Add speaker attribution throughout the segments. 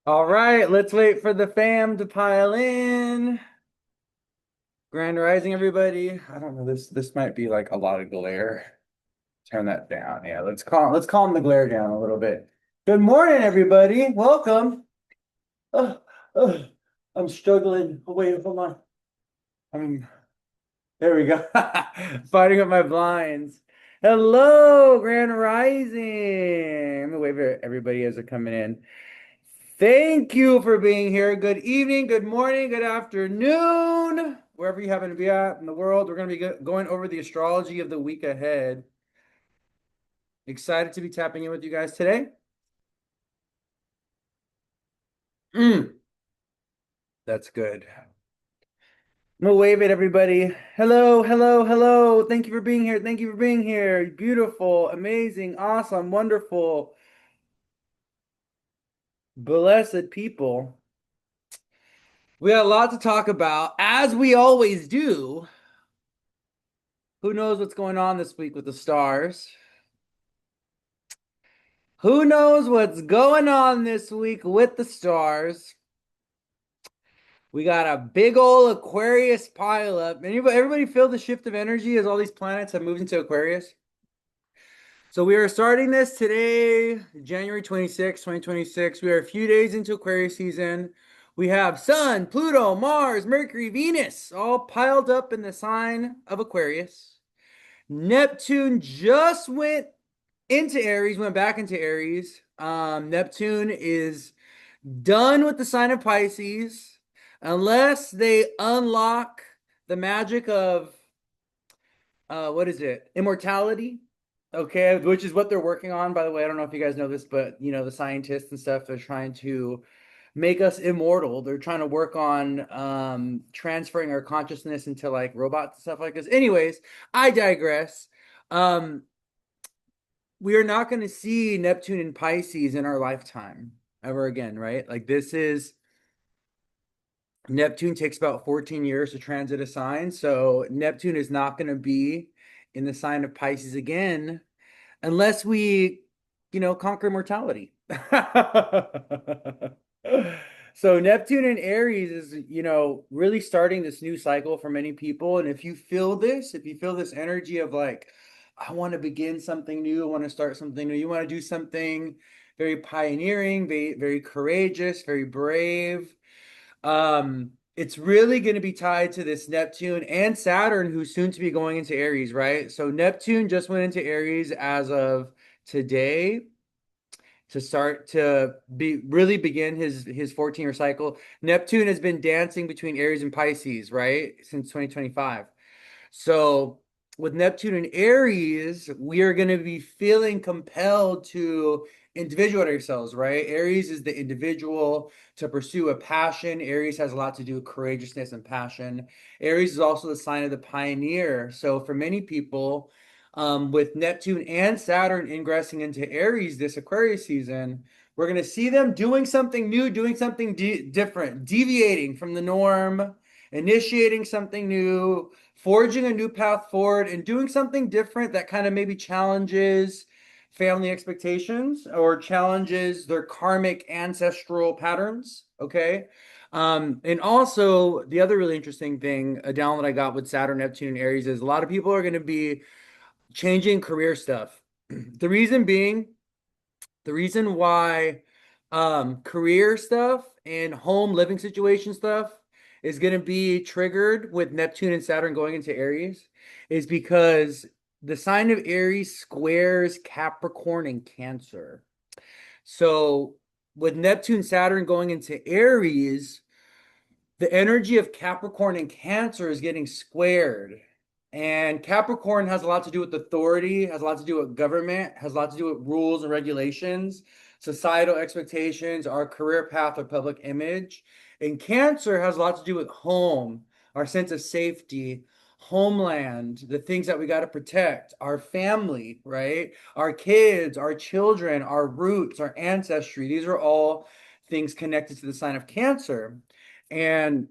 Speaker 1: All right, let's wait for the fam to pile in. Grand Rising, everybody. I don't know, this might be like a lot of glare. Turn that down. Yeah, let's calm the glare down a little bit. Good morning, everybody. Welcome. Oh, oh, I'm struggling. Oh, wait, hold on. I'm there we go. Fighting with my blinds. Hello, Grand Rising. Let me wave at everybody as they're coming in. Thank you for being here. Good evening, good morning, good afternoon, wherever you happen to be at in the world. We're going to be going over the astrology of the week ahead. Excited to be tapping in with you guys today. Mm, that's good. I'm gonna wave at everybody. Hello, hello, hello. Thank you for being here. Thank you for being here. Beautiful, amazing, awesome, wonderful, blessed people. We got a lot to talk about, as we always do. Who knows what's going on this week with the stars? Who knows what's going on this week with the stars? We got a big old Aquarius pileup. Everybody feel the shift of energy as all these planets have moved into Aquarius? So we are starting this today, January 26th, 2026. We are a few days into Aquarius season. We have Sun, Pluto, Mars, Mercury, Venus all piled up in the sign of Aquarius. Neptune just went into Aries, went back into Aries. Neptune is done with the sign of Pisces unless they unlock the magic of what is it? Immortality. Okay, which is what they're working on, by the way. I don't know if you guys know this, but the scientists and stuff, they're trying to make us immortal. They're trying to work on transferring our consciousness into like robots and stuff like this. Anyways, I digress. Um, we are not going to see Neptune and Pisces in our lifetime ever again, right? Like this is Neptune takes about 14 years to transit a sign. So Neptune is not going to be in the sign of Pisces again unless we, conquer mortality. So Neptune and Aries is, really starting this new cycle for many people. And if you feel this energy of like, I want to begin something new, I want to start something new, you want to do something very pioneering, very, very courageous, very brave. It's really going to be tied to this Neptune and Saturn, who's soon to be going into Aries, right? So Neptune just went into Aries as of today to start to be really begin his 14-year cycle. Neptune has been dancing between Aries and Pisces, right? Since 2025. So with Neptune and Aries, we are going to be feeling compelled to individuate ourselves, right? Aries is the individual to pursue a passion. Aries has a lot to do with courageousness and passion. Aries is also the sign of the pioneer. So for many people, with Neptune and Saturn ingressing into Aries this Aquarius season, we're going to see them doing something new, doing something different, deviating from the norm, initiating something new, forging a new path forward, and doing something different that kind of maybe challenges family expectations or challenges their karmic ancestral patterns. Okay. And also the other really interesting thing, a download that I got with Saturn, Neptune, and Aries is a lot of people are going to be changing career stuff. The reason being, the reason why career stuff and home living situation stuff is going to be triggered with Neptune and Saturn going into Aries is because the sign of Aries squares Capricorn and Cancer. So with Neptune, Saturn going into Aries, the energy of Capricorn and Cancer is getting squared. And Capricorn has a lot to do with authority, has a lot to do with government, has a lot to do with rules and regulations, societal expectations, our career path, our public image. And Cancer has a lot to do with home, our sense of safety, homeland, the things that we got to protect, our family, right? Our kids, our children, our roots, our ancestry. These are all things connected to the sign of Cancer. And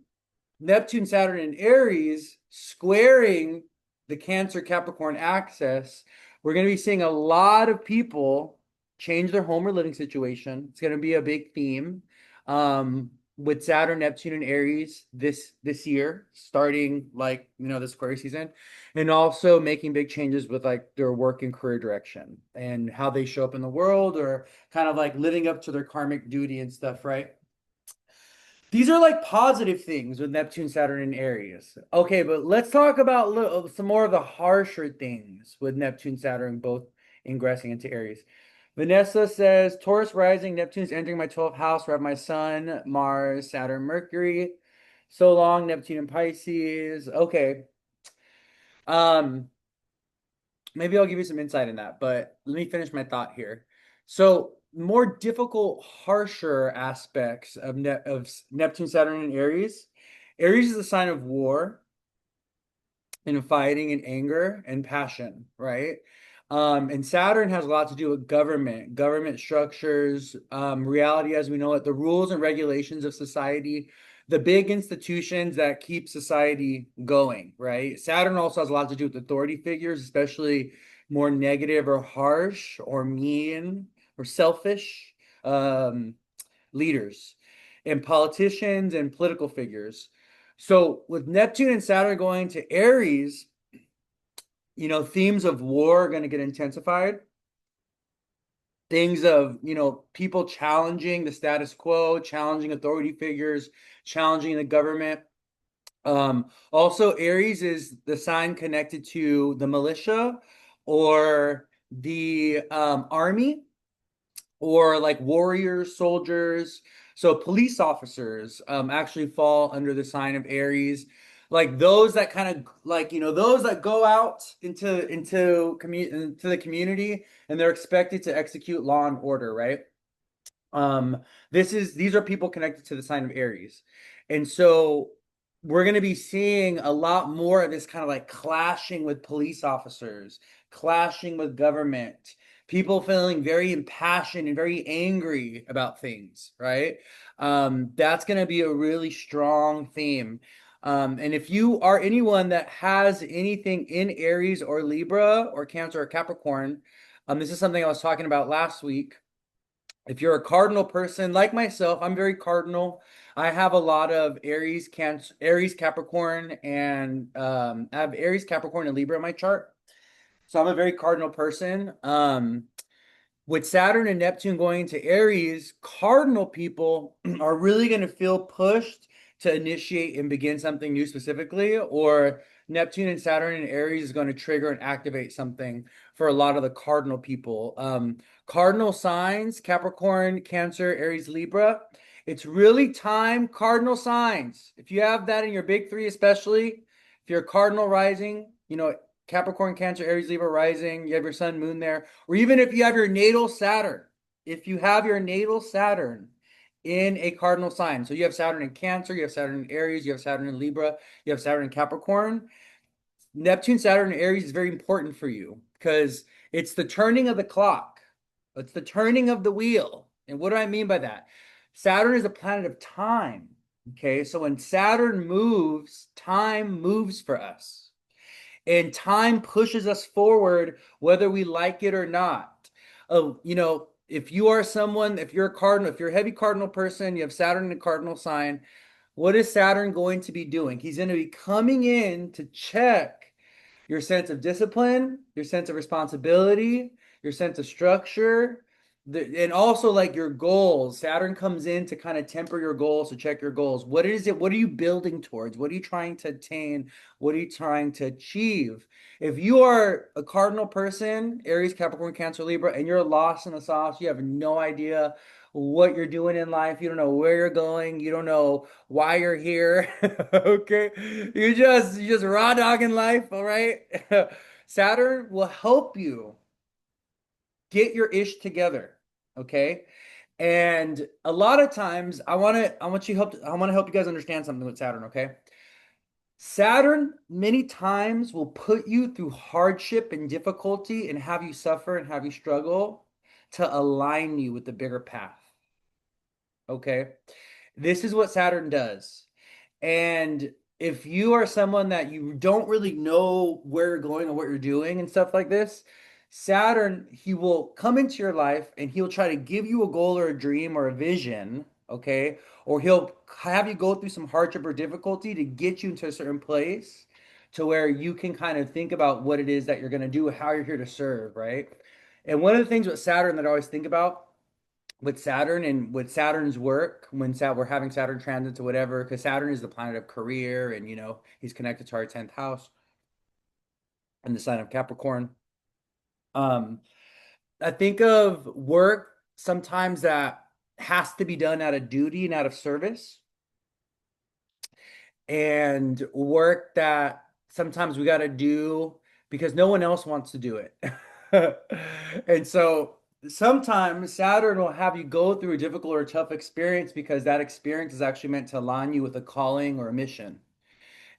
Speaker 1: Neptune, Saturn, and Aries squaring the Cancer Capricorn axis, we're going to be seeing a lot of people change their home or living situation. It's going to be a big theme. with Saturn, Neptune, and Aries this year, starting like this Aquarius season, and also making big changes with like their work and career direction and how they show up in the world, or kind of like living up to their karmic duty and stuff, right? These are like positive things with Neptune, Saturn, and Aries. Okay, but let's talk about some more of the harsher things with Neptune, Saturn, both ingressing into Aries. Vanessa says Taurus rising, Neptune's entering my 12th house, where I have my Sun, Mars, Saturn, Mercury. So long, Neptune and Pisces. Okay. Um, maybe I'll give you some insight in that, but let me finish my thought here. So, more difficult, harsher aspects of Neptune, Saturn, and Aries. Aries is a sign of war and fighting and anger and passion, right? And Saturn has a lot to do with government structures, reality as we know it, the rules and regulations of society, the big institutions that keep society going, right? Saturn also has a lot to do with authority figures, especially more negative or harsh or mean or selfish um, leaders and politicians and political figures. So with Neptune and Saturn going to Aries, themes of war are going to get intensified. Things of, people challenging the status quo, challenging authority figures, challenging the government. Also, Aries is the sign connected to the militia or the army, or like warriors, soldiers. So police officers actually fall under the sign of Aries. Like those that kind of like, those that go out into the community, and they're expected to execute law and order, right? Um, these are people connected to the sign of Aries. And so we're going to be seeing a lot more of this kind of like clashing with police officers, clashing with government, people feeling very impassioned and very angry about things, right? That's going to be a really strong theme. And if you are anyone that has anything in Aries or Libra or Cancer or Capricorn, this is something I was talking about last week. If you're a cardinal person like myself, I'm very cardinal. I have a lot of Aries, Cancer, Aries, Capricorn, and I have Aries, Capricorn, and Libra in my chart. So I'm a very cardinal person. With Saturn and Neptune going into Aries, cardinal people are really going to feel pushed to initiate and begin something new specifically, or Neptune and Saturn and Aries is going to trigger and activate something for a lot of the cardinal people. Cardinal signs, Capricorn, Cancer, Aries, Libra. It's really time, cardinal signs. If you have that in your big three, especially if you're a cardinal rising, Capricorn, Cancer, Aries, Libra rising, you have your sun, moon there, or even if you have your natal Saturn, if you have your natal Saturn in a cardinal sign. So you have Saturn in Cancer, you have Saturn in Aries, you have Saturn in Libra, you have Saturn in Capricorn. Neptune, Saturn, and Aries is very important for you because it's the turning of the clock. It's the turning of the wheel. And what do I mean by that? Saturn is a planet of time. Okay, so when Saturn moves, time moves for us. And time pushes us forward, whether we like it or not. If you are someone, if you're a cardinal, if you're a heavy cardinal person, you have Saturn in a cardinal sign, what is Saturn going to be doing? He's going to be coming in to check your sense of discipline, your sense of responsibility, your sense of structure, and also like your goals. Saturn comes in to kind of temper your goals, to check your goals. What is it? What are you building towards? What are you trying to attain? What are you trying to achieve? If you are a cardinal person, Aries, Capricorn, Cancer, Libra, and you're lost in the sauce, you have no idea what you're doing in life. You don't know where you're going. You don't know why you're here. Okay. You just raw dogging life, all right? Saturn will help you get your ish together. Okay. And a lot of times I want to help you guys understand something with Saturn, okay? Saturn many times will put you through hardship and difficulty and have you suffer and have you struggle to align you with the bigger path. Okay. This is what Saturn does. And if you are someone that you don't really know where you're going or what you're doing and stuff like this, Saturn, he will come into your life and he'll try to give you a goal or a dream or a vision. okay? Or he'll have you go through some hardship or difficulty to get you into a certain place to where you can kind of think about what it is that you're going to do, how you're here to serve, right? And one of the things with Saturn that I always think about with Saturn and with Saturn's work, when we're having Saturn transits or whatever, because Saturn is the planet of career and, he's connected to our 10th house and the sign of Capricorn. Um, I think of work sometimes that has to be done out of duty and out of service, and work that sometimes we got to do because no one else wants to do it. And so sometimes Saturn will have you go through a difficult or tough experience because that experience is actually meant to align you with a calling or a mission.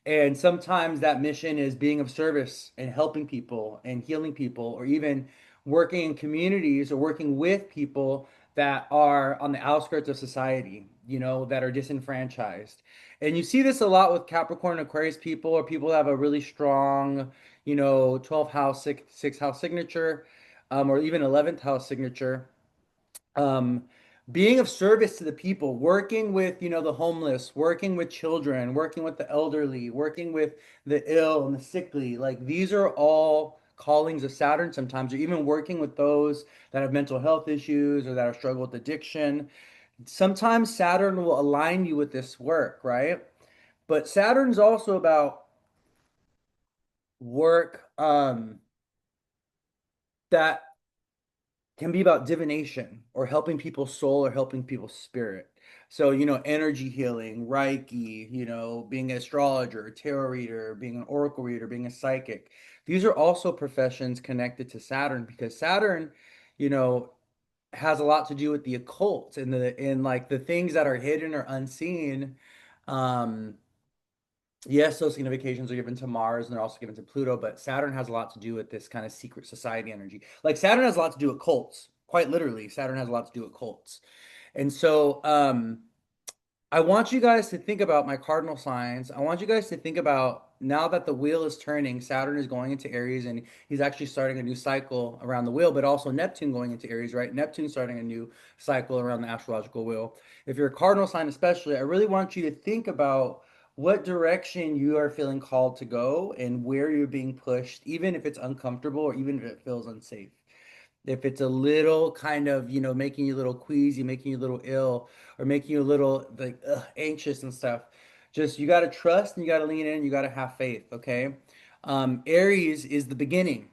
Speaker 1: And sometimes that mission is being of service and helping people and healing people, or even working in communities or working with people that are on the outskirts of society, that are disenfranchised. And you see this a lot with Capricorn and Aquarius people, or people that have a really strong, 12th house, sixth house signature, or even 11th house signature, um, being of service to the people, working with, the homeless, working with children, working with the elderly, working with the ill and the sickly. Like these are all callings of Saturn sometimes, or even working with those that have mental health issues or that are struggling with addiction. Sometimes Saturn will align you with this work, right? But Saturn's also about work that can be about divination or helping people's soul or helping people's spirit. So, energy healing, Reiki, being an astrologer, a tarot reader, being an oracle reader, being a psychic. These are also professions connected to Saturn because Saturn, you know, has a lot to do with the occult and like the things that are hidden or unseen. Um, Yes, those significations are given to Mars and they're also given to Pluto, but Saturn has a lot to do with this kind of secret society energy. Like Saturn has a lot to do with cults. Quite literally, Saturn has a lot to do with cults. And so, I want you guys to think about my cardinal signs. I want you guys to think about now that the wheel is turning, Saturn is going into Aries and he's actually starting a new cycle around the wheel, but also Neptune going into Aries, right? Neptune starting a new cycle around the astrological wheel. If you're a cardinal sign, especially, I really want you to think about what direction you are feeling called to go and where you're being pushed, even if it's uncomfortable or even if it feels unsafe. If it's a little kind of, making you a little queasy, making you a little ill, or making you a little like anxious and stuff, just you got to trust and you got to lean in, you got to have faith, okay? Aries is the beginning,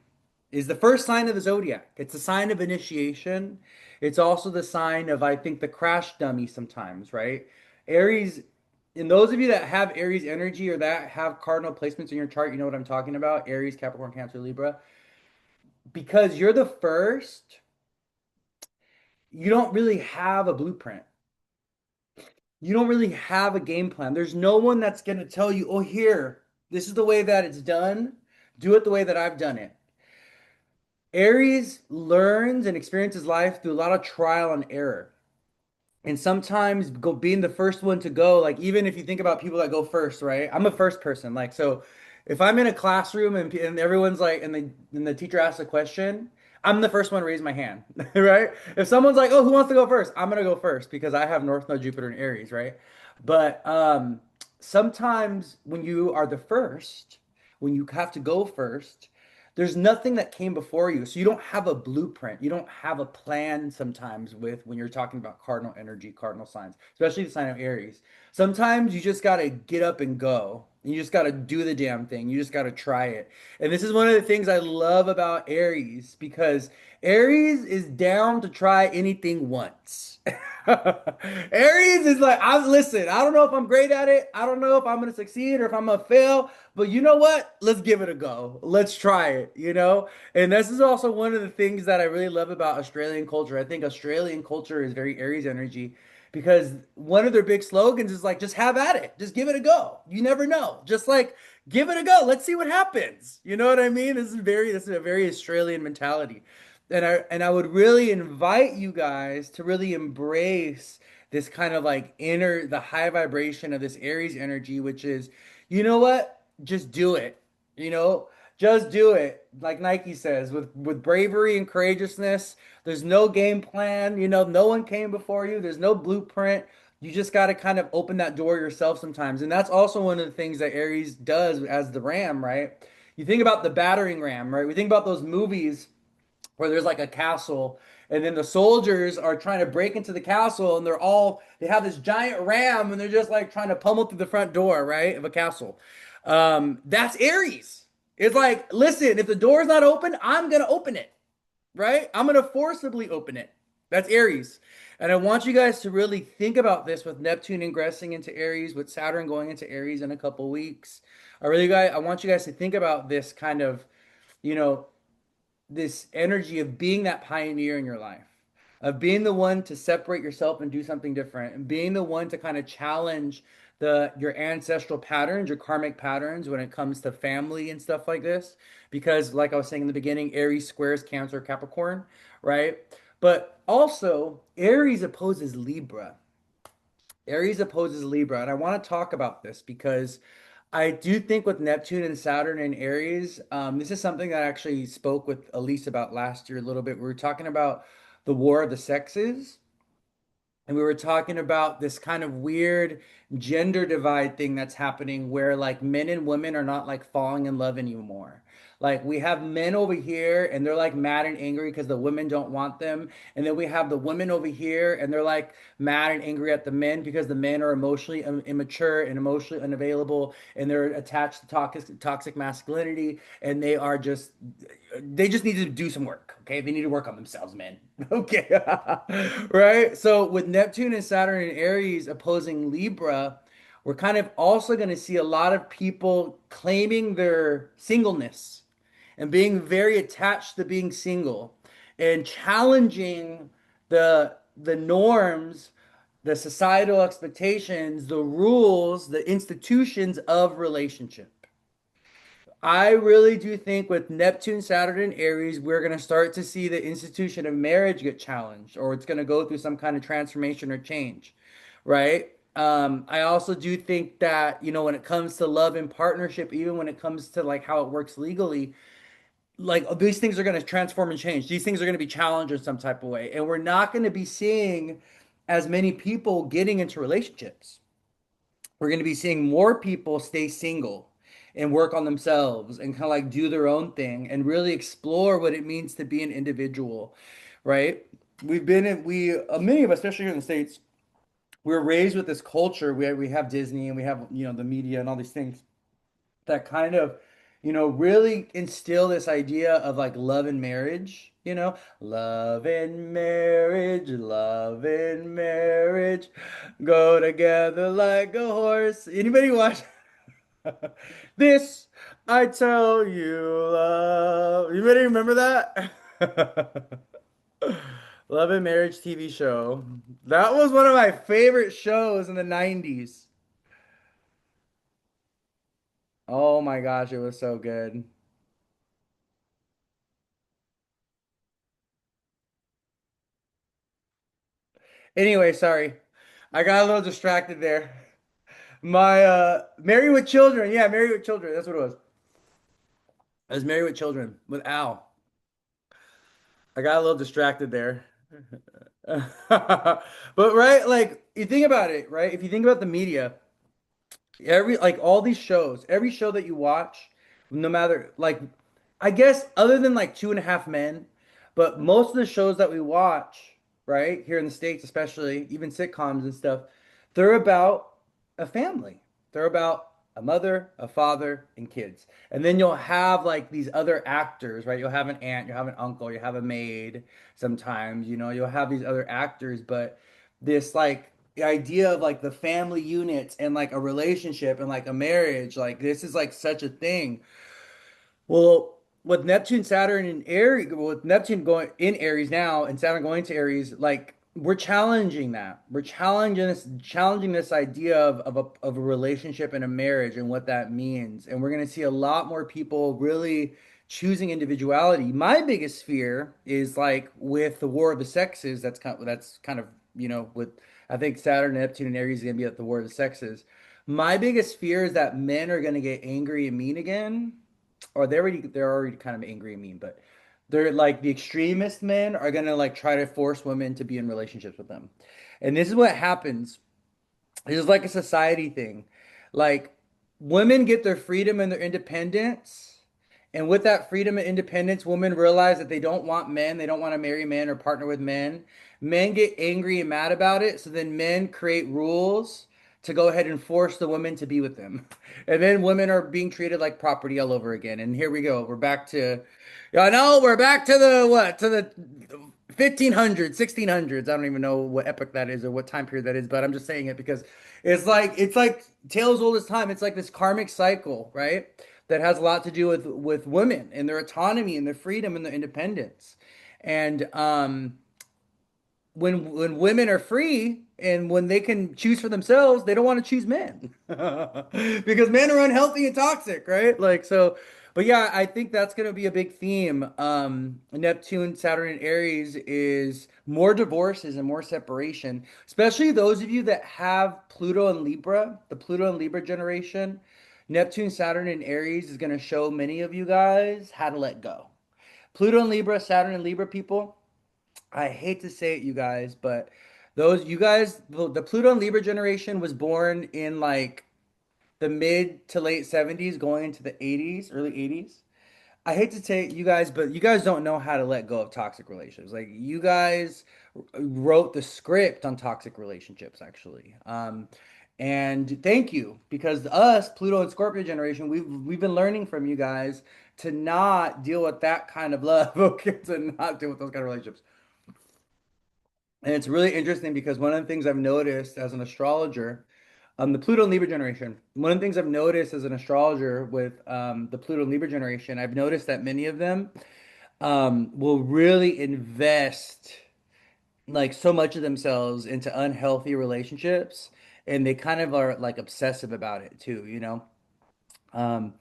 Speaker 1: is the first sign of the zodiac. It's a sign of initiation. It's also the sign of, I think, the crash dummy sometimes, right? Aries, and those of you that have Aries energy or that have cardinal placements in your chart, you know what I'm talking about. Aries, Capricorn, Cancer, Libra. Because you're the first, you don't really have a blueprint. You don't really have a game plan. There's no one that's going to tell you, oh, here, this is the way that it's done. Do it the way that I've done it. Aries learns and experiences life through a lot of trial and error. And sometimes being the first one to go, like even if you think about people that go first, right? I'm a first person. Like, so if I'm in a classroom and everyone's like, and the teacher asks a question, I'm the first one to raise my hand, right? If someone's like, oh, who wants to go first? I'm gonna go first because I have North Node, Jupiter, and Aries, right? But sometimes when you are the first, when you have to go first, there's nothing that came before you. So you don't have a blueprint. You don't have a plan sometimes with when you're talking about cardinal energy, cardinal signs, especially the sign of Aries. Sometimes you just got to get up and go. You just got to do the damn thing. You just got to try it. And this is one of the things I love about Aries because Aries is down to try anything once. Aries is like, listen, I don't know if I'm great at it. I don't know if I'm gonna succeed or if I'm gonna fail, but you know what? Let's give it a go. Let's try it. And this is also one of the things that I really love about Australian culture. I think Australian culture is very Aries energy because one of their big slogans is like, just have at it. Just give it a go. You never know. Just like give it a go. Let's see what happens. You know what I mean? This is a very Australian mentality. And I would really invite you guys to really embrace this kind of like the high vibration of this Aries energy, which is, you know what? Just do it. You know, just do it. Like Nike says, with bravery and courageousness. There's no game plan. No one came before you. There's no blueprint. You just got to kind of open that door yourself sometimes. And that's also one of the things that Aries does as the ram, right? You think about the battering ram, right? We think about those movies where there's like a castle and then the soldiers are trying to break into the castle and they have this giant ram and they're just like trying to pummel through the front door, right, of a castle. That's Aries. It's like, listen, if the door's not open, I'm gonna open it, right? I'm gonna forcibly open it. That's Aries. And I want you guys to really think about this with Neptune ingressing into Aries, with Saturn going into Aries in a couple weeks. I want you guys to think about this kind of, you know, this energy of being that pioneer in your life, of being the one to separate yourself and do something different, and being the one to kind of challenge your ancestral patterns, your karmic patterns when it comes to family and stuff like this. Because, like I was saying in the beginning, Aries squares Cancer, Capricorn, right? But also, Aries opposes Libra. Aries opposes Libra, and I want to talk about this because I do think with Neptune and Saturn and Aries, this is something that I actually spoke with Elise about last year a little bit. We were talking about the war of the sexes. And we were talking about this kind of weird gender divide thing that's happening where like men and women are not like falling in love anymore. Like we have men over here and they're like mad and angry because the women don't want them. And then we have the women over here and they're like mad and angry at the men because the men are emotionally immature and emotionally unavailable and they're attached to toxic masculinity and they just need to do some work. Okay. They need to work on themselves, man. Okay. Right. So with Neptune and Saturn and Aries opposing Libra, we're kind of also going to see a lot of people claiming their singleness and being very attached to being single and challenging the norms, the societal expectations, the rules, the institutions of relationship. I really do think with Neptune, Saturn, and Aries, we're going to start to see the institution of marriage get challenged, or it's going to go through some kind of transformation or change, right? I also do think that, when it comes to love and partnership, even when it comes to like how it works legally, like these things are going to transform and change. These things are going to be challenged in some type of way. And we're not going to be seeing as many people getting into relationships. We're going to be seeing more people stay single and work on themselves and kind of like do their own thing and really explore what it means to be an individual, right? Many of us, especially here in the States, we're raised with this culture. We have Disney and we have, the media and all these things that kind of, really instill this idea of like love and marriage, love and marriage go together like a horse. Anybody watch this? I tell you, love. You better remember that? Love and Marriage TV show. That was one of my favorite shows in the 90s. Oh my gosh, it was so good. Anyway, sorry. I got a little distracted there. My Married with Children. Yeah, Married with Children. That's what it was. I was Married with Children with Al. I got a little distracted there. But right, like you think about it, right? If you think about the media, like all these shows, every show that you watch, no matter like, I guess other than like Two and a Half Men, but most of the shows that we watch, right, here in the States, especially even sitcoms and stuff, they're about a family. They're about a mother, a father, and kids. And then you'll have like these other actors, right? You'll have an aunt, you'll have an uncle, you have a maid sometimes, you'll have these other actors, but this like the idea of like the family units and like a relationship and like a marriage, like this is like such a thing. Well, with Neptune, Saturn, and Aries, with Neptune going in Aries now and Saturn going to Aries, like we're challenging that. We're challenging this idea of a relationship and a marriage and what that means. And we're going to see a lot more people really choosing individuality. My biggest fear is like with the war of the sexes. That's kind of with I think Saturn, Neptune, and Aries is going to be at the war of the sexes. My biggest fear is that men are going to get angry and mean again, or they're already kind of angry and mean, but they're like the extremist men are gonna like try to force women to be in relationships with them. And this is what happens. It's like a society thing. Like women get their freedom and their independence. And with that freedom and independence, women realize that they don't want men, they don't want to marry men or partner with men. Men get angry and mad about it, so then men create rules to go ahead and force the women to be with them. And then women are being treated like property all over again. And here we go. We're back to, yeah, no, we're back to the what? To the 1500s, 1600s. I don't even know what epoch that is or what time period that is, but I'm just saying it because it's like tales old as time. It's like this karmic cycle, right? That has a lot to do with women and their autonomy and their freedom and their independence. And when women are free and when they can choose for themselves, they don't want to choose men because men are unhealthy and toxic, right? Like so, but yeah, I think that's going to be a big theme. Neptune, Saturn, and Aries is more divorces and more separation, especially those of you that have Pluto and Libra, the Pluto and Libra generation. Neptune, Saturn, and Aries is going to show many of you guys how to let go. Pluto and Libra, Saturn and Libra people, I hate to say it, you guys, but those you guys, the Pluto and Libra generation was born in like the mid to late 70s, going into the 80s, early 80s. I hate to say it, you guys, but you guys don't know how to let go of toxic relationships. Like you guys wrote the script on toxic relationships, actually. And thank you because us, Pluto and Scorpio generation, we've been learning from you guys to not deal with that kind of love, okay, to not deal with those kind of relationships. And it's really interesting because one of the things I've noticed as an astrologer, the Pluto and Libra generation, one of the things I've noticed as an astrologer with the Pluto and Libra generation, I've noticed that many of them will really invest like so much of themselves into unhealthy relationships, and they kind of are like obsessive about it too, you know? Um,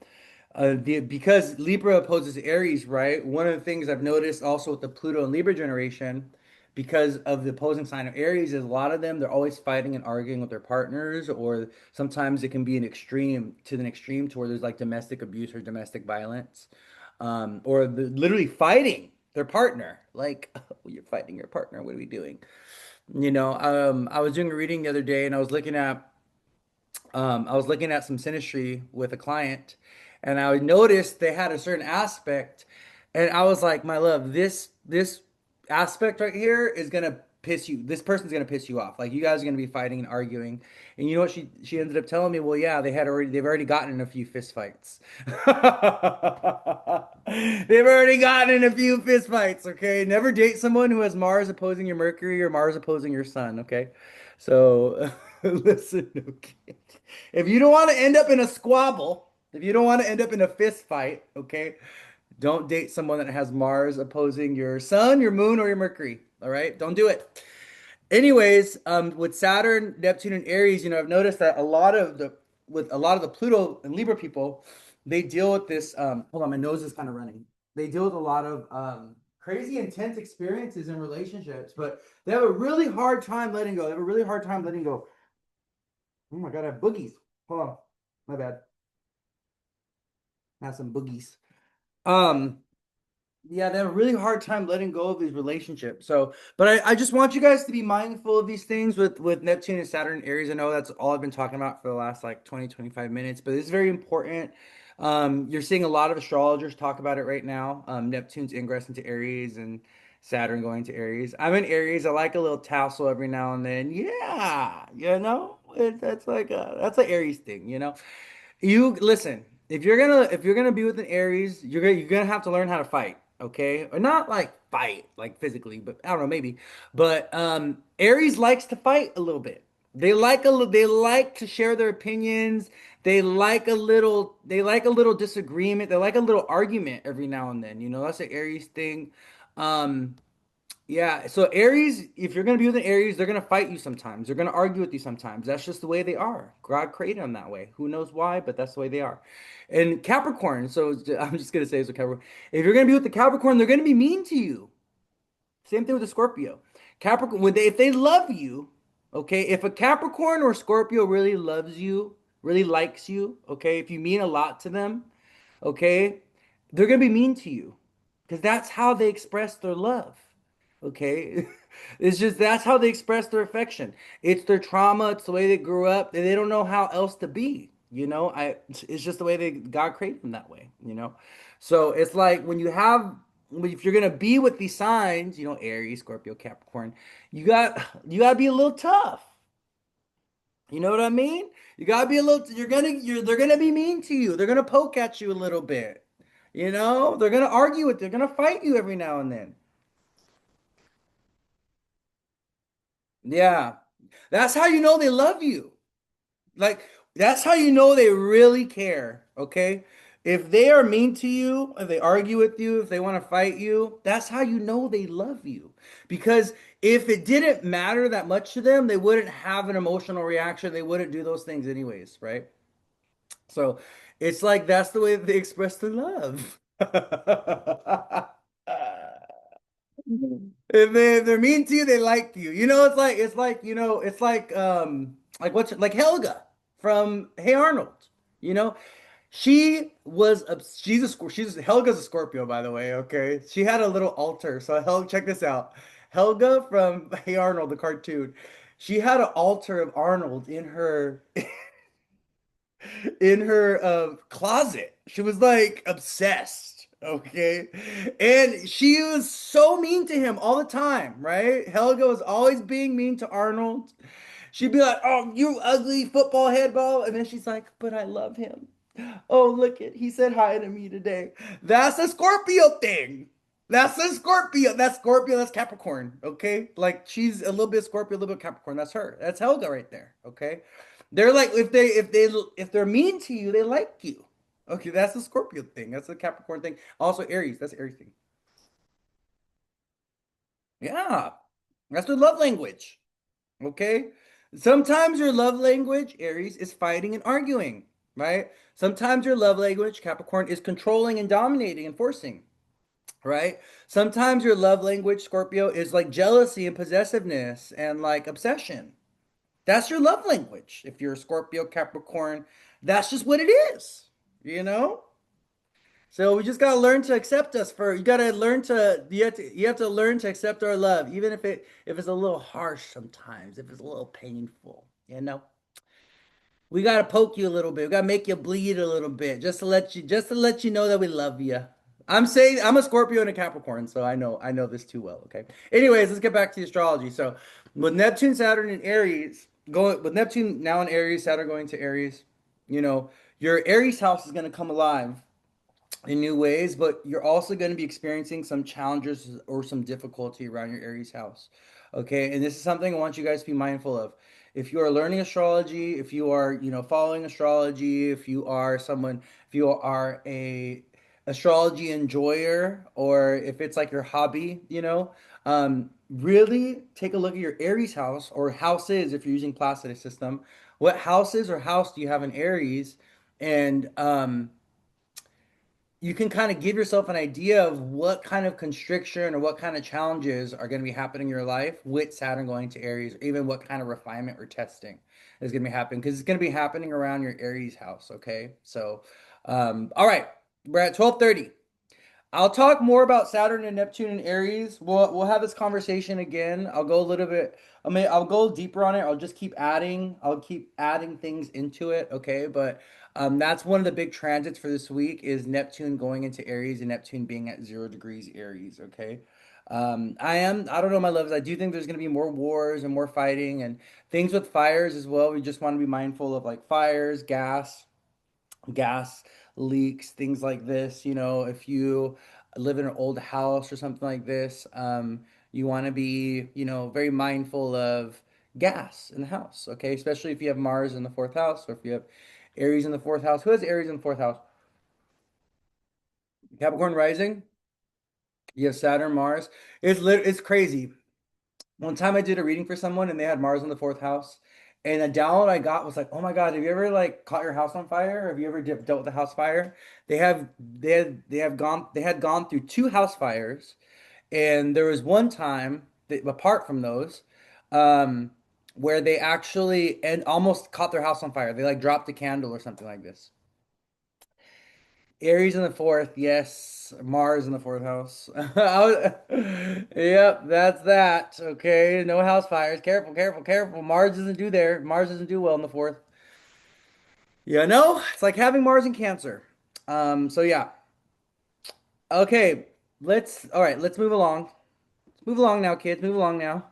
Speaker 1: because Libra opposes Aries, right? One of the things I've noticed also with the Pluto and Libra generation, because of the opposing sign of Aries, is a lot of them they're always fighting and arguing with their partners, or sometimes it can be an extreme to the extreme to where there's like domestic abuse or domestic violence, or literally fighting their partner. Like, oh, you're fighting your partner. What are we doing? You know, I was doing a reading the other day, and I was looking at some synastry with a client, and I noticed they had a certain aspect, and I was like, "My love, this aspect right here is gonna piss you. This person's gonna piss you off. Like you guys are gonna be fighting and arguing." And you know what she ended up telling me? Well, yeah, they've already gotten in a few fist fights. They've already gotten in a few fist fights. Okay, never date someone who has Mars opposing your Mercury or Mars opposing your Sun. Okay, so listen, okay. If you don't want to end up in a squabble, if you don't want to end up in a fist fight, okay, don't date someone that has Mars opposing your Sun, your Moon, or your Mercury. All right, don't do it. Anyways, with Saturn, Neptune, and Aries, you know, I've noticed that a lot of the Pluto and Libra people, they deal with this. Hold on, my nose is kind of running. They deal with a lot of crazy, intense experiences in relationships, but they have a really hard time letting go. They have a really hard time letting go. Oh my God, I have boogies. Hold on, my bad. I have some boogies. Um, Yeah, they have a really hard time letting go of these relationships. So, but I just want you guys to be mindful of these things with Neptune and Saturn and Aries. I know that's all I've been talking about for the last like 20, 25 minutes, but it's very important. You're seeing a lot of astrologers talk about it right now. Neptune's ingress into Aries and Saturn going to Aries. I'm in Aries. I like a little tassel every now and then. Yeah, that's an Aries thing, you know. You listen, if you're gonna be with an Aries, you're gonna have to learn how to fight, okay? Or not like fight like physically, but I don't know, maybe. But Aries likes to fight a little bit. They like to share their opinions. They like a little disagreement. They like a little argument every now and then. You know, that's an Aries thing. Um yeah, so Aries, if you're gonna be with an Aries, they're gonna fight you sometimes. They're gonna argue with you sometimes. That's just the way they are. God created them that way. Who knows why, but that's the way they are. And Capricorn, so I'm just gonna say this with Capricorn. If you're gonna be with the Capricorn, they're gonna be mean to you. Same thing with the Scorpio. Capricorn, if they love you, okay, if a Capricorn or Scorpio really loves you, really likes you, okay, if you mean a lot to them, okay, they're gonna be mean to you because that's how they express their love. Okay. It's just that's how they express their affection. It's their trauma, it's the way they grew up, and they don't know how else to be. It's just the way they God created them that way, you know. So it's like if you're gonna be with these signs, Aries, Scorpio, Capricorn, you gotta be a little tough. You know what I mean? You gotta be a little. They're gonna be mean to you. They're gonna poke at you a little bit. They're gonna argue with. They're gonna fight you every now and then. Yeah, that's how you know they love you. Like that's how you know they really care. Okay, if they are mean to you, if they argue with you, if they want to fight you, that's how you know they love you. Because if it didn't matter that much to them, they wouldn't have an emotional reaction. They wouldn't do those things anyways, right? So it's like that's the way they express their love. If they're mean to you, they like you. Like Helga from Hey Arnold. You know, she's Helga's a Scorpio, by the way. Okay, she had a little altar. So check this out. Helga from Hey Arnold, the cartoon. She had an altar of Arnold in her closet. She was like obsessed. Okay. And she was so mean to him all the time, right? Helga was always being mean to Arnold. She'd be like, "Oh, you ugly football head ball." And then she's like, "But I love him. Oh, look it. He said hi to me today." That's a Scorpio thing. That's a Scorpio. That's Scorpio. That's Capricorn. Okay. Like she's a little bit Scorpio, a little bit Capricorn. That's her. That's Helga right there. Okay. They're like if they're mean to you, they like you. Okay, that's the Scorpio thing. That's the Capricorn thing. Also Aries, that's Aries thing. Yeah, that's their love language. Okay. Sometimes your love language, Aries, is fighting and arguing, right? Sometimes your love language, Capricorn, is controlling and dominating and forcing, right? Sometimes your love language, Scorpio, is like jealousy and possessiveness and like obsession. That's your love language. If you're a Scorpio, Capricorn, that's just what it is, you know? So we just gotta learn to accept us for you gotta learn to you have to learn to accept our love, even if it's a little harsh sometimes, if it's a little painful, you know? We gotta poke you a little bit. We gotta make you bleed a little bit just to let you know that we love you. I'm saying I'm a Scorpio and a Capricorn, so I know this too well. Okay. Anyways, let's get back to the astrology. So with Neptune, Saturn, and Aries going with Neptune now in Aries, Saturn going to Aries, you know, your Aries house is gonna come alive in new ways, but you're also going to be experiencing some challenges or some difficulty around your Aries house. Okay, and this is something I want you guys to be mindful of. If you are learning astrology, if you are, following astrology, if you are a astrology enjoyer, or if it's like your hobby, really take a look at your Aries house or houses if you're using Placidus system. What houses or house do you have in Aries? And you can kind of give yourself an idea of what kind of constriction or what kind of challenges are going to be happening in your life with Saturn going to Aries, or even what kind of refinement or testing is going to be happening because it's going to be happening around your Aries house. Okay. So, all right, we're at 12:30. I'll talk more about Saturn and Neptune and Aries. We'll have this conversation again. I'll go a little bit. I mean, I'll go deeper on it. I'll just keep adding. I'll keep adding things into it. Okay, but that's one of the big transits for this week is Neptune going into Aries and Neptune being at 0 degrees Aries. Okay. I don't know, my loves. I do think there's going to be more wars and more fighting and things with fires as well. We just want to be mindful of like fires, gas leaks, things like this. If you live in an old house or something like this, you want to be, very mindful of gas in the house, okay? Especially if you have Mars in the fourth house or if you have Aries in the fourth house. Who has Aries in the fourth house? Capricorn rising. You have Saturn, Mars. It's crazy. One time I did a reading for someone and they had Mars in the fourth house. And the download I got was like, oh my God, have you ever like caught your house on fire? Have you ever dealt with a house fire? They had gone through two house fires, and there was one time that, apart from those, um, where they actually and almost caught their house on fire. They like dropped a candle or something like this. Aries in the fourth, yes. Mars in the fourth house. Yep, that's that. Okay, no house fires. Careful, careful, careful. Mars doesn't do there. Mars doesn't do well in the fourth. Yeah, no, it's like having Mars in Cancer. So yeah. Okay, all right, let's move along. Move along now, kids. Move along now.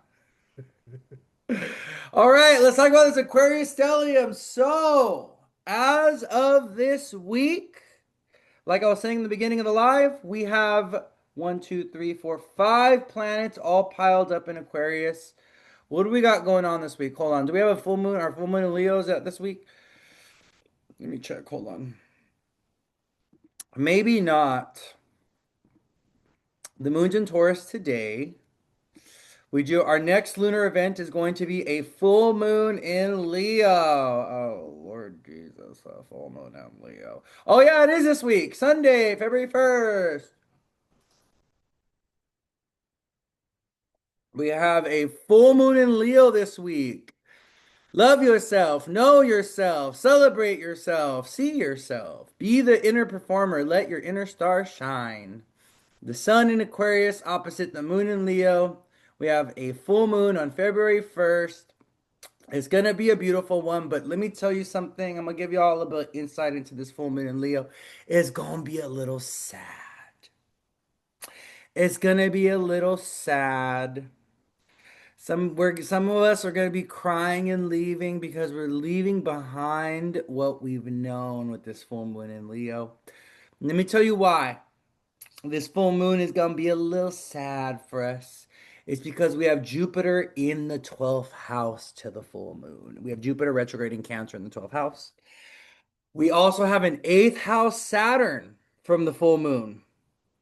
Speaker 1: All right, let's talk about this Aquarius stellium. So, as of this week, like I was saying in the beginning of the live, we have one, two, three, four, five planets all piled up in Aquarius. What do we got going on this week? Hold on. Do we have a full moon? Our full moon in Leo is at this week? Let me check. Hold on. Maybe not. The moon's in Taurus today. We do our next lunar event is going to be a full moon in Leo. Oh, Lord Jesus, a full moon in Leo. Oh yeah, it is this week, Sunday, February 1st. We have a full moon in Leo this week. Love yourself, know yourself, celebrate yourself, see yourself. Be the inner performer, let your inner star shine. The sun in Aquarius opposite the moon in Leo. We have a full moon on February 1st. It's gonna be a beautiful one, but let me tell you something. I'm gonna give you all a little bit insight into this full moon in Leo. It's gonna be a little sad. It's gonna be a little sad. Some of us are gonna be crying and leaving because we're leaving behind what we've known with this full moon in Leo. Let me tell you why. This full moon is gonna be a little sad for us. It's because we have Jupiter in the 12th house to the full moon. We have Jupiter retrograding Cancer in the 12th house. We also have an 8th house Saturn from the full moon.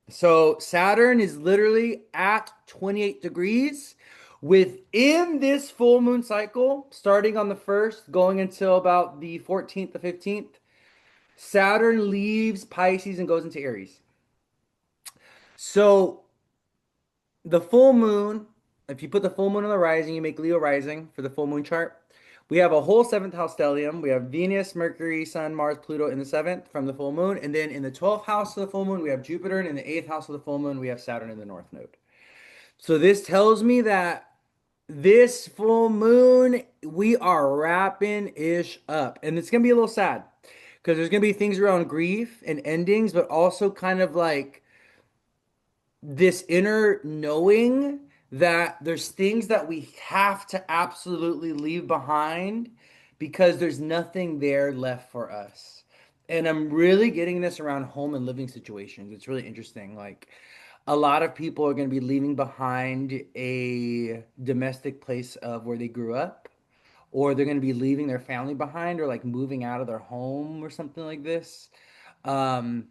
Speaker 1: So Saturn is literally at 28 degrees within this full moon cycle, starting on the 1st, going until about the 14th, the 15th. Saturn leaves Pisces and goes into Aries. So the full moon, if you put the full moon on the rising, you make Leo rising for the full moon chart. We have a whole seventh house stellium. We have Venus, Mercury, Sun, Mars, Pluto in the seventh from the full moon. And then in the 12th house of the full moon, we have Jupiter. And in the eighth house of the full moon, we have Saturn in the north node. So this tells me that this full moon, we are wrapping ish up. And it's going to be a little sad because there's going to be things around grief and endings, but also kind of like this inner knowing that there's things that we have to absolutely leave behind because there's nothing there left for us. And I'm really getting this around home and living situations. It's really interesting. Like a lot of people are going to be leaving behind a domestic place of where they grew up, or they're going to be leaving their family behind, or like moving out of their home or something like this. Um,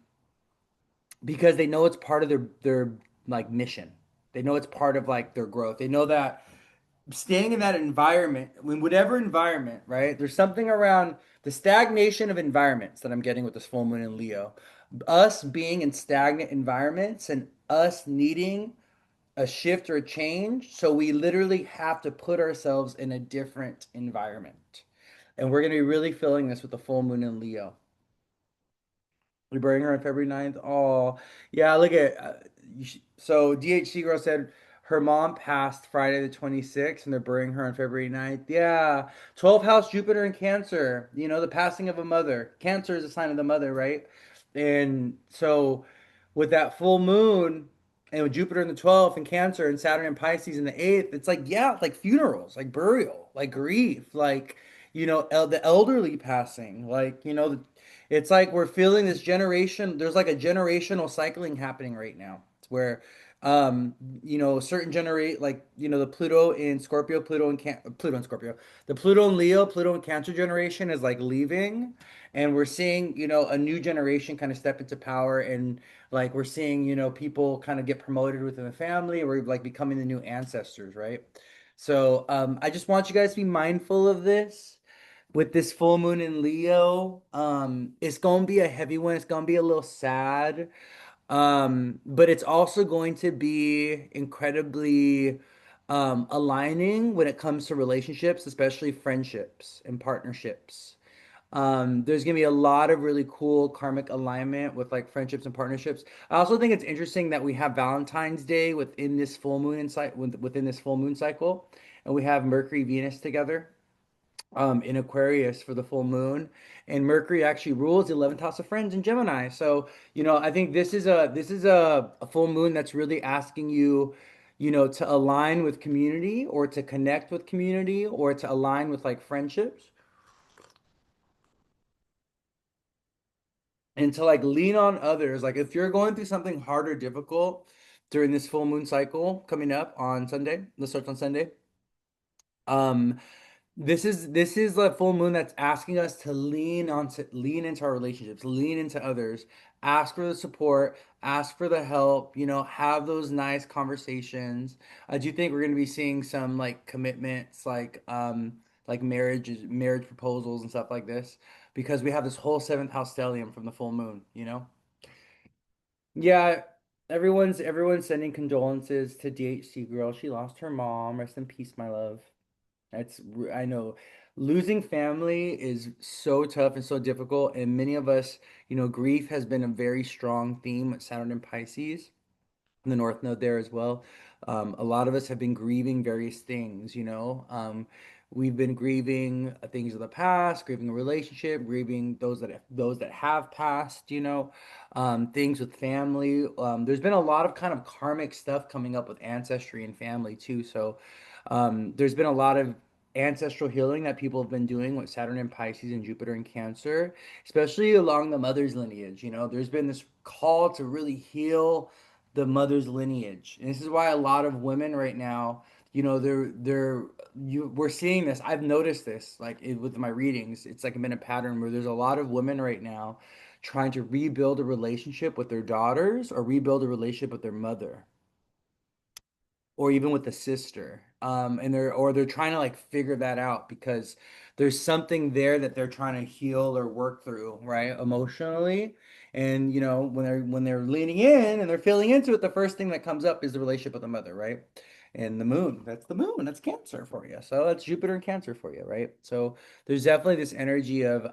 Speaker 1: because they know it's part of their like mission. They know it's part of like their growth. They know that staying in that environment, in whatever environment, right? There's something around the stagnation of environments that I'm getting with this full moon in Leo. Us being in stagnant environments and us needing a shift or a change. So we literally have to put ourselves in a different environment. And we're going to be really feeling this with the full moon in Leo. We bring her on February 9th. Oh, yeah, look at so DHC girl said her mom passed Friday the 26th and they're burying her on February 9th. Yeah. 12th house Jupiter and Cancer. You know, the passing of a mother. Cancer is a sign of the mother, right? And so with that full moon and with Jupiter in the 12th and Cancer and Saturn and Pisces in the 8th, it's like, yeah, like funerals, like burial, like grief, like, the elderly passing, like, it's like we're feeling this generation. There's like a generational cycling happening right now. It's where, certain generate like the Pluto in Scorpio, Pluto and Scorpio, the Pluto and Leo, Pluto and Cancer generation is like leaving, and we're seeing a new generation kind of step into power, and like we're seeing people kind of get promoted within the family. We're like becoming the new ancestors, right? So I just want you guys to be mindful of this with this full moon in Leo. It's gonna be a heavy one. It's gonna be a little sad. But it's also going to be incredibly aligning when it comes to relationships, especially friendships and partnerships. There's gonna be a lot of really cool karmic alignment with like friendships and partnerships. I also think it's interesting that we have Valentine's Day within this full moon within this full moon cycle, and we have Mercury Venus together in Aquarius for the full moon, and Mercury actually rules the 11th house of friends in Gemini. So, I think this is a full moon that's really asking you, to align with community or to connect with community or to align with like friendships and to like lean on others. Like if you're going through something hard or difficult during this full moon cycle coming up on Sunday, this starts on Sunday. Um, this is the full moon that's asking us to lean into our relationships, lean into others, ask for the support, ask for the help, have those nice conversations. I do think we're going to be seeing some like commitments, like marriage proposals and stuff like this, because we have this whole seventh house stellium from the full moon. Yeah, everyone's sending condolences to DHC girl. She lost her mom. Rest in peace, my love. I know losing family is so tough and so difficult, and many of us, grief has been a very strong theme with Saturn and Pisces the North Node there as well. A lot of us have been grieving various things. We've been grieving things of the past, grieving a relationship, grieving those that have passed. Things with family. There's been a lot of kind of karmic stuff coming up with ancestry and family too. So there's been a lot of ancestral healing that people have been doing with Saturn and Pisces and Jupiter and Cancer, especially along the mother's lineage. There's been this call to really heal the mother's lineage. And this is why a lot of women right now, we're seeing this. I've noticed this with my readings. It's like been a pattern where there's a lot of women right now trying to rebuild a relationship with their daughters or rebuild a relationship with their mother or even with the sister. And they're trying to like figure that out because there's something there that they're trying to heal or work through, right? Emotionally. And when they're leaning in and they're feeling into it, the first thing that comes up is the relationship with the mother, right? And the moon, that's the moon, that's Cancer for you. So that's Jupiter and Cancer for you, right? So there's definitely this energy of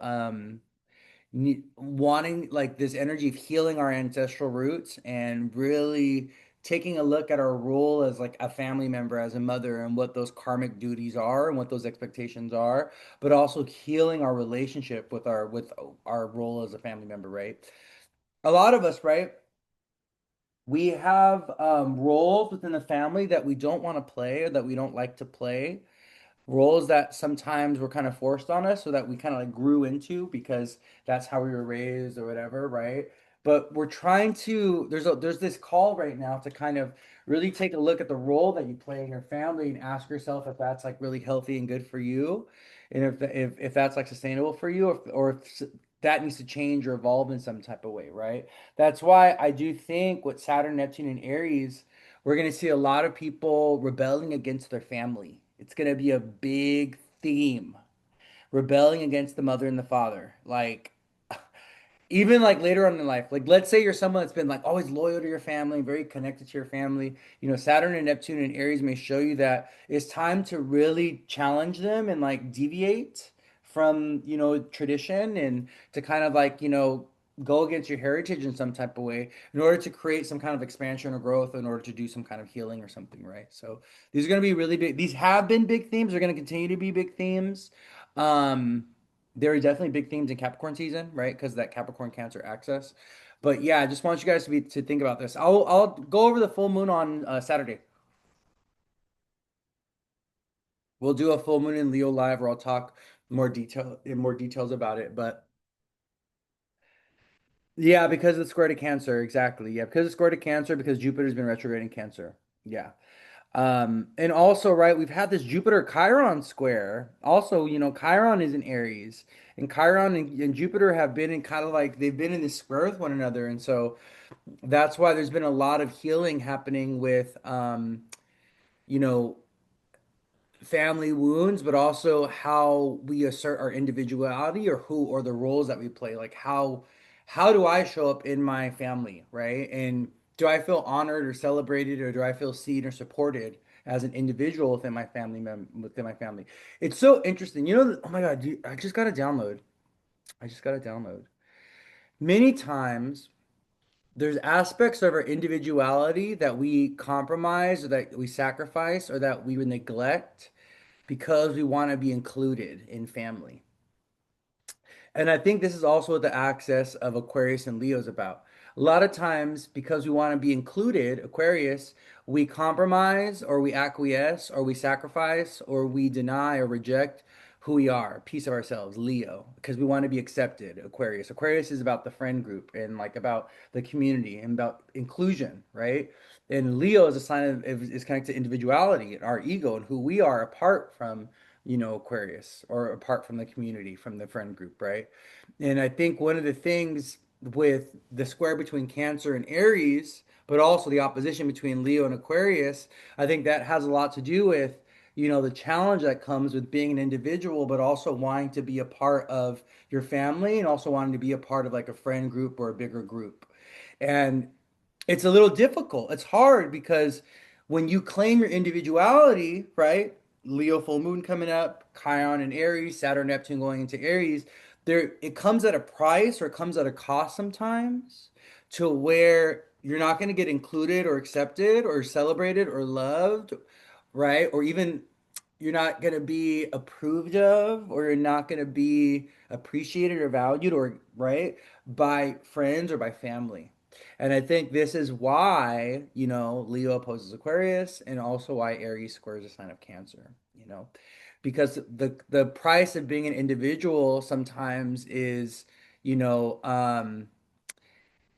Speaker 1: wanting like this energy of healing our ancestral roots and really taking a look at our role as like a family member, as a mother, and what those karmic duties are and what those expectations are, but also healing our relationship with our role as a family member, right? A lot of us, right? We have roles within the family that we don't want to play or that we don't like to play, roles that sometimes were kind of forced on us so that we kind of like grew into because that's how we were raised or whatever, right? But we're trying to there's this call right now to kind of really take a look at the role that you play in your family and ask yourself if that's like really healthy and good for you, and if that's like sustainable for you, or if that needs to change or evolve in some type of way, right? That's why I do think with Saturn, Neptune, and Aries, we're going to see a lot of people rebelling against their family. It's going to be a big theme. Rebelling against the mother and the father. Like, even like later on in life, like let's say you're someone that's been like always loyal to your family, very connected to your family. Saturn and Neptune and Aries may show you that it's time to really challenge them and like deviate from, tradition, and to kind of like, go against your heritage in some type of way in order to create some kind of expansion or growth, in order to do some kind of healing or something, right? So these are going to be really big. These have been big themes. They're going to continue to be big themes. Um, there are definitely big themes in Capricorn season, right? Because that Capricorn Cancer access. But yeah, I just want you guys to think about this. I'll go over the full moon on Saturday. We'll do a full moon in Leo live where I'll talk more details about it. But yeah, because it's square to Cancer, exactly. Yeah, because it's square to Cancer, because Jupiter's been retrograde in Cancer. Yeah. And also, right, we've had this Jupiter Chiron square. Also, Chiron is in Aries, and Chiron and Jupiter have been in kind of like they've been in this square with one another, and so that's why there's been a lot of healing happening with, you know, family wounds, but also how we assert our individuality, or the roles that we play. Like how do I show up in my family, right? And do I feel honored or celebrated, or do I feel seen or supported as an individual within my family? It's so interesting. Oh my God, I just got a download. I just got a download. Many times there's aspects of our individuality that we compromise or that we sacrifice or that we would neglect because we want to be included in family. And I think this is also what the access of Aquarius and Leo is about. A lot of times, because we want to be included, Aquarius, we compromise or we acquiesce or we sacrifice or we deny or reject who we are, a piece of ourselves, Leo, because we want to be accepted, Aquarius. Aquarius is about the friend group and like about the community and about inclusion, right? And Leo is a sign of is connected to individuality and our ego and who we are apart from Aquarius or apart from the community, from the friend group, right? And I think one of the things with the square between Cancer and Aries, but also the opposition between Leo and Aquarius, I think that has a lot to do with, the challenge that comes with being an individual, but also wanting to be a part of your family and also wanting to be a part of like a friend group or a bigger group. And it's a little difficult. It's hard because when you claim your individuality, right? Leo full moon coming up, Chiron and Aries, Saturn, Neptune going into Aries, there it comes at a price or it comes at a cost sometimes to where you're not going to get included or accepted or celebrated or loved, right? Or even you're not going to be approved of or you're not going to be appreciated or valued or right by friends or by family. And I think this is why, Leo opposes Aquarius and also why Aries squares a sign of Cancer, because the price of being an individual sometimes is, you know, um,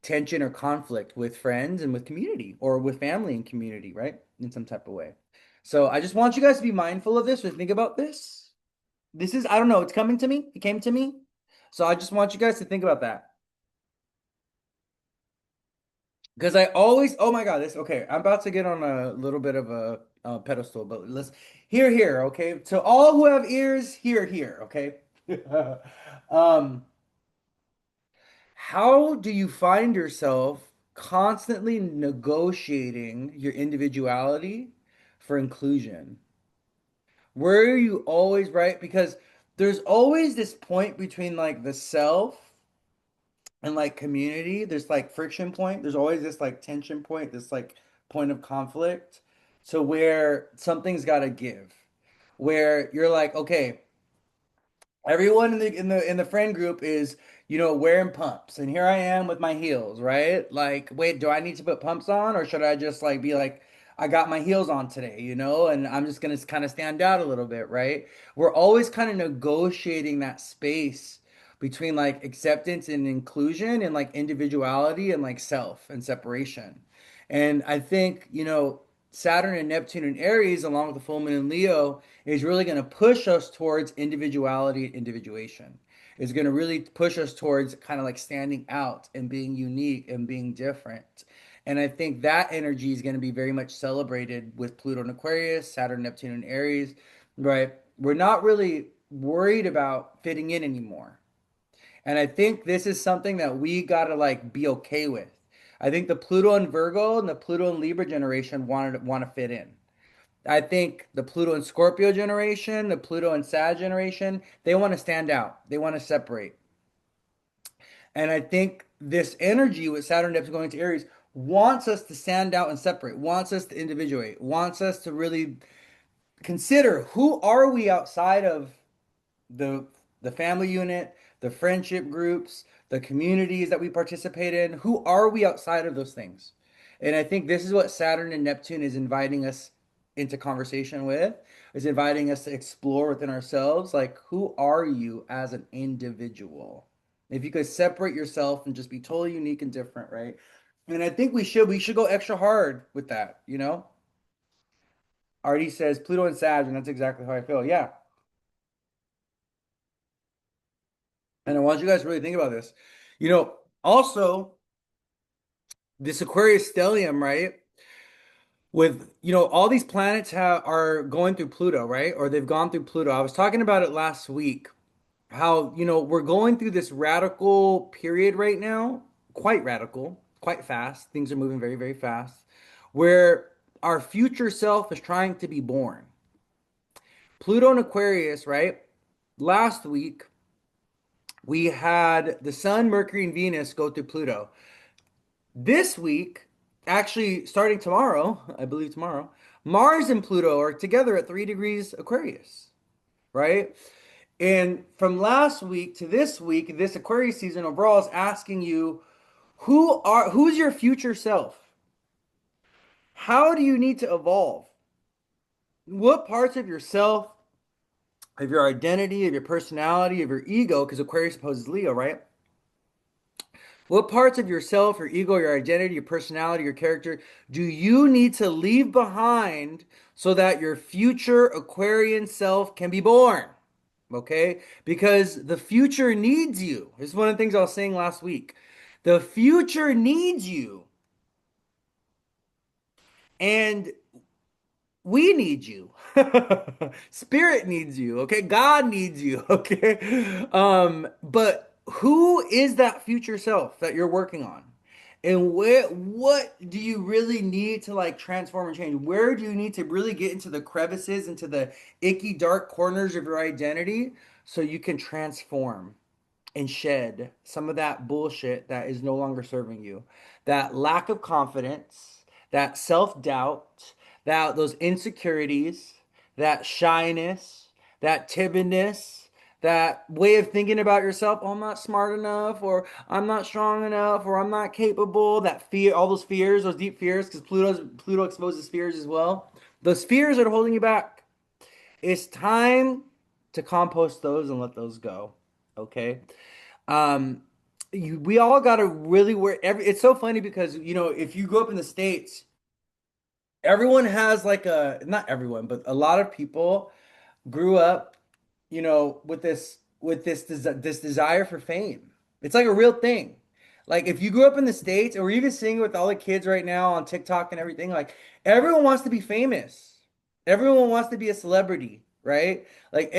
Speaker 1: tension or conflict with friends and with community or with family and community, right? In some type of way. So I just want you guys to be mindful of this or think about this. This is, I don't know, it's coming to me. It came to me. So I just want you guys to think about that. Because I always, oh my God, okay. I'm about to get on a little bit of a pedestal, but here, okay? To all who have ears, hear, okay? Um, how do you find yourself constantly negotiating your individuality for inclusion? Where are you always right? Because there's always this point between like the self and like community. There's like friction point. There's always this like tension point, this like point of conflict to where something's got to give. Where you're like, okay, everyone in the friend group is, wearing pumps, and here I am with my heels, right? Like, wait, do I need to put pumps on, or should I just like be like, I got my heels on today, and I'm just gonna kind of stand out a little bit, right? We're always kind of negotiating that space between like acceptance and inclusion and like individuality and like self and separation. And I think, Saturn and Neptune and Aries, along with the full moon in Leo, is really going to push us towards individuality and individuation. It's going to really push us towards kind of like standing out and being unique and being different. And I think that energy is going to be very much celebrated with Pluto and Aquarius, Saturn, Neptune, and Aries, right? We're not really worried about fitting in anymore. And I think this is something that we got to like be okay with. I think the Pluto and Virgo and the Pluto and Libra generation want to fit in. I think the Pluto and Scorpio generation, the Pluto and Sag generation, they want to stand out. They want to separate. And I think this energy with Saturn Neptune going to Aries wants us to stand out and separate, wants us to individuate, wants us to really consider who are we outside of the the family unit, the friendship groups, the communities that we participate in. Who are we outside of those things? And I think this is what Saturn and Neptune is inviting us into conversation with, is inviting us to explore within ourselves, like who are you as an individual? If you could separate yourself and just be totally unique and different, right? And I think we should go extra hard with that. Artie says Pluto and Sag, and that's exactly how I feel. Yeah. And I want you guys to really think about this. Also, this Aquarius stellium, right? With, all these planets are going through Pluto, right? Or they've gone through Pluto. I was talking about it last week, how, we're going through this radical period right now, quite radical, quite fast. Things are moving very, very fast, where our future self is trying to be born. Pluto and Aquarius, right? Last week, We had the Sun, Mercury, and Venus go through Pluto. This week, actually starting tomorrow, I believe tomorrow, Mars and Pluto are together at 3 degrees Aquarius, right? And from last week to this week, this Aquarius season overall is asking you who's your future self? How do you need to evolve? What parts of yourself, of your identity, of your personality, of your ego, because Aquarius opposes Leo, right? What parts of yourself, your ego, your identity, your personality, your character do you need to leave behind so that your future Aquarian self can be born? Okay? Because the future needs you. This is one of the things I was saying last week. The future needs you, and we need you. Spirit needs you, okay? God needs you, okay? But who is that future self that you're working on? And what do you really need to like transform and change? Where do you need to really get into the crevices, into the icky dark corners of your identity so you can transform and shed some of that bullshit that is no longer serving you? That lack of confidence, that self-doubt, that those insecurities, that shyness, that timidness, that way of thinking about yourself, oh, I'm not smart enough, or I'm not strong enough, or I'm not capable, that fear, all those fears, those deep fears, because Pluto exposes fears as well. Those fears that are holding you back. It's time to compost those and let those go. Okay. Um, we all got to really work. It's so funny because, if you grew up in the States, everyone has like not everyone, but a lot of people grew up, with this desire for fame. It's like a real thing. Like if you grew up in the States, or even seeing it with all the kids right now on TikTok and everything, like everyone wants to be famous. Everyone wants to be a celebrity, right? Like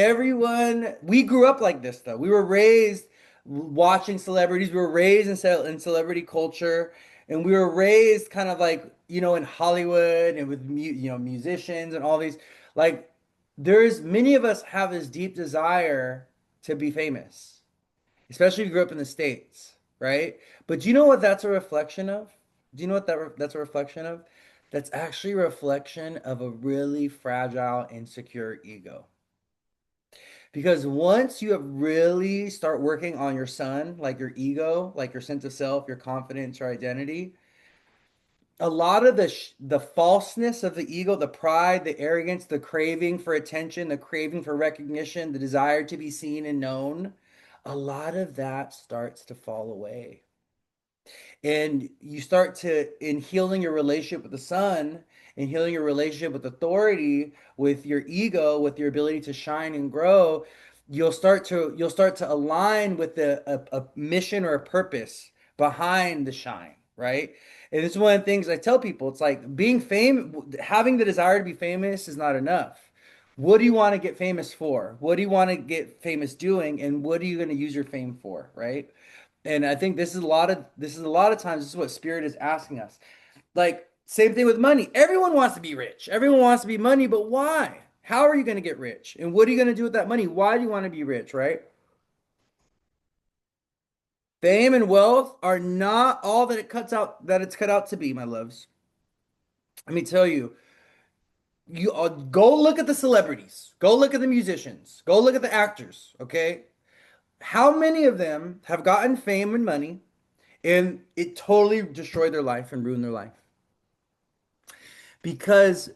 Speaker 1: we grew up like this though. We were raised watching celebrities. We were raised in celebrity culture, and we were raised kind of like, in Hollywood and with musicians and all these like there's many of us have this deep desire to be famous, especially if you grew up in the States, right? But do you know what that's a reflection of? Do you know what that's a reflection of? That's actually a reflection of a really fragile, insecure ego. Because once you have really start working on your sun, like your ego, like your sense of self, your confidence, your identity, a lot of the falseness of the ego, the pride, the arrogance, the craving for attention, the craving for recognition, the desire to be seen and known, a lot of that starts to fall away. And you start to, in healing your relationship with the sun, in healing your relationship with authority, with your ego, with your ability to shine and grow, you'll start to align with a mission or a purpose behind the shine, right? And this is one of the things I tell people. It's like being famous, having the desire to be famous is not enough. What do you want to get famous for? What do you want to get famous doing? And what are you going to use your fame for, right? And I think this is a lot of times this is what spirit is asking us. Like same thing with money. Everyone wants to be rich. Everyone wants to be money, but why? How are you going to get rich? And what are you going to do with that money? Why do you want to be rich, right? Fame and wealth are not all that it's cut out to be, my loves. Let me tell you, you go look at the celebrities, go look at the musicians, go look at the actors, okay? How many of them have gotten fame and money and it totally destroyed their life and ruined their life? Because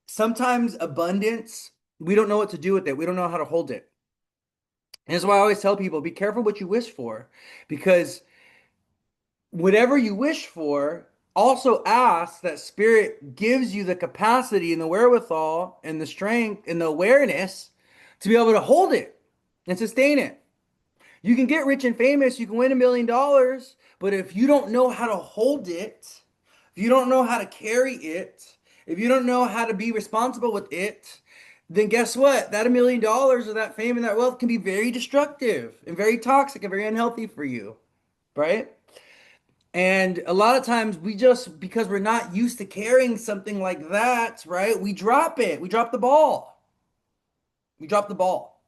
Speaker 1: sometimes abundance, we don't know what to do with it. We don't know how to hold it. And that's why I always tell people, be careful what you wish for, because whatever you wish for, also ask that spirit gives you the capacity and the wherewithal and the strength and the awareness to be able to hold it and sustain it. You can get rich and famous, you can win $1 million, but if you don't know how to hold it, if you don't know how to carry it, if you don't know how to be responsible with it, then guess what? That $1 million or that fame and that wealth can be very destructive and very toxic and very unhealthy for you, right? And a lot of times we just, because we're not used to carrying something like that, right? We drop it. We drop the ball. We drop the ball.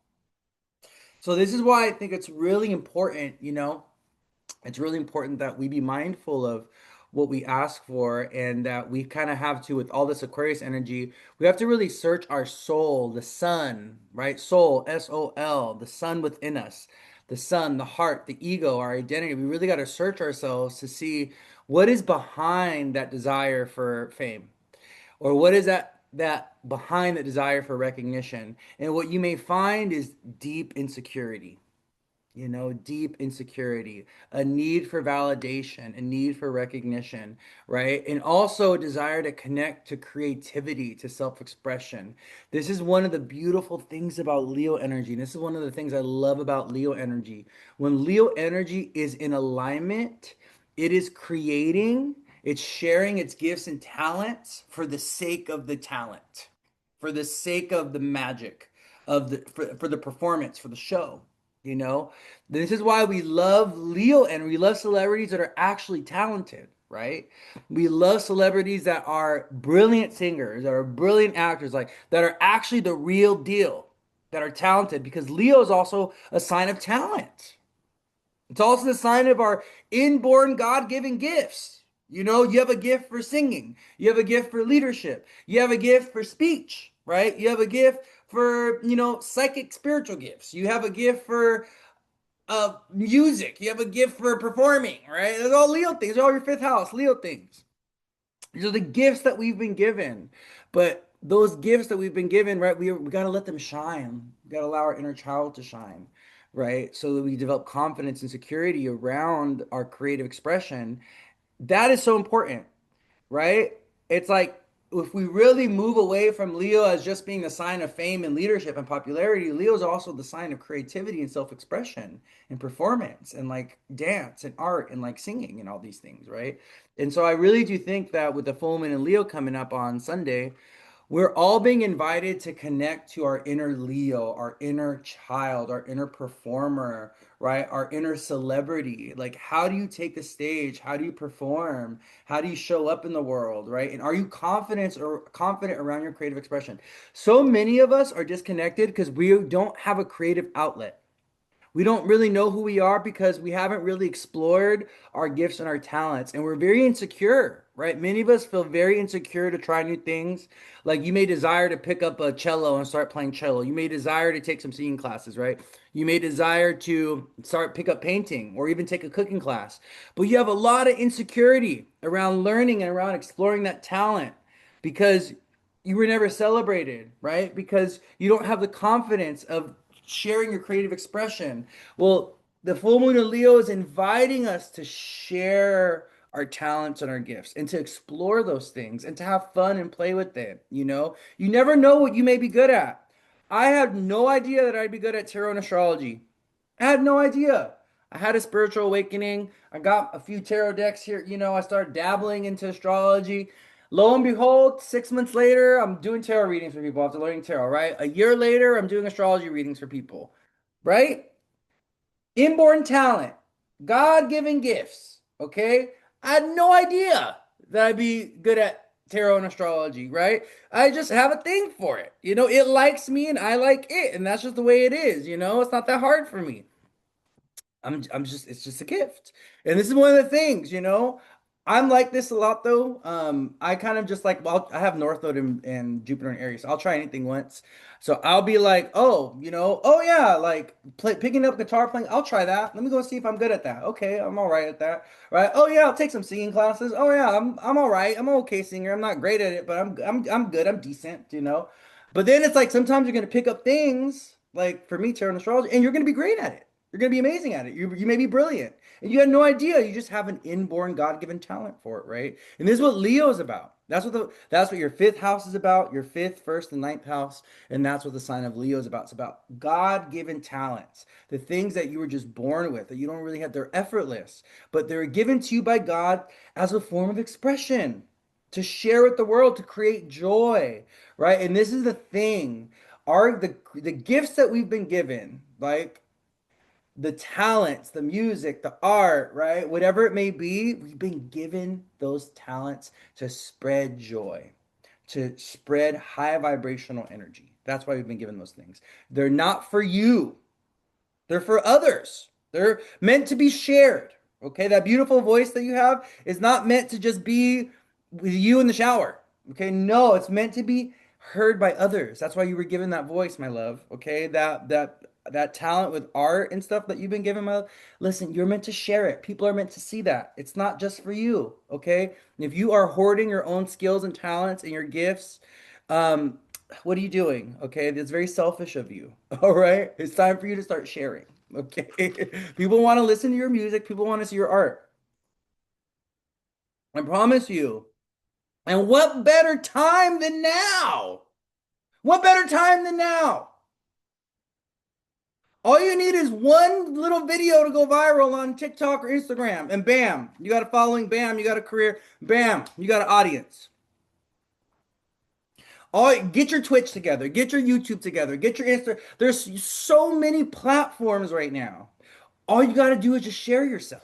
Speaker 1: So this is why I think it's really important, it's really important that we be mindful of what we ask for, and that we kind of have to, with all this Aquarius energy, we have to really search our soul, the sun, right? Soul, SOL, the sun within us, the sun, the heart, the ego, our identity. We really got to search ourselves to see what is behind that desire for fame, or what is that behind the desire for recognition. And what you may find is deep insecurity, deep insecurity, a need for validation, a need for recognition, right? And also a desire to connect to creativity, to self-expression. This is one of the beautiful things about Leo energy. And this is one of the things I love about Leo energy. When Leo energy is in alignment, it is creating, it's sharing its gifts and talents for the sake of the talent, for the sake of the magic, for the performance, for the show. You know, this is why we love Leo, and we love celebrities that are actually talented, right? We love celebrities that are brilliant singers, that are brilliant actors, like that are actually the real deal, that are talented, because Leo is also a sign of talent. It's also the sign of our inborn God-given gifts. You have a gift for singing, you have a gift for leadership, you have a gift for speech, right? You have a gift for, psychic spiritual gifts. You have a gift for music. You have a gift for performing, right? Those are all Leo things. They're all your fifth house, Leo things. These are the gifts that we've been given. But those gifts that we've been given, right? We got to let them shine. We got to allow our inner child to shine, right? So that we develop confidence and security around our creative expression. That is so important, right? It's like, if we really move away from Leo as just being a sign of fame and leadership and popularity, Leo is also the sign of creativity and self-expression and performance and like dance and art and like singing and all these things, right? And so I really do think that with the full moon and Leo coming up on Sunday, we're all being invited to connect to our inner Leo, our inner child, our inner performer, right? Our inner celebrity. Like, how do you take the stage? How do you perform? How do you show up in the world, right? And are you confident around your creative expression? So many of us are disconnected because we don't have a creative outlet. We don't really know who we are because we haven't really explored our gifts and our talents. And we're very insecure, right? Many of us feel very insecure to try new things. Like, you may desire to pick up a cello and start playing cello. You may desire to take some singing classes, right? You may desire to pick up painting or even take a cooking class. But you have a lot of insecurity around learning and around exploring that talent because you were never celebrated, right? Because you don't have the confidence of sharing your creative expression. Well, the full moon of Leo is inviting us to share our talents and our gifts and to explore those things and to have fun and play with it. You never know what you may be good at. I had no idea that I'd be good at tarot and astrology. I had no idea. I had a spiritual awakening. I got a few tarot decks here. I started dabbling into astrology. Lo and behold, 6 months later, I'm doing tarot readings for people after learning tarot, right? A year later, I'm doing astrology readings for people, right? Inborn talent, God-given gifts, okay? I had no idea that I'd be good at tarot and astrology, right? I just have a thing for it. It likes me and I like it, and that's just the way it is, It's not that hard for me. I'm just, it's just a gift. And this is one of the things, I'm like this a lot though. I kind of just like, well, I have North Node and Jupiter and Aries. So I'll try anything once. So I'll be like, oh, oh yeah, like picking up guitar playing. I'll try that. Let me go see if I'm good at that. Okay, I'm all right at that. Right? Oh yeah, I'll take some singing classes. Oh yeah, I'm all right. I'm an okay singer. I'm not great at it, but I'm good. I'm decent. But then it's like sometimes you're gonna pick up things like, for me, tarot and astrology, and you're gonna be great at it. You're going to be amazing at it. You may be brilliant. And you had no idea. You just have an inborn God-given talent for it, right? And this is what Leo is about. That's what your fifth house is about, your fifth, first, and ninth house. And that's what the sign of Leo is about. It's about God-given talents. The things that you were just born with, that you don't really have, they're effortless, but they're given to you by God as a form of expression, to share with the world, to create joy, right? And this is the thing. The gifts that we've been given, like the talents, the music, the art, right? Whatever it may be, we've been given those talents to spread joy, to spread high vibrational energy. That's why we've been given those things. They're not for you. They're for others. They're meant to be shared. Okay, that beautiful voice that you have is not meant to just be with you in the shower. Okay, no, it's meant to be heard by others. That's why you were given that voice, my love. Okay, that talent with art and stuff that you've been given, my love. Listen, you're meant to share it. People are meant to see that. It's not just for you. Okay, and if you are hoarding your own skills and talents and your gifts, um, what are you doing? Okay, that's very selfish of you. All right, it's time for you to start sharing. Okay, people want to listen to your music, people want to see your art. I promise you. And what better time than now? What better time than now? All you need is one little video to go viral on TikTok or Instagram, and bam, you got a following, bam, you got a career, bam, you got an audience. All get your Twitch together, get your YouTube together, get your Insta. There's so many platforms right now. All you got to do is just share yourself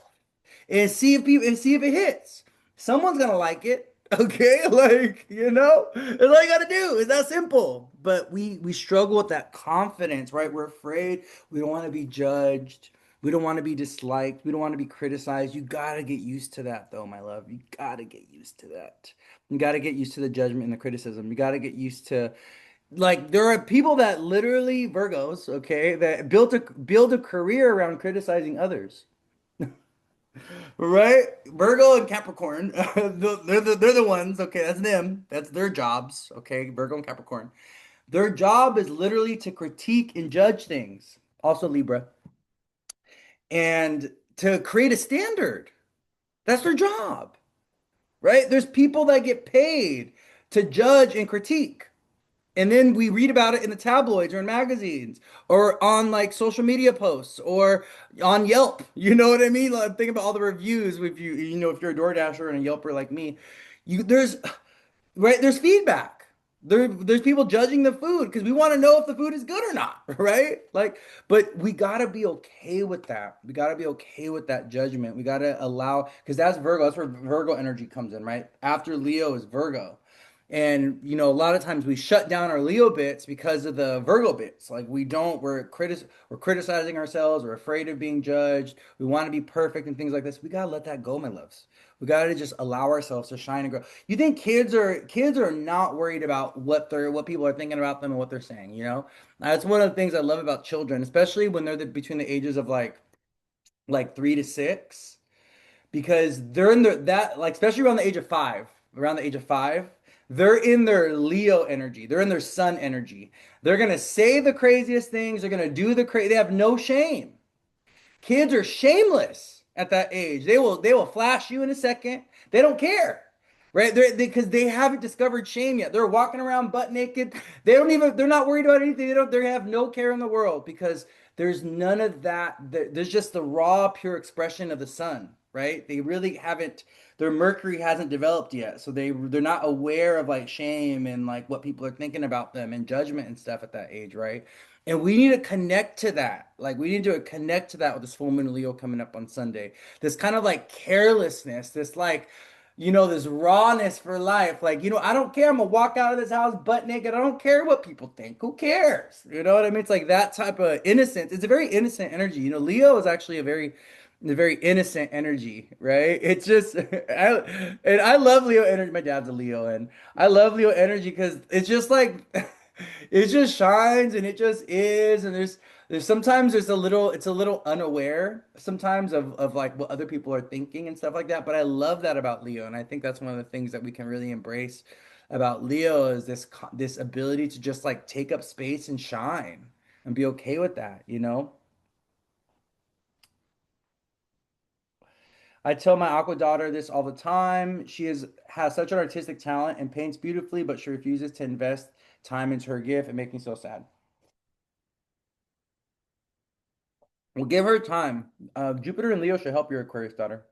Speaker 1: and see if people and see if it hits. Someone's gonna like it, okay? Like that's all you got to do. It's that simple. But we struggle with that confidence, right? We're afraid. We don't want to be judged. We don't want to be disliked. We don't want to be criticized. You gotta get used to that, though, my love. You gotta get used to that. You gotta get used to the judgment and the criticism. You gotta get used to like there are people that literally Virgos, okay, that build a career around criticizing others. Right? Virgo and Capricorn, they're the ones. Okay, that's them. That's their jobs. Okay, Virgo and Capricorn. Their job is literally to critique and judge things. Also Libra, and to create a standard. That's their job, right? There's people that get paid to judge and critique. And then we read about it in the tabloids or in magazines or on like social media posts or on Yelp. You know what I mean? Like, think about all the reviews. If if you're a DoorDasher and a Yelper like me, there's right, there's feedback. There's people judging the food because we want to know if the food is good or not, right? Like, but we gotta be okay with that. We gotta be okay with that judgment. We gotta allow because that's Virgo. That's where Virgo energy comes in, right? After Leo is Virgo. And a lot of times we shut down our Leo bits because of the Virgo bits. Like we don't, we're criticizing ourselves, we're afraid of being judged, we want to be perfect and things like this. We gotta let that go, my loves. We gotta just allow ourselves to shine and grow. You think kids are not worried about what people are thinking about them and what they're saying, you know? That's one of the things I love about children, especially when they're between the ages of like 3 to 6 because they're in that like especially around the age of 5, they're in their Leo energy. They're in their sun energy. They're gonna say the craziest things. They're gonna do the crazy. They have no shame. Kids are shameless at that age. They will flash you in a second. They don't care. Right? Because they haven't discovered shame yet. They're walking around butt naked. They're not worried about anything. They have no care in the world because there's none of that. There's just the raw, pure expression of the sun, right? They really haven't, their Mercury hasn't developed yet. So they're not aware of like shame and like what people are thinking about them and judgment and stuff at that age, right? And we need to connect to that. Like we need to connect to that with this full moon Leo coming up on Sunday. This kind of like carelessness, this like, this rawness for life. Like, I don't care. I'm gonna walk out of this house butt naked. I don't care what people think. Who cares? You know what I mean? It's like that type of innocence. It's a very innocent energy. Leo is actually a very innocent energy, right? It's just, and I love Leo energy. My dad's a Leo, and I love Leo energy because it's just like, it just shines and it just is. And there's sometimes it's a little unaware sometimes of like what other people are thinking and stuff like that. But I love that about Leo, and I think that's one of the things that we can really embrace about Leo is this ability to just like take up space and shine and be okay with that. I tell my aqua daughter this all the time. Has such an artistic talent and paints beautifully, but she refuses to invest time into her gift. It makes me so sad. Well, give her time. Jupiter and Leo should help your Aquarius daughter.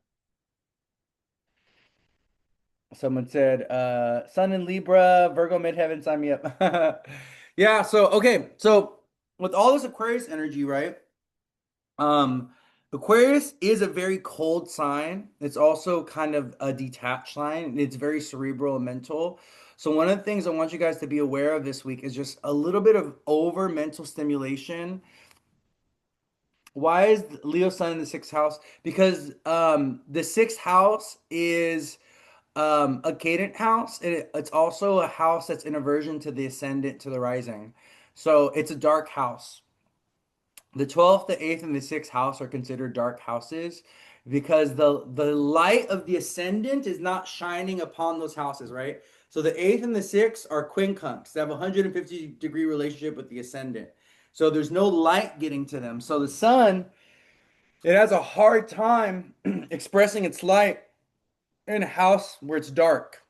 Speaker 1: Someone said, Sun in Libra, Virgo midheaven, sign me up. Yeah, so okay. So with all this Aquarius energy, right? Um, Aquarius is a very cold sign. It's also kind of a detached sign. It's very cerebral and mental. So one of the things I want you guys to be aware of this week is just a little bit of over mental stimulation Why is Leo sun in the sixth house? Because the sixth house is a cadent house, and it's also a house that's in aversion to the ascendant to the rising. So it's a dark house. The 12th, the 8th, and the 6th house are considered dark houses because the light of the ascendant is not shining upon those houses, right? So the 8th and the 6th are quincunx. They have a 150-degree relationship with the ascendant. So there's no light getting to them. So the sun, it has a hard time expressing its light in a house where it's dark,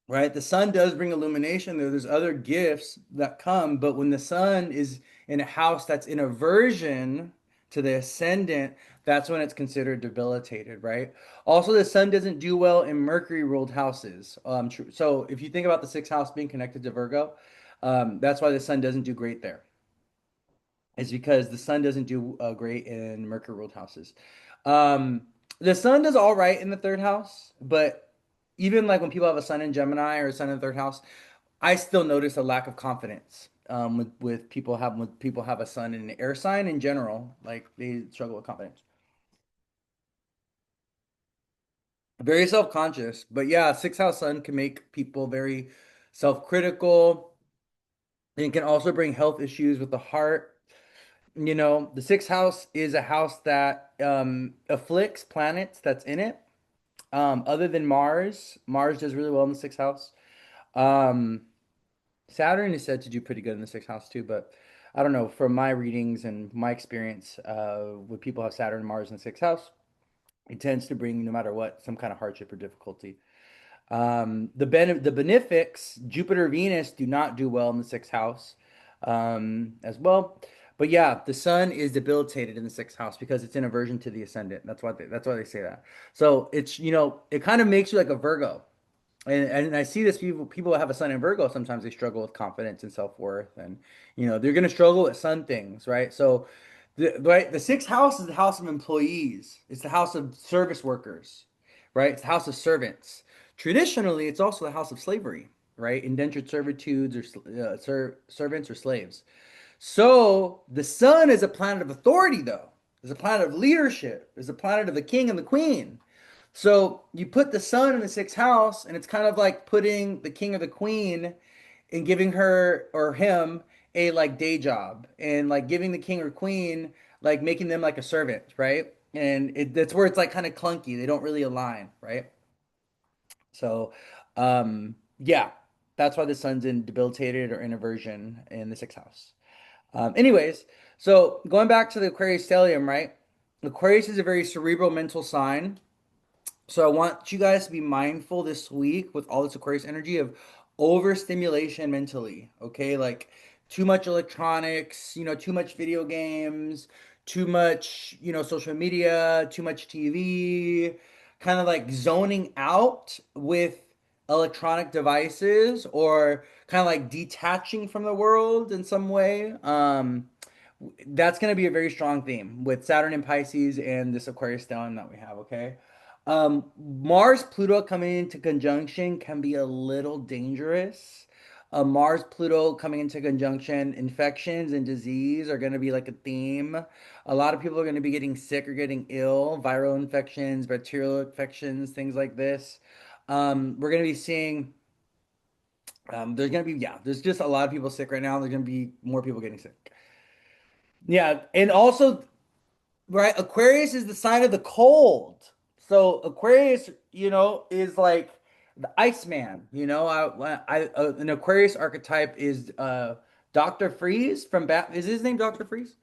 Speaker 1: right? The sun does bring illumination. There's other gifts that come, but when the sun is in a house that's in aversion to the ascendant, that's when it's considered debilitated, right? Also, the sun doesn't do well in Mercury ruled houses. So if you think about the sixth house being connected to Virgo, that's why the sun doesn't do great there. It's because the sun doesn't do great in Mercury ruled houses. Um, the sun does all right in the third house, but even like when people have a sun in Gemini or a sun in the third house, I still notice a lack of confidence when people have a sun in an air sign in general, like they struggle with confidence. Very self-conscious, but yeah, sixth house sun can make people very self-critical and can also bring health issues with the heart. You know, the sixth house is a house that afflicts planets that's in it. Other than Mars, Mars does really well in the sixth house. Um, Saturn is said to do pretty good in the sixth house too, but I don't know. From my readings and my experience, when people have Saturn and Mars in the sixth house, it tends to bring, no matter what, some kind of hardship or difficulty. The benefics, Jupiter, Venus, do not do well in the sixth house, as well. But yeah, the sun is debilitated in the sixth house because it's in aversion to the ascendant. That's why they say that. So it's, it kind of makes you like a Virgo. And I see this people that have a sun in Virgo, sometimes they struggle with confidence and self-worth, and they're going to struggle with sun things, right? So the sixth house is the house of employees. It's the house of service workers, right? It's the house of servants. Traditionally, it's also the house of slavery, right? Indentured servitudes or servants or slaves. So the sun is a planet of authority, though. It's a planet of leadership. It's a planet of the king and the queen. So you put the sun in the sixth house, and it's kind of like putting the king or the queen and giving her or him a like day job, and like giving the king or queen, like making them like a servant, right? And that's where it's like kind of clunky. They don't really align, right? So, yeah, that's why the sun's in debilitated or in aversion in the sixth house. Anyways, so going back to the Aquarius stellium, right? Aquarius is a very cerebral mental sign. So I want you guys to be mindful this week with all this Aquarius energy of overstimulation mentally. Okay, like too much electronics, too much video games, too much, social media, too much TV, kind of like zoning out with electronic devices, or kind of like detaching from the world in some way. That's going to be a very strong theme with Saturn in Pisces and this Aquarius stellium that we have, okay? Mars Pluto coming into conjunction can be a little dangerous. Mars Pluto coming into conjunction, infections and disease are going to be like a theme. A lot of people are going to be getting sick or getting ill, viral infections, bacterial infections, things like this. We're going to be seeing, there's going to be, yeah, there's just a lot of people sick right now. There's going to be more people getting sick. Yeah, and also, right, Aquarius is the sign of the cold. So Aquarius, is like the Iceman. An Aquarius archetype is Dr. Freeze from Bat. Is his name Dr. Freeze?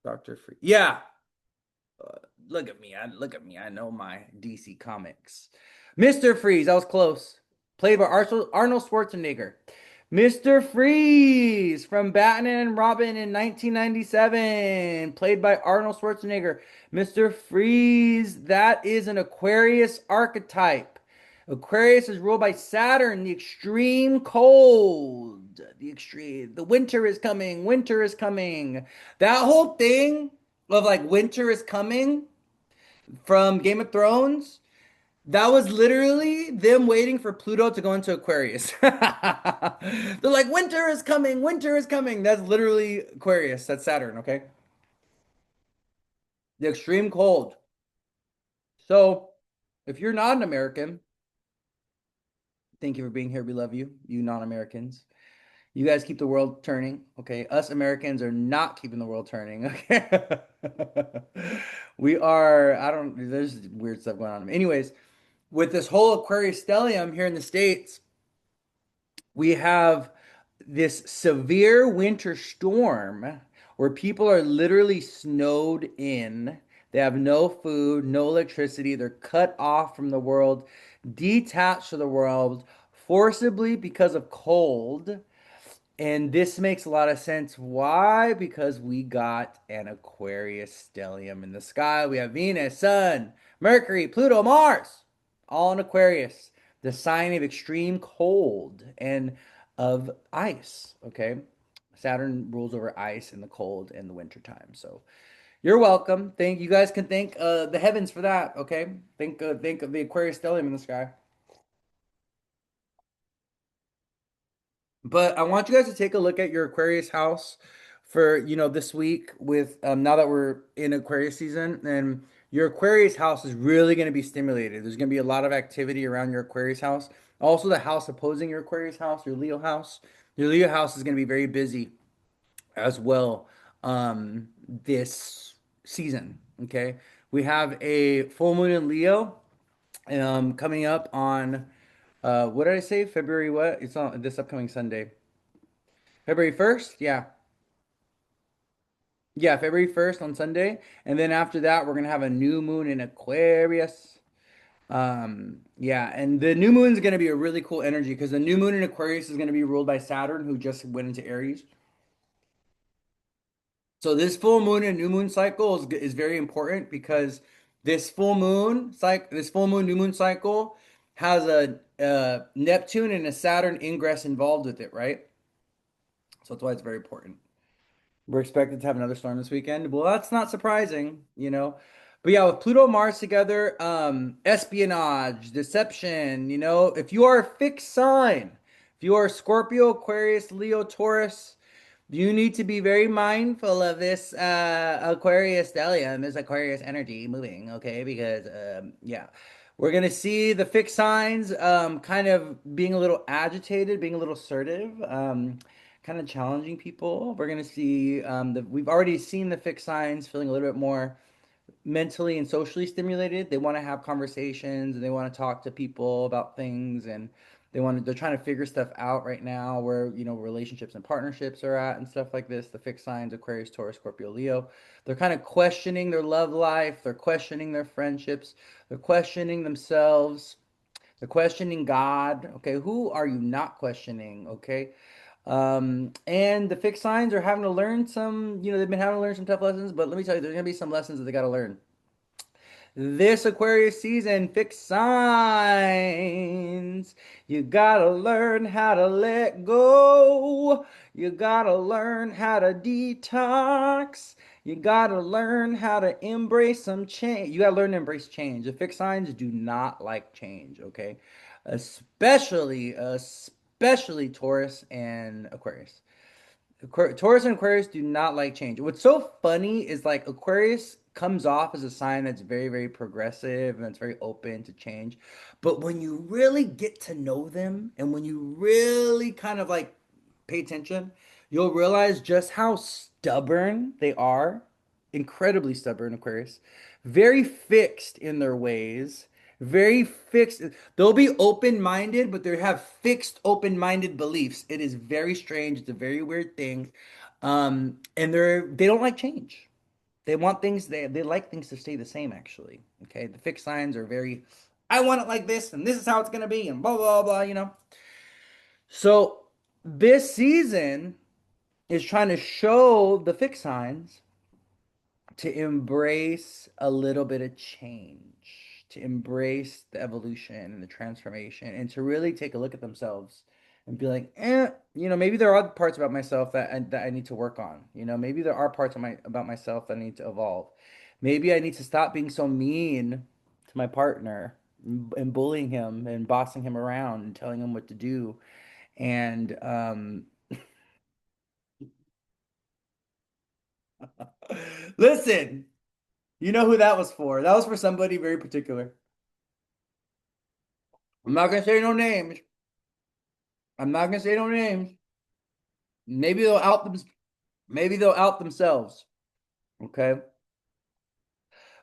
Speaker 1: Dr. Freeze. Yeah, look at me. Look at me. I know my DC comics. Mr. Freeze. I was close. Played by Arnold Schwarzenegger. Mr. Freeze from Batman and Robin in 1997, played by Arnold Schwarzenegger. Mr. Freeze, that is an Aquarius archetype. Aquarius is ruled by Saturn, the extreme cold. The winter is coming, winter is coming. That whole thing of like winter is coming from Game of Thrones, That was literally them waiting for Pluto to go into Aquarius. They're like, winter is coming, winter is coming. That's literally Aquarius. That's Saturn, okay? The extreme cold. So, if you're not an American, thank you for being here. We love you, you non-Americans. You guys keep the world turning, okay? Us Americans are not keeping the world turning, okay? We are, I don't, there's weird stuff going on. Anyways, with this whole Aquarius stellium here in the States, we have this severe winter storm where people are literally snowed in. They have no food, no electricity. They're cut off from the world, detached to the world, forcibly because of cold. And this makes a lot of sense. Why? Because we got an Aquarius stellium in the sky. We have Venus, Sun, Mercury, Pluto, Mars, all in Aquarius, the sign of extreme cold and of ice. Okay. Saturn rules over ice in the cold in the wintertime. So you're welcome. Thank you guys can thank the heavens for that. Okay. Think of the Aquarius stellium in the sky. But I want you guys to take a look at your Aquarius house for, this week with now that we're in Aquarius season and your Aquarius house is really going to be stimulated. There's going to be a lot of activity around your Aquarius house. Also, the house opposing your Aquarius house, your Leo house. Your Leo house is going to be very busy as well this season. Okay. We have a full moon in Leo coming up on what did I say? February what? It's on this upcoming Sunday. February 1st? Yeah. Yeah, February 1st on Sunday. And then after that, we're gonna have a new moon in Aquarius. Yeah, and the new moon is gonna be a really cool energy because the new moon in Aquarius is gonna be ruled by Saturn, who just went into Aries. So this full moon and new moon cycle is very important because this full moon new moon cycle has a Neptune and a Saturn ingress involved with it, right? So that's why it's very important. We're expected to have another storm this weekend. Well, that's not surprising. But yeah, with Pluto and Mars together, espionage, deception. If you are a fixed sign, if you are Scorpio, Aquarius, Leo, Taurus, you need to be very mindful of this Aquarius stellium, this Aquarius energy moving, okay? Because yeah, we're gonna see the fixed signs kind of being a little agitated, being a little assertive, kind of challenging people. We're gonna see we've already seen the fixed signs feeling a little bit more mentally and socially stimulated. They want to have conversations and they want to talk to people about things and they're trying to figure stuff out right now where, relationships and partnerships are at and stuff like this. The fixed signs, Aquarius, Taurus, Scorpio, Leo. They're kind of questioning their love life. They're questioning their friendships. They're questioning themselves. They're questioning God. Okay, who are you not questioning? Okay. And the fixed signs are having to learn they've been having to learn some tough lessons, but let me tell you, there's gonna be some lessons that they gotta learn. This Aquarius season, fixed signs. You gotta learn how to let go. You gotta learn how to detox. You gotta learn how to embrace some change. You gotta learn to embrace change. The fixed signs do not like change, okay? Especially Taurus and Aquarius. Taurus and Aquarius do not like change. What's so funny is like Aquarius comes off as a sign that's very, very progressive and it's very open to change. But when you really get to know them and when you really kind of like pay attention, you'll realize just how stubborn they are. Incredibly stubborn, Aquarius. Very fixed in their ways. Very fixed. They'll be open-minded, but they have fixed open-minded beliefs. It is very strange. It's a very weird thing. And they don't like change. They like things to stay the same, actually. Okay. The fixed signs are very, I want it like this, and this is how it's gonna be, and blah blah blah. So this season is trying to show the fixed signs to embrace a little bit of change, to embrace the evolution and the transformation, and to really take a look at themselves and be like, maybe there are parts about myself that I need to work on. Maybe there are parts about myself that I need to evolve. Maybe I need to stop being so mean to my partner. and bullying him and bossing him around and telling him what to do. And listen, you know who that was for? That was for somebody very particular. I'm not gonna say no names. I'm not gonna say no names. Maybe they'll out them. Maybe they'll out themselves. Okay.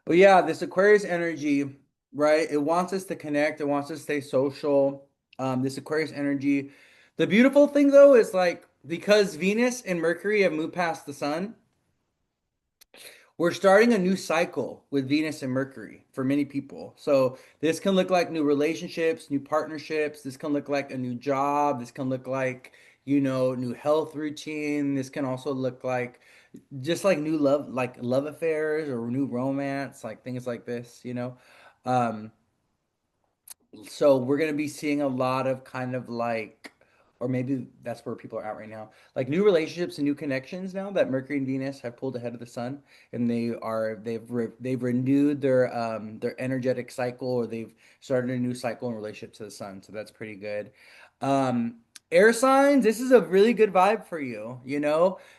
Speaker 1: But yeah, this Aquarius energy, right? It wants us to connect. It wants us to stay social. This Aquarius energy. The beautiful thing though is like because Venus and Mercury have moved past the sun, we're starting a new cycle with Venus and Mercury for many people. So this can look like new relationships, new partnerships. This can look like a new job. This can look like, new health routine. This can also look like just like new love, like love affairs or new romance, like things like this. Um, so we're going to be seeing a lot of kind of like, or maybe that's where people are at right now, like new relationships and new connections now that Mercury and Venus have pulled ahead of the sun, and they've renewed their energetic cycle, or they've started a new cycle in relationship to the sun. So that's pretty good. Um, Air signs, this is a really good vibe for you.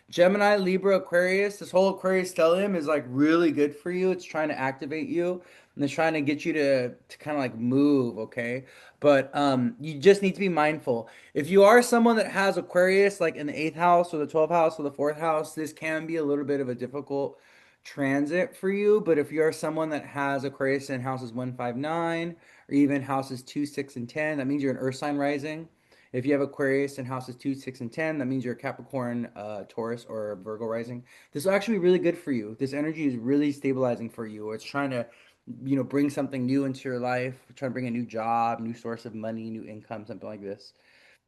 Speaker 1: Gemini, Libra, Aquarius. This whole Aquarius stellium is like really good for you. It's trying to activate you and it's trying to get you to kind of like move, okay? But you just need to be mindful. If you are someone that has Aquarius like in the eighth house or the 12th house or the fourth house, this can be a little bit of a difficult transit for you. But if you're someone that has Aquarius in houses 1, 5, 9, or even houses 2, 6, and 10, that means you're an Earth sign rising. If you have Aquarius in houses 2, 6, and 10, that means you're a Capricorn, Taurus, or Virgo rising. This will actually be really good for you. This energy is really stabilizing for you. It's trying to bring something new into your life, trying to bring a new job, new source of money, new income, something like this,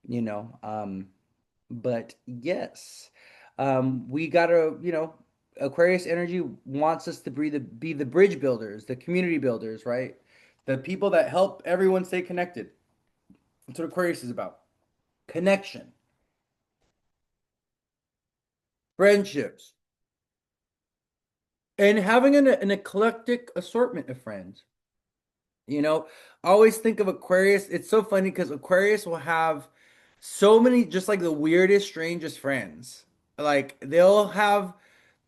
Speaker 1: you know. But yes, we gotta, Aquarius energy wants us to be the bridge builders, the community builders, right? The people that help everyone stay connected. That's what Aquarius is about. Connection, friendships, and having an eclectic assortment of friends. You know, I always think of Aquarius. It's so funny because Aquarius will have so many just like the weirdest, strangest friends. Like they'll have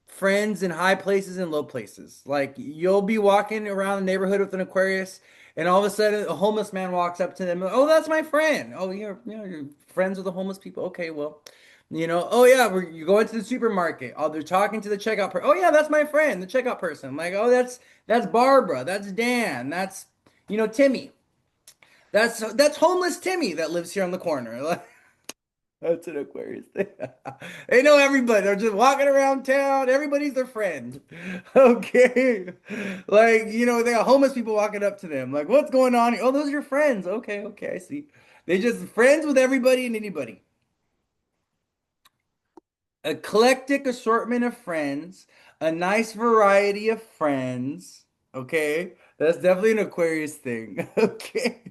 Speaker 1: friends in high places and low places. Like you'll be walking around the neighborhood with an Aquarius, and all of a sudden a homeless man walks up to them. Oh, that's my friend. Oh, you're friends with the homeless people. Okay, well, oh yeah, you're going to the supermarket. Oh, they're talking to the checkout person. Oh yeah, that's my friend, the checkout person. Like, oh, that's Barbara. That's Dan. That's Timmy. That's homeless Timmy that lives here on the corner. That's an Aquarius thing. They know everybody. They're just walking around town. Everybody's their friend. Okay. Like, they got homeless people walking up to them. Like, what's going on here? Oh, those are your friends. Okay, okay, I see. They just friends with everybody and anybody. Eclectic assortment of friends, a nice variety of friends. Okay. That's definitely an Aquarius thing. Okay.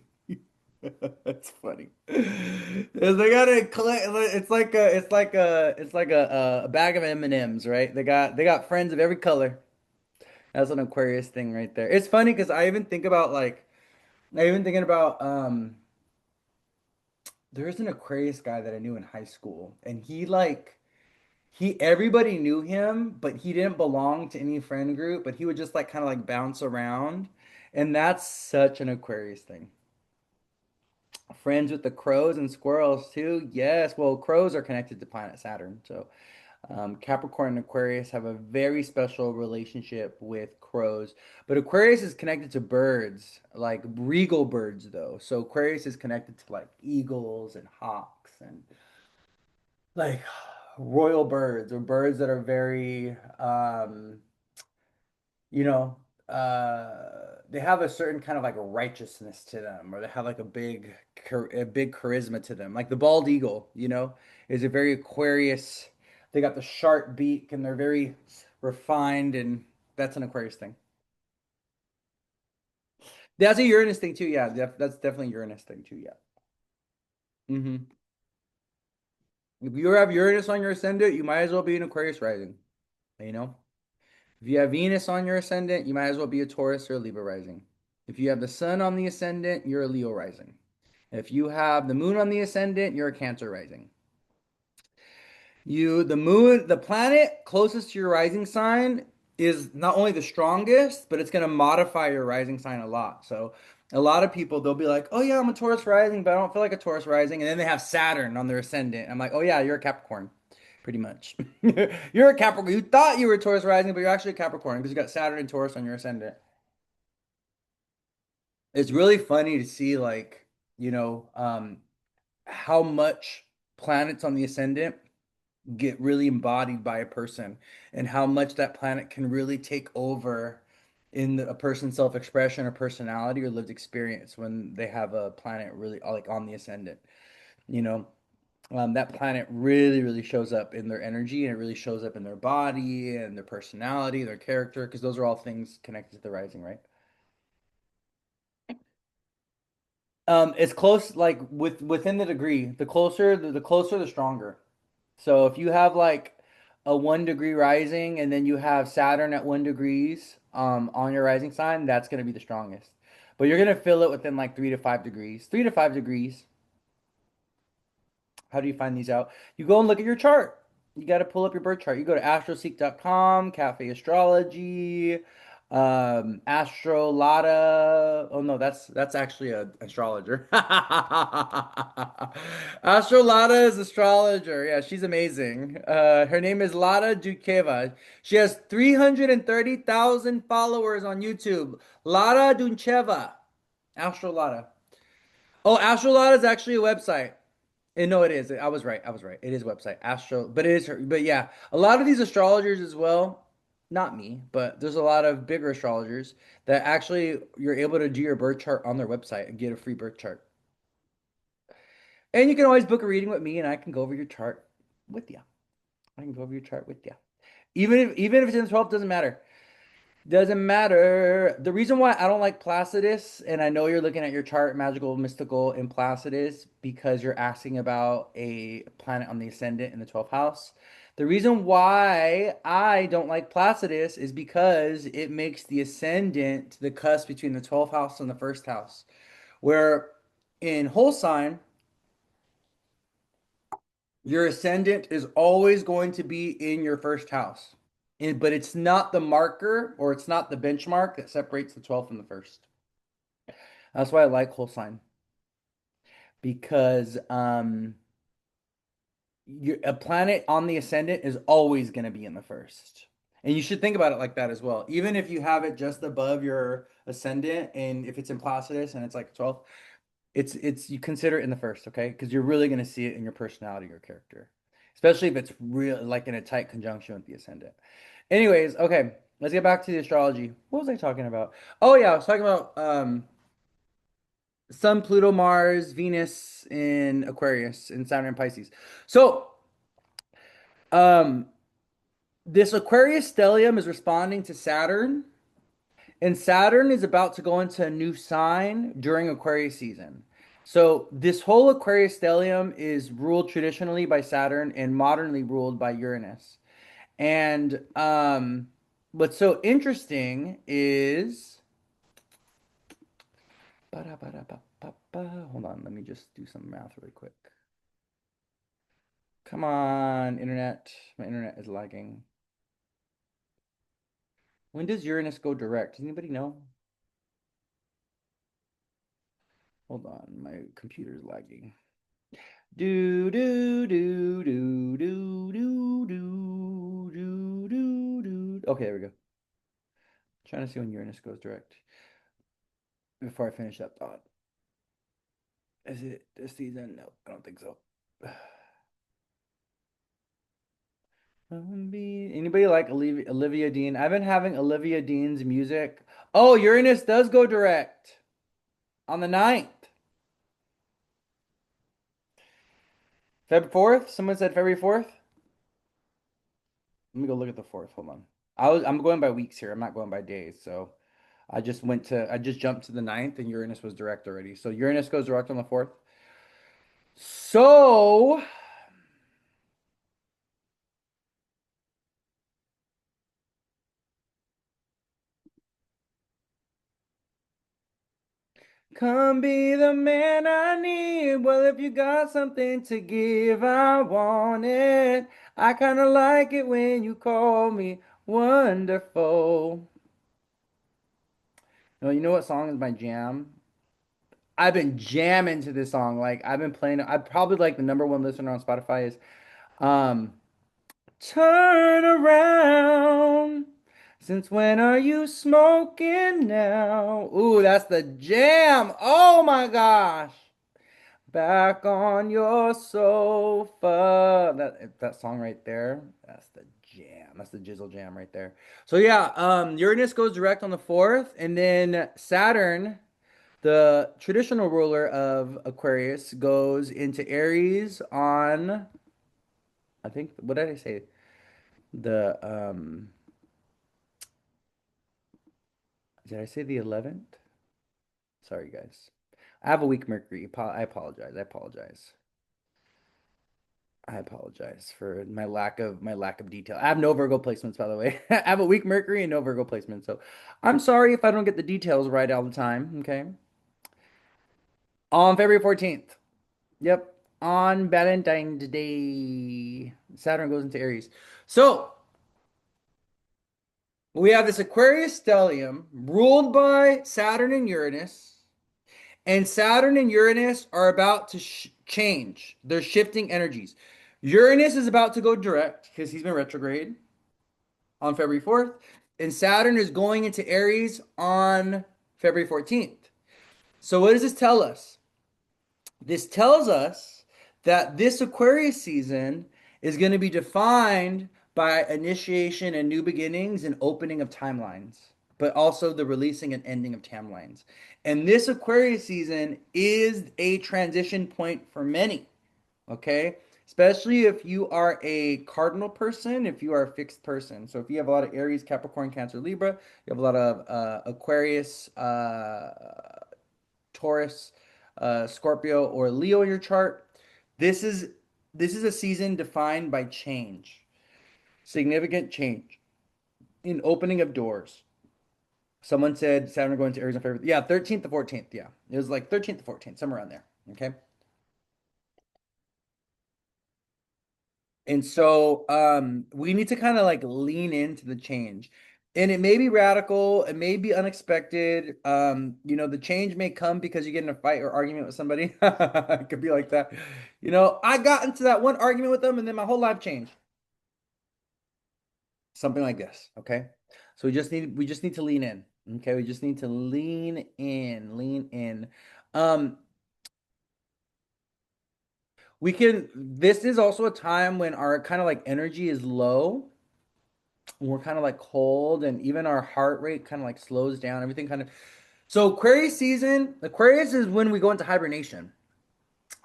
Speaker 1: That's funny. They got to collect. It's like a bag of M&Ms, right? They got friends of every color. That's an Aquarius thing right there. It's funny because I even thinking about there's an Aquarius guy that I knew in high school, and he everybody knew him, but he didn't belong to any friend group, but he would just like kind of like bounce around, and that's such an Aquarius thing. Friends with the crows and squirrels too. Yes, well, crows are connected to planet Saturn. So Capricorn and Aquarius have a very special relationship with crows. But Aquarius is connected to birds, like regal birds, though. So Aquarius is connected to like eagles and hawks and like royal birds or birds that are very you know, they have a certain kind of like righteousness to them, or they have like a big charisma to them. Like the bald eagle, is a very Aquarius. They got the sharp beak, and they're very refined, and that's an Aquarius thing. That's a Uranus thing too. Yeah, that's definitely a Uranus thing too. Yeah. hmm If you have Uranus on your ascendant, you might as well be an Aquarius rising. You know, if you have Venus on your ascendant, you might as well be a Taurus or a Libra rising. If you have the sun on the ascendant, you're a Leo rising. If you have the moon on the ascendant, you're a Cancer rising. The moon, the planet closest to your rising sign is not only the strongest, but it's going to modify your rising sign a lot. So a lot of people, they'll be like, oh yeah, I'm a Taurus rising, but I don't feel like a Taurus rising. And then they have Saturn on their ascendant. I'm like, oh yeah, you're a Capricorn, pretty much. You're a Capricorn. You thought you were a Taurus rising, but you're actually a Capricorn because you got Saturn and Taurus on your ascendant. It's really funny to see like, you know, how much planets on the ascendant get really embodied by a person and how much that planet can really take over in a person's self-expression or personality or lived experience when they have a planet really like on the ascendant. You know, that planet really shows up in their energy and it really shows up in their body and their personality, their character, because those are all things connected to the rising, right? It's close, like within the degree. The closer, the stronger. So if you have like a 1 degree rising and then you have Saturn at 1 degrees on your rising sign, that's gonna be the strongest. But you're gonna feel it within like 3 to 5 degrees. 3 to 5 degrees. How do you find these out? You go and look at your chart. You got to pull up your birth chart. You go to astroseek.com, Cafe Astrology, Astrolata. Oh no, that's actually an astrologer. Astrolata is astrologer. Yeah, she's amazing. Her name is Lada Dukeva. She has 330,000 followers on YouTube. Lara Duncheva. Astrolata. Oh, Astrolata is actually a website. And no, it is. I was right. I was right. It is website Astro, but it is her. But yeah, a lot of these astrologers as well. Not me, but there's a lot of bigger astrologers that actually you're able to do your birth chart on their website and get a free birth chart. And you can always book a reading with me, and I can go over your chart with you. I can go over your chart with you. Even if it's in the 12th, doesn't matter. Doesn't matter. The reason why I don't like Placidus, and I know you're looking at your chart, magical, mystical, and Placidus, because you're asking about a planet on the ascendant in the 12th house. The reason why I don't like Placidus is because it makes the ascendant the cusp between the 12th house and the first house. Where in whole sign, your ascendant is always going to be in your first house. But it's not the marker or it's not the benchmark that separates the 12th from the first. That's why I like whole sign because a planet on the ascendant is always going to be in the first. And you should think about it like that as well. Even if you have it just above your ascendant and if it's in Placidus and it's like 12, it's you consider it in the first, okay? Because you're really going to see it in your personality or character. Especially if it's real like in a tight conjunction with the ascendant. Anyways, okay, let's get back to the astrology. What was I talking about? Oh yeah, I was talking about Sun, Pluto, Mars, Venus in Aquarius, and Saturn in Pisces. So, um, this Aquarius stellium is responding to Saturn, and Saturn is about to go into a new sign during Aquarius season. So, this whole Aquarius stellium is ruled traditionally by Saturn and modernly ruled by Uranus. And what's so interesting is, hold on, let me just do some math really quick. Come on, internet. My internet is lagging. When does Uranus go direct? Does anybody know? Hold on, my computer's lagging. Do do do do do do do do do do. Okay, there we go. Trying to see when Uranus goes direct. Before I finish that thought. Is it this season? No, I don't think so. Anybody like Olivia Dean? I've been having Olivia Dean's music. Oh, Uranus does go direct on the 9th. Feb 4th? Someone said February 4th? Let me go look at the 4th. Hold on. I'm going by weeks here. I'm not going by days. So I just jumped to the 9th and Uranus was direct already. So Uranus goes direct on the 4th. So Come be the man I need. Well, if you got something to give, I want it. I kind of like it when you call me wonderful. No, you know what song is my jam? I've been jamming to this song. Like I've been playing it. I probably like the number one listener on Spotify is um Turn Around. Since when are you smoking now? Ooh, that's the jam. Oh my gosh. Back on your sofa. That song right there. That's the jam. That's the Jizzle jam right there. So yeah, Uranus goes direct on the 4th, and then Saturn, the traditional ruler of Aquarius, goes into Aries on, I think, what did I say? The did I say the 11th? Sorry guys. I have a weak Mercury. I apologize. I apologize. I apologize for my lack of detail. I have no Virgo placements, by the way. I have a weak Mercury and no Virgo placements, so I'm sorry if I don't get the details right all the time. Okay. On February 14th. Yep. On Valentine's Day, Saturn goes into Aries. So we have this Aquarius stellium ruled by Saturn and Uranus. And Saturn and Uranus are about to change. They're shifting energies. Uranus is about to go direct because he's been retrograde on February 4th. And Saturn is going into Aries on February 14th. So, what does this tell us? This tells us that this Aquarius season is going to be defined by initiation and new beginnings and opening of timelines, but also the releasing and ending of timelines. And this Aquarius season is a transition point for many, okay? Especially if you are a cardinal person, if you are a fixed person. So if you have a lot of Aries, Capricorn, Cancer, Libra, you have a lot of Aquarius, Taurus, Scorpio, or Leo in your chart. This is this is a season defined by change, significant change in opening of doors. Someone said Saturn going to Aries on February. Yeah, 13th to 14th. Yeah, it was like 13th to 14th, somewhere around there. Okay. And so we need to kind of like lean into the change. And it may be radical, it may be unexpected. The change may come because you get in a fight or argument with somebody. It could be like that. I got into that one argument with them and then my whole life changed. Something like this, okay? So we just need to lean in. Okay, we just need to lean in, lean in. Um, this is also a time when our kind of like energy is low. We're kind of like cold and even our heart rate kind of like slows down. Everything kind of. So Aquarius is when we go into hibernation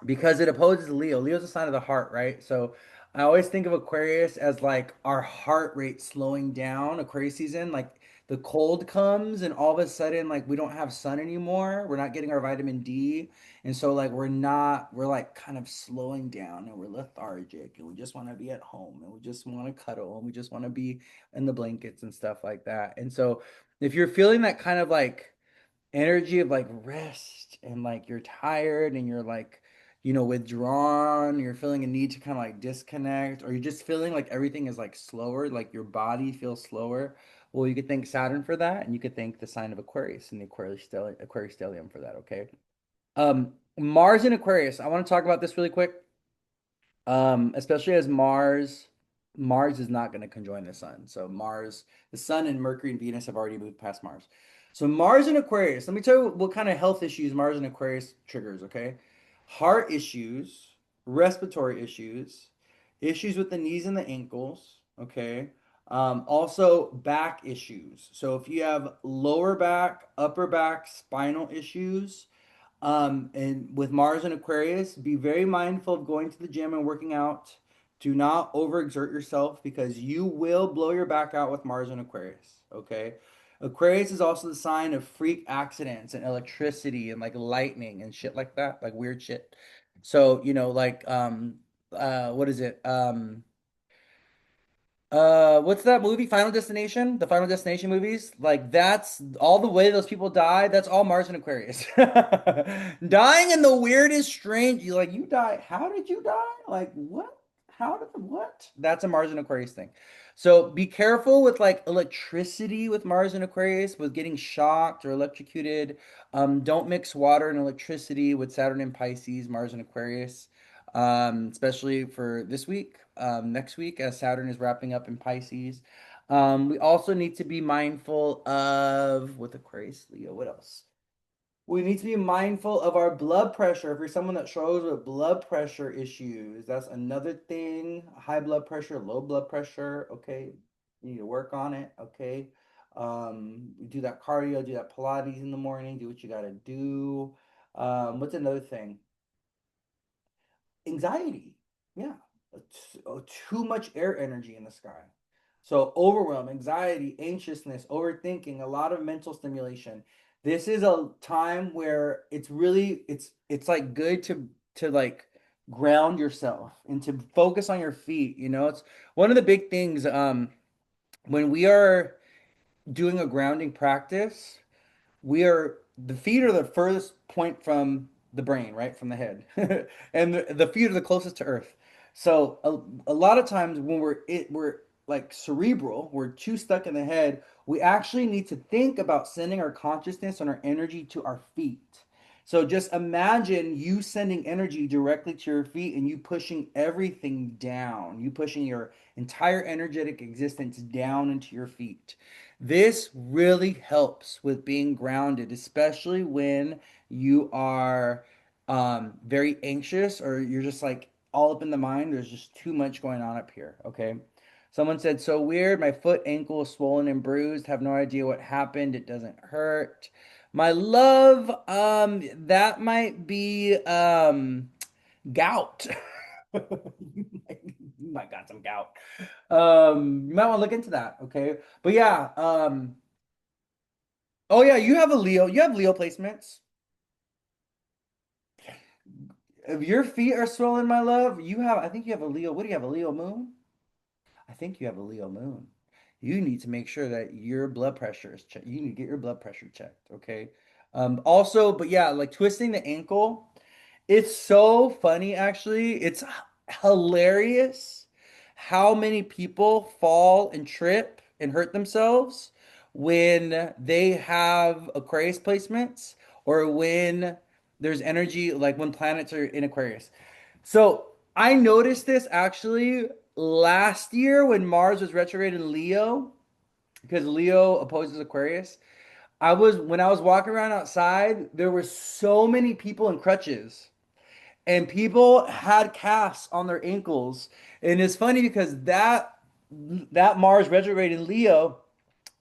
Speaker 1: because it opposes Leo. Leo's a sign of the heart, right? So I always think of Aquarius as like our heart rate slowing down. Aquarius season, like the cold comes and all of a sudden like we don't have sun anymore. We're not getting our vitamin D. And so like we're like kind of slowing down and we're lethargic and we just want to be at home and we just want to cuddle and we just want to be in the blankets and stuff like that. And so if you're feeling that kind of like energy of like rest and like you're tired and you're like withdrawn, you're feeling a need to kind of like disconnect, or you're just feeling like everything is like slower, like your body feels slower. Well, you could thank Saturn for that, and you could thank the sign of Aquarius and the Aquarius stellium for that. Okay. Mars in Aquarius, I want to talk about this really quick. Especially as Mars is not going to conjoin the sun. So the sun and Mercury and Venus have already moved past Mars. So Mars in Aquarius, let me tell you what kind of health issues Mars in Aquarius triggers, okay? Heart issues, respiratory issues, issues with the knees and the ankles, okay? Also back issues. So if you have lower back, upper back, spinal issues, and with Mars and Aquarius, be very mindful of going to the gym and working out. Do not overexert yourself because you will blow your back out with Mars and Aquarius. Okay. Aquarius is also the sign of freak accidents and electricity and like lightning and shit like that, like weird shit. So, like what is it? What's that movie? Final Destination? The Final Destination movies? Like that's all the way those people die. That's all Mars and Aquarius. Dying in the weirdest, strange. You like you die. How did you die? Like what? How did what? That's a Mars and Aquarius thing. So be careful with like electricity with Mars and Aquarius, with getting shocked or electrocuted. Don't mix water and electricity with Saturn and Pisces, Mars and Aquarius, especially for this week. Next week, as Saturn is wrapping up in Pisces. We also need to be mindful of with Aquarius, Leo. What else? We need to be mindful of our blood pressure. If you're someone that struggles with blood pressure issues, that's another thing. High blood pressure, low blood pressure. Okay, you need to work on it. Okay, do that cardio, do that Pilates in the morning. Do what you got to do. What's another thing? Anxiety. Yeah. Too much air energy in the sky. So overwhelm, anxiety, anxiousness, overthinking, a lot of mental stimulation. This is a time where it's like good to like ground yourself and to focus on your feet. It's one of the big things when we are doing a grounding practice, the feet are the furthest point from the brain, right? From the head. And the feet are the closest to earth. So a lot of times when we're like cerebral, we're too stuck in the head, we actually need to think about sending our consciousness and our energy to our feet. So just imagine you sending energy directly to your feet and you pushing everything down. You pushing your entire energetic existence down into your feet. This really helps with being grounded, especially when you are very anxious or you're just like all up in the mind. There's just too much going on up here. Okay. Someone said, so weird. My foot, ankle is swollen and bruised. Have no idea what happened. It doesn't hurt. My love, that might be gout. You might got some gout. You might want to look into that. Okay. But yeah, oh yeah, you have a Leo. You have Leo placements. If your feet are swollen, my love, I think you have a Leo. What do you have, a Leo moon? I think you have a Leo moon. You need to make sure that your blood pressure is checked. You need to get your blood pressure checked, okay? Also, but yeah, like twisting the ankle, it's so funny actually. It's hilarious how many people fall and trip and hurt themselves when they have Aquarius placements or when there's energy, like when planets are in Aquarius. So I noticed this actually last year when Mars was retrograde in Leo, because Leo opposes Aquarius. When I was walking around outside, there were so many people in crutches and people had casts on their ankles. And it's funny because that Mars retrograde in Leo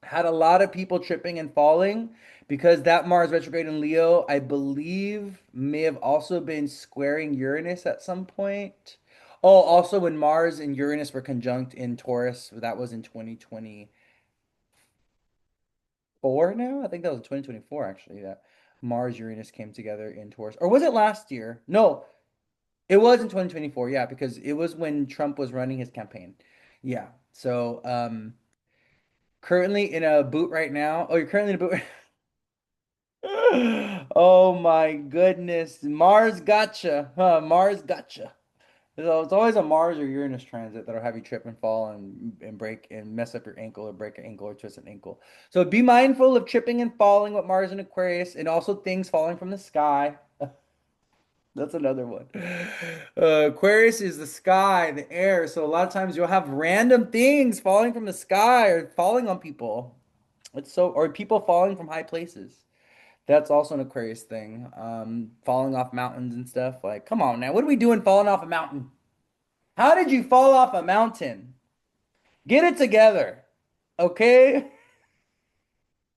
Speaker 1: had a lot of people tripping and falling because that Mars retrograde in Leo, I believe, may have also been squaring Uranus at some point. Oh, also when Mars and Uranus were conjunct in Taurus, that was in 2024 now? I think that was 2024 actually, that Mars Uranus came together in Taurus. Or was it last year? No, it was in 2024, yeah, because it was when Trump was running his campaign. Yeah. So, currently in a boot right now. Oh, you're currently in a boot. Oh my goodness. Mars gotcha. Huh, Mars gotcha. It's always a Mars or Uranus transit that'll have you trip and fall and break and mess up your ankle or break an ankle or twist an ankle. So be mindful of tripping and falling with Mars and Aquarius and also things falling from the sky. That's another one. Aquarius is the sky, the air. So a lot of times you'll have random things falling from the sky or falling on people. Or people falling from high places. That's also an Aquarius thing. Falling off mountains and stuff. Like, come on now. What are we doing falling off a mountain? How did you fall off a mountain? Get it together. Okay?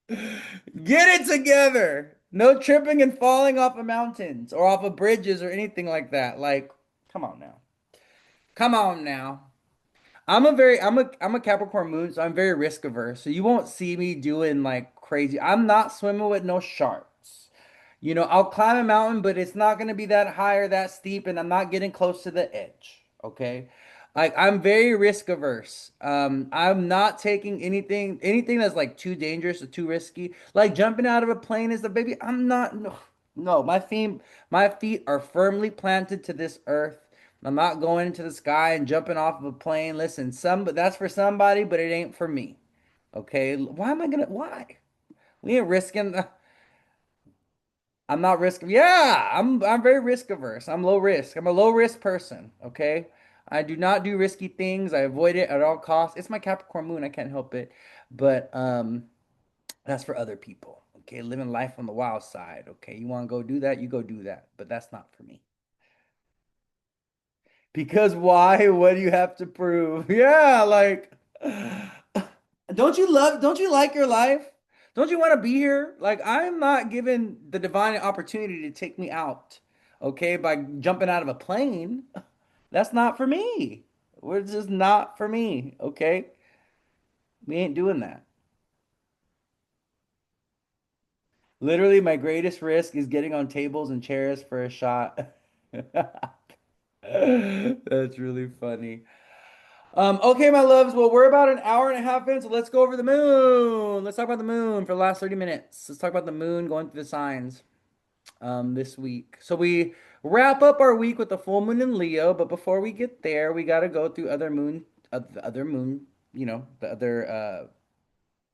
Speaker 1: Get it together. No tripping and falling off of mountains or off of bridges or anything like that. Like, come on now. Come on now. I'm a Capricorn moon, so I'm very risk averse. So you won't see me doing like crazy. I'm not swimming with no sharks. I'll climb a mountain, but it's not going to be that high or that steep, and I'm not getting close to the edge. Okay. Like I'm very risk averse. I'm not taking anything that's like too dangerous or too risky. Like jumping out of a plane is the baby. I'm not. No, no. My feet are firmly planted to this earth. I'm not going into the sky and jumping off of a plane. Listen, but that's for somebody, but it ain't for me. Okay? Why am I gonna? Why? We ain't risking. I'm not risk. Yeah, I'm very risk averse. I'm low risk. I'm a low risk person. Okay. I do not do risky things. I avoid it at all costs. It's my Capricorn moon. I can't help it. But that's for other people. Okay, living life on the wild side. Okay, you want to go do that, you go do that. But that's not for me. Because why? What do you have to prove? Yeah, like don't you like your life? Don't you want to be here? Like I'm not given the divine opportunity to take me out, okay, by jumping out of a plane. That's not for me. We're just not for me, okay? We ain't doing that. Literally, my greatest risk is getting on tables and chairs for a shot. That's really funny. Okay, my loves. Well, we're about an hour and a half in, so let's go over the moon. Let's talk about the moon for the last 30 minutes. Let's talk about the moon going through the signs this week. So we wrap up our week with the full moon in Leo, but before we get there, we got to go through the other moon, the other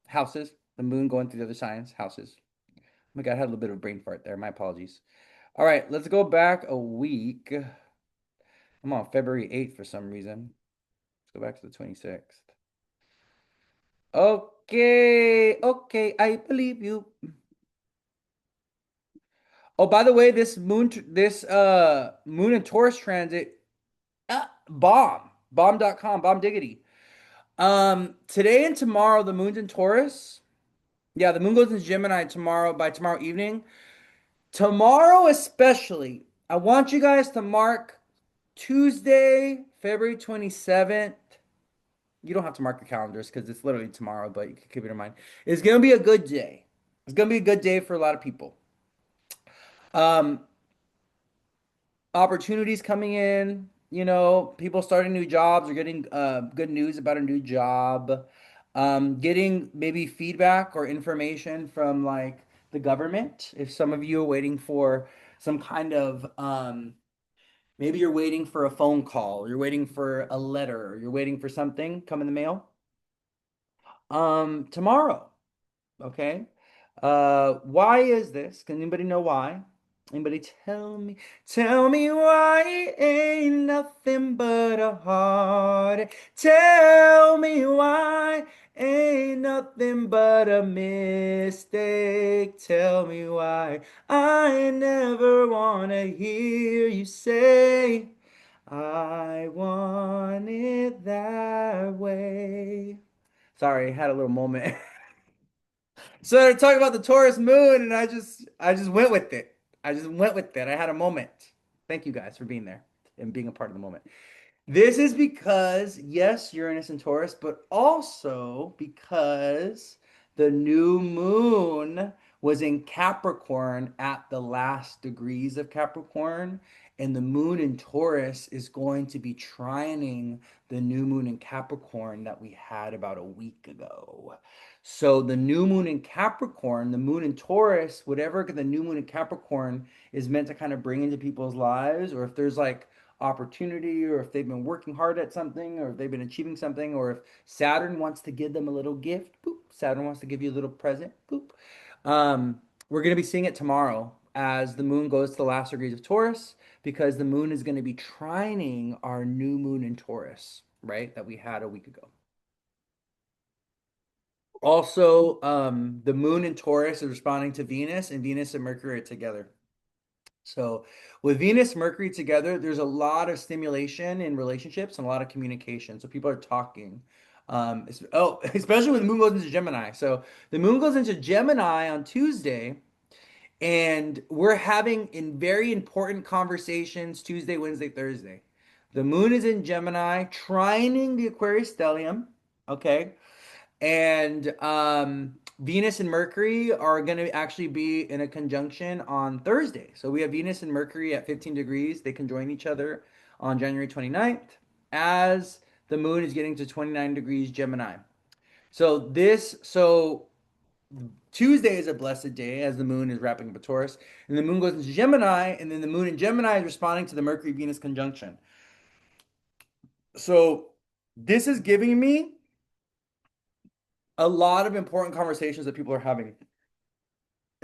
Speaker 1: houses, the moon going through the other signs, houses. Oh my God, I had a little bit of a brain fart there. My apologies. All right, let's go back a week. I'm on February 8th for some reason. Let's go back to the 26th. Okay, okay, I believe you. Oh, by the way, this moon and Taurus transit, bomb.com, bomb diggity. Today and tomorrow, the moon's in Taurus. Yeah, the moon goes into Gemini tomorrow by tomorrow evening. Tomorrow, especially, I want you guys to mark Tuesday, February 27th. You don't have to mark your calendars because it's literally tomorrow, but you can keep it in mind. It's gonna be a good day. It's gonna be a good day for a lot of people. Um, Opportunities coming in, people starting new jobs or getting good news about a new job, getting maybe feedback or information from like the government. If some of you are waiting for some kind of maybe you're waiting for a phone call, you're waiting for a letter, you're waiting for something come in the mail. Tomorrow. Okay. Why is this? Can anybody know why? Anybody tell me why ain't nothing but a heart. Tell me why ain't nothing but a mistake. Tell me why I never wanna hear you say I want it that way. Sorry, had a little moment. So they're talking about the Taurus moon, and I just went with it. I just went with it. I had a moment. Thank you guys for being there and being a part of the moment. This is because, yes, Uranus and Taurus, but also because the new moon was in Capricorn at the last degrees of Capricorn, and the moon in Taurus is going to be trining the new moon in Capricorn that we had about a week ago. So the new moon in Capricorn, the moon in Taurus, whatever the new moon in Capricorn is meant to kind of bring into people's lives, or if there's like opportunity, or if they've been working hard at something, or if they've been achieving something, or if Saturn wants to give them a little gift, boop, Saturn wants to give you a little present, boop. We're going to be seeing it tomorrow as the moon goes to the last degrees of Taurus, because the moon is going to be trining our new moon in Taurus, right? That we had a week ago. Also, the moon in Taurus is responding to Venus, and Venus and Mercury are together. So with Venus, Mercury together, there's a lot of stimulation in relationships and a lot of communication. So people are talking. Especially when the moon goes into Gemini. So the moon goes into Gemini on Tuesday, and we're having in very important conversations Tuesday, Wednesday, Thursday. The moon is in Gemini, trining the Aquarius stellium. Okay. And Venus and Mercury are going to actually be in a conjunction on Thursday. So we have Venus and Mercury at 15 degrees. They can join each other on January 29th. as the moon is getting to 29 degrees Gemini. So Tuesday is a blessed day as the moon is wrapping up a Taurus, and the moon goes into Gemini, and then the moon in Gemini is responding to the Mercury Venus conjunction. So this is giving me a lot of important conversations that people are having.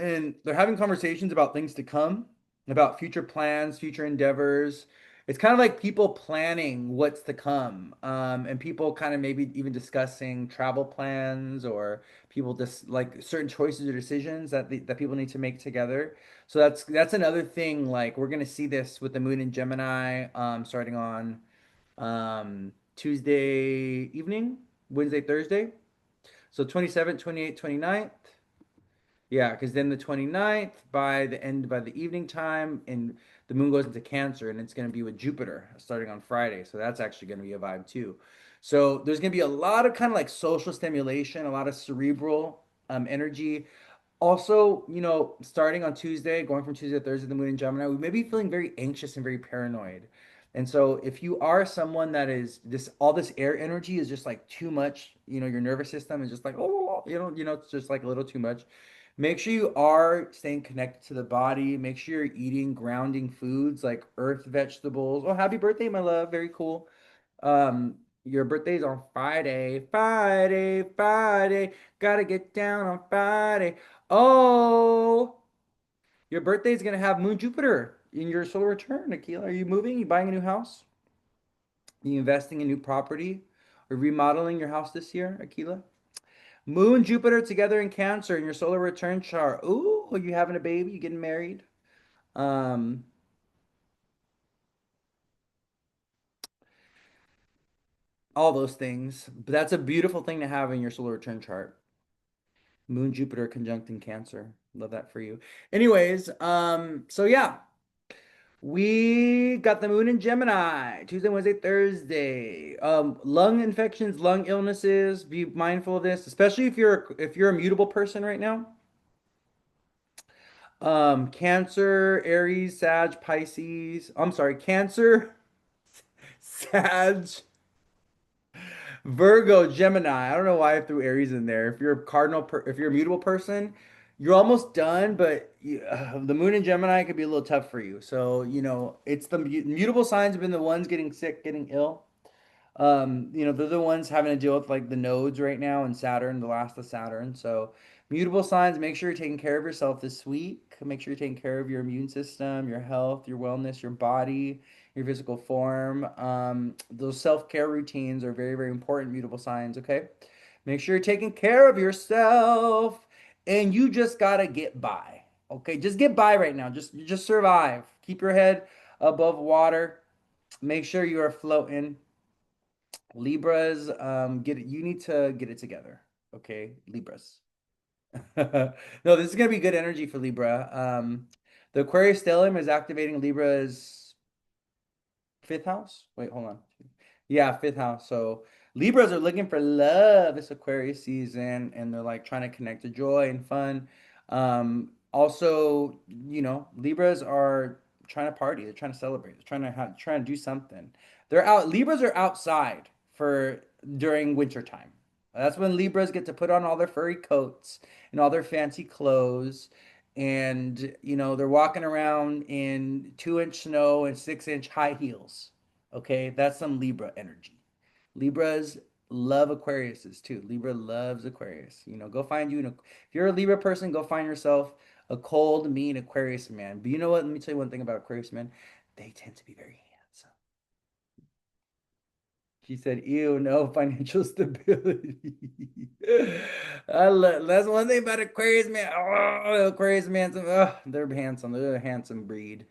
Speaker 1: And they're having conversations about things to come, about future plans, future endeavors. It's kind of like people planning what's to come, and people kind of maybe even discussing travel plans or people just like certain choices or decisions that people need to make together. So that's another thing. Like we're gonna see this with the moon in Gemini, starting on Tuesday evening, Wednesday, Thursday. So 27th, 28th, 29th. Yeah, because then the 29th, by the evening time, and the moon goes into Cancer, and it's going to be with Jupiter starting on Friday. So that's actually going to be a vibe too. So there's going to be a lot of kind of like social stimulation, a lot of cerebral energy. Also, starting on Tuesday, going from Tuesday to Thursday, the moon in Gemini, we may be feeling very anxious and very paranoid. And so if you are someone that is all this air energy is just like too much, your nervous system is just like, oh, it's just like a little too much. Make sure you are staying connected to the body. Make sure you're eating grounding foods like earth vegetables. Oh, happy birthday, my love. Very cool. Your birthday's on Friday. Friday, Friday. Gotta get down on Friday. Oh, your birthday's gonna have Moon Jupiter in your solar return, Akila. Are you moving? You buying a new house? Are you investing in new property? Or remodeling your house this year, Akila? Moon, Jupiter together in Cancer in your solar return chart. Ooh, are you having a baby? You getting married? Um, all those things. But that's a beautiful thing to have in your solar return chart. Moon, Jupiter conjunct in Cancer. Love that for you. Anyways, so yeah, we got the moon in Gemini, Tuesday, Wednesday, Thursday. Lung infections, lung illnesses, be mindful of this, especially if you're a mutable person right now. Cancer, Aries, Sag, Pisces. I'm sorry, Cancer, Sag, Virgo, Gemini. I don't know why I threw Aries in there. If you're a mutable person, you're almost done, but the moon in Gemini could be a little tough for you. So, it's the mutable signs have been the ones getting sick, getting ill. They're the ones having to deal with like the nodes right now and Saturn, the last of Saturn. So mutable signs, make sure you're taking care of yourself this week. Make sure you're taking care of your immune system, your health, your wellness, your body, your physical form. Those self-care routines are very, very important, mutable signs, okay? Make sure you're taking care of yourself and you just gotta get by. Okay, just get by right now. Just survive. Keep your head above water. Make sure you are floating. Libras, you need to get it together. Okay, Libras. No, this is gonna be good energy for Libra. The Aquarius stellium is activating Libra's fifth house. Wait, hold on. Yeah, fifth house. So Libras are looking for love this Aquarius season, and they're like trying to connect to joy and fun. Also, Libras are trying to party. They're trying to celebrate. They're trying to do something. They're out. Libras are outside for during winter time. That's when Libras get to put on all their furry coats and all their fancy clothes. And, they're walking around in 2-inch snow and 6-inch high heels. Okay, that's some Libra energy. Libras love Aquariuses too. Libra loves Aquarius. Go find if you're a Libra person, go find yourself a cold, mean Aquarius man. But you know what? Let me tell you one thing about Aquarius men. They tend to be very handsome. She said, "Ew, no financial stability." That's one thing about Aquarius man. Oh, Aquarius man, they're handsome. They're a handsome breed.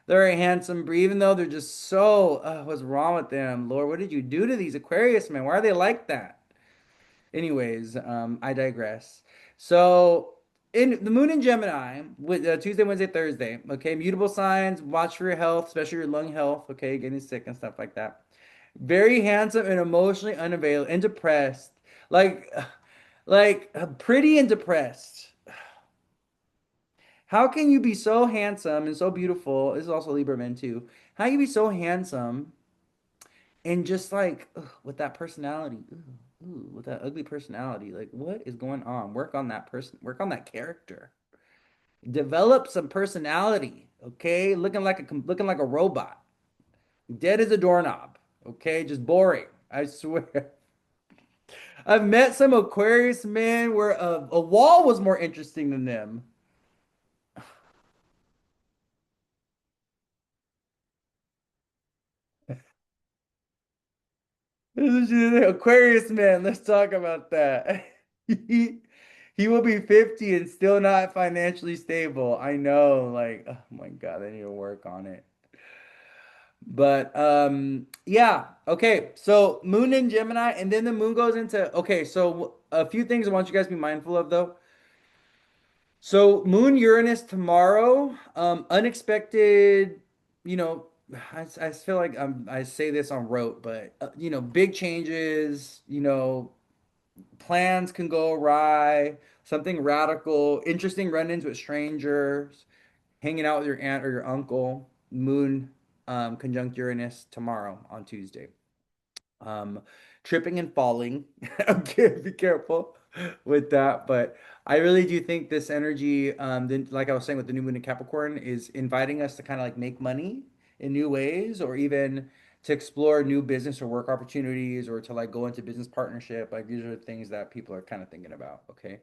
Speaker 1: They're a handsome breed, even though they're just so. What's wrong with them, Lord? What did you do to these Aquarius men? Why are they like that? Anyways, I digress. So, in the moon in Gemini, with Tuesday, Wednesday, Thursday. Okay, mutable signs. Watch for your health, especially your lung health. Okay, getting sick and stuff like that. Very handsome and emotionally unavailable and depressed. Like, pretty and depressed. How can you be so handsome and so beautiful? This is also Libra men too. How can you be so handsome And just like ugh, with that personality, with that ugly personality, like what is going on? Work on that person, work on that character. Develop some personality, okay? Looking like a robot. Dead as a doorknob, okay? Just boring. I swear. I've met some Aquarius men where a wall was more interesting than them. Aquarius man, let's talk about that. He, he will be 50 and still not financially stable. I know, like, oh my God, I need to work on it. But yeah, okay. So moon in Gemini, and then the moon goes into okay, so a few things I want you guys to be mindful of though. So Moon Uranus tomorrow, unexpected, you know, I feel like I say this on rote, but big changes, plans can go awry, something radical, interesting run-ins with strangers, hanging out with your aunt or your uncle. Moon conjunct Uranus tomorrow on Tuesday. Um, Tripping and falling. Okay, be careful with that. But I really do think this energy, then, like I was saying with the new moon in Capricorn, is inviting us to kind of like make money in new ways, or even to explore new business or work opportunities, or to like go into business partnership. Like these are things that people are kind of thinking about. Okay.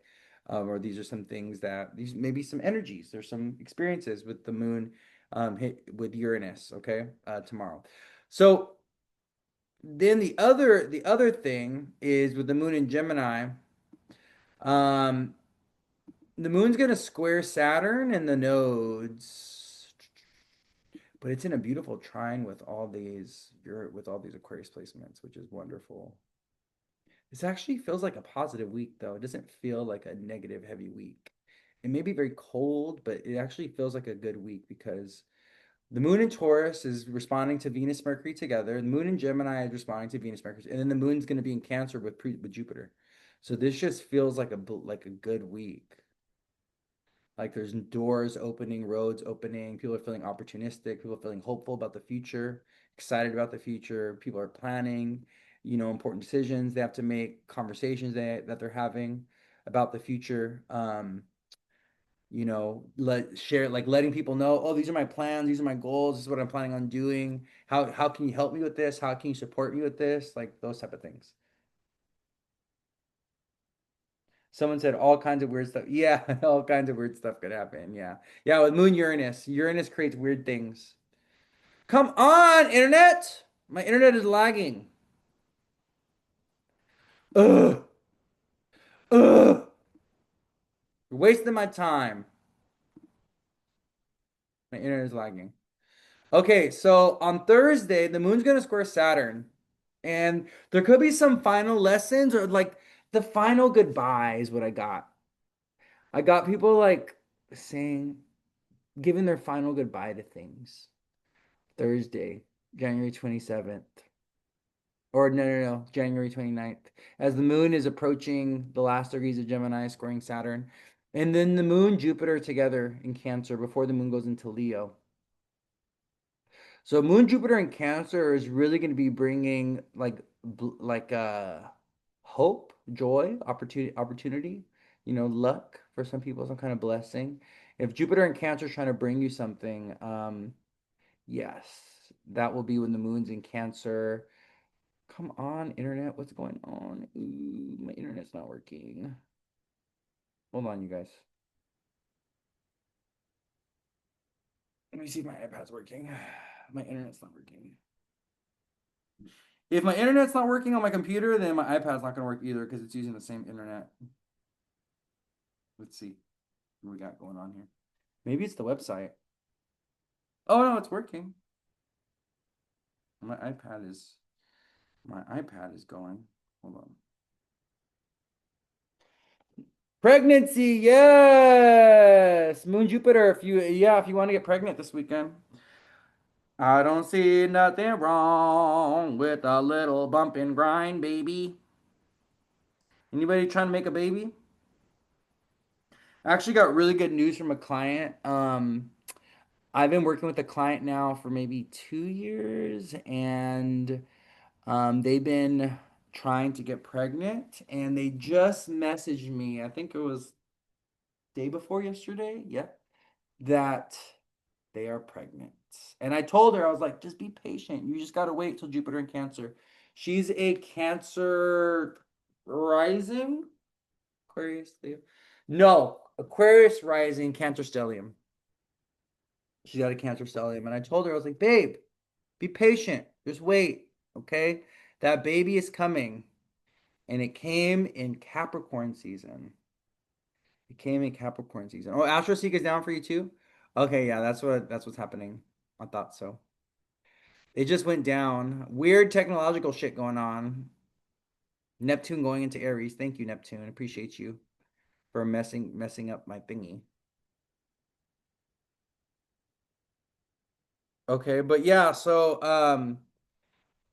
Speaker 1: Or these are some things that these maybe some energies. There's some experiences with the moon hit with Uranus. Okay, tomorrow. So then the other thing is with the moon in Gemini, um, the moon's gonna square Saturn and the nodes, but it's in a beautiful trine with all these Aquarius placements, which is wonderful. This actually feels like a positive week, though. It doesn't feel like a negative heavy week. It may be very cold, but it actually feels like a good week because the moon in Taurus is responding to Venus, Mercury together. The moon in Gemini is responding to Venus, Mercury, and then the moon's going to be in Cancer with Jupiter. So this just feels like a good week. Like there's doors opening, roads opening. People are feeling opportunistic. People are feeling hopeful about the future, excited about the future. People are planning, important decisions they have to make, conversations that they're having about the future. Letting people know, oh, these are my plans, these are my goals, this is what I'm planning on doing. How can you help me with this? How can you support me with this? Like those type of things. Someone said all kinds of weird stuff. Yeah, all kinds of weird stuff could happen. Yeah. Yeah, with Moon Uranus. Uranus creates weird things. Come on, internet! My internet is lagging. Ugh. Ugh. You're wasting my time. My internet is lagging. Okay, so on Thursday, the moon's gonna square Saturn, and there could be some final lessons or like the final goodbye is what I got. I got people like saying, giving their final goodbye to things. Thursday, January 27th. Or no, January 29th. As the moon is approaching the last degrees of Gemini, squaring Saturn. And then the moon, Jupiter together in Cancer before the moon goes into Leo. So Moon Jupiter in Cancer is really going to be bringing hope, joy, opportunity, luck for some people, some kind of blessing. If Jupiter in Cancer is trying to bring you something, yes, that will be when the moon's in Cancer. Come on, internet, what's going on? Ooh, my internet's not working. Hold on, you guys. Let me see if my iPad's working. My internet's not working. If my internet's not working on my computer, then my iPad's not going to work either because it's using the same internet. Let's see what we got going on here. Maybe it's the website. Oh no, it's working. My iPad is going. Hold on. Pregnancy, yes. Moon Jupiter, if you want to get pregnant this weekend. I don't see nothing wrong with a little bump and grind, baby. Anybody trying to make a baby? I actually got really good news from a client. I've been working with a client now for maybe 2 years, and They've been trying to get pregnant, and they just messaged me. I think it was day before yesterday. Yep, that they are pregnant. And I told her, I was like, just be patient. You just gotta wait till Jupiter in Cancer. She's a Cancer rising, Aquarius, Leo. No, Aquarius rising, Cancer stellium. She's got a Cancer stellium, and I told her, I was like, babe, be patient. Just wait, okay? That baby is coming. And it came in Capricorn season. It came in Capricorn season. Oh, Astro Seek is down for you too? Okay, yeah, that's what's happening. I thought so. It just went down. Weird technological shit going on. Neptune going into Aries. Thank you, Neptune. Appreciate you for messing up my thingy. Okay, but yeah, so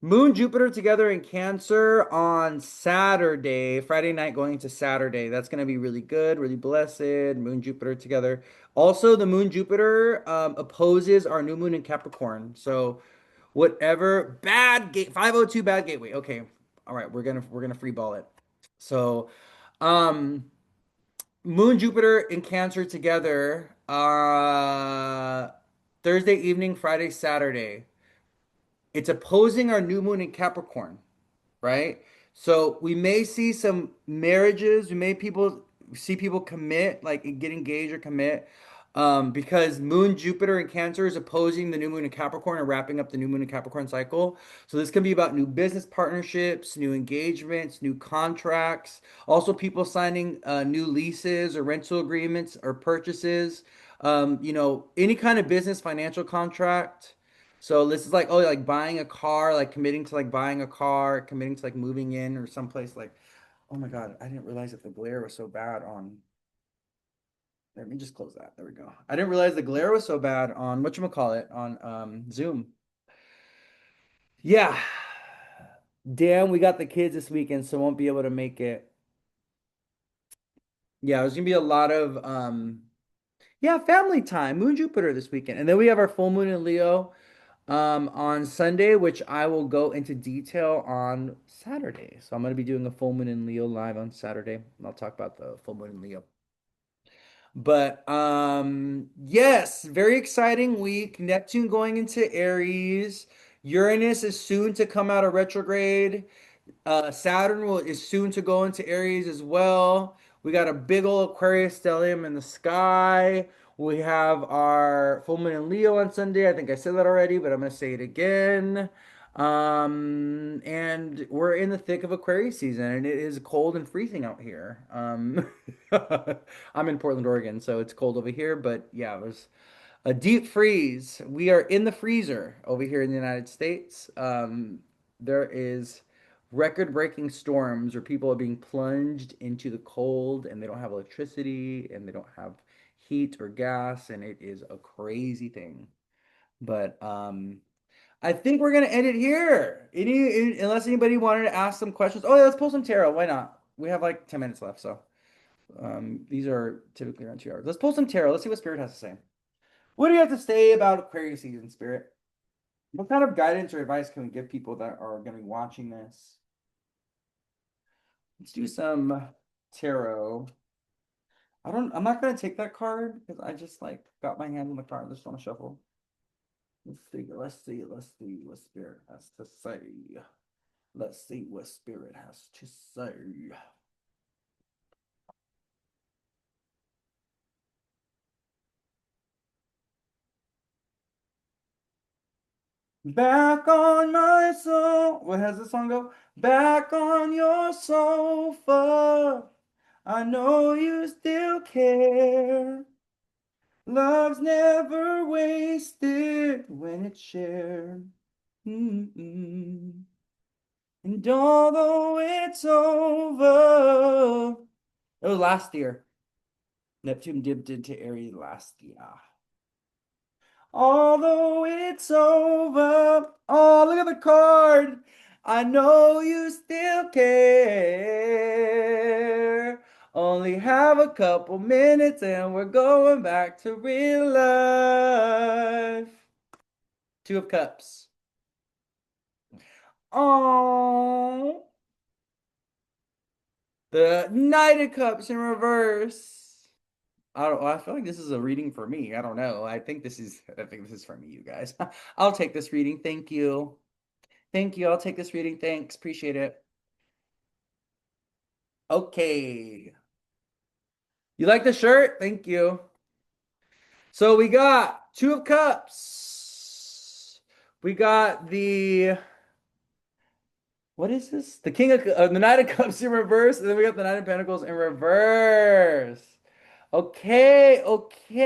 Speaker 1: Moon Jupiter together in Cancer on Saturday, Friday night going into Saturday. That's going to be really good, really blessed. Moon Jupiter together. Also, the Moon Jupiter opposes our new moon in Capricorn. So, whatever bad gate 502 bad gateway. Okay. All right, we're gonna free ball it. So, um Moon Jupiter in Cancer together Thursday evening, Friday, Saturday. It's opposing our new moon in Capricorn, right? So we may see some marriages. We may people see people commit, like get engaged or commit, because Moon Jupiter in Cancer is opposing the new moon in Capricorn and wrapping up the new moon in Capricorn cycle. So this can be about new business partnerships, new engagements, new contracts. Also, people signing new leases or rental agreements or purchases. Any kind of business financial contract. So this is like, oh, like buying a car, like committing to like buying a car, committing to like moving in or someplace like, oh my God, I didn't realize that the glare was so bad on. Let me just close that. There we go. I didn't realize the glare was so bad on whatchamacallit on Zoom. Yeah. Damn, we got the kids this weekend, so won't be able to make it. Yeah, there's gonna be a lot of yeah, family time, Moon Jupiter this weekend. And then we have our full moon in Leo on Sunday, which I will go into detail on Saturday. So I'm going to be doing a full moon in Leo live on Saturday. And I'll talk about the full moon in Leo. But yes, very exciting week. Neptune going into Aries. Uranus is soon to come out of retrograde. Saturn is soon to go into Aries as well. We got a big old Aquarius stellium in the sky. We have our full moon in Leo on Sunday. I think I said that already, but I'm going to say it again. And we're in the thick of Aquarius season, and it is cold and freezing out here. I'm in Portland, Oregon, so it's cold over here, but yeah, there's a deep freeze. We are in the freezer over here in the United States. There is record-breaking storms where people are being plunged into the cold and they don't have electricity and they don't have heat or gas, and it is a crazy thing. But I think we're gonna end it here. Unless anybody wanted to ask some questions. Oh yeah, let's pull some tarot. Why not? We have like 10 minutes left, so these are typically around 2 hours. Let's pull some tarot. Let's see what Spirit has to say. What do you have to say about Aquarius season, Spirit? What kind of guidance or advice can we give people that are going to be watching this? Let's do some tarot. I'm not going to take that card because I just like got my hand on the card. Let's want to shuffle. Let's see what Spirit has to say. Let's see what Spirit has to say. Back on my soul. What has the song go? Back on your sofa. I know you still care. Love's never wasted when it's shared. Mm-mm. And although it's over, it was last year. Neptune dipped into Aries last year. Although it's over, oh, look at the card. I know you still care. Only have a couple minutes and we're going back to real life. Two of Cups. Oh, the Knight of Cups in reverse. I don't. I feel like this is a reading for me. I don't know. I think this is. I think this is for me, you guys. I'll take this reading. Thank you. Thank you. I'll take this reading. Thanks. Appreciate it. Okay. You like the shirt? Thank you. So we got Two of Cups. We got the what is this? The the Knight of Cups in reverse, and then we got the Knight of Pentacles in reverse. Okay, okay.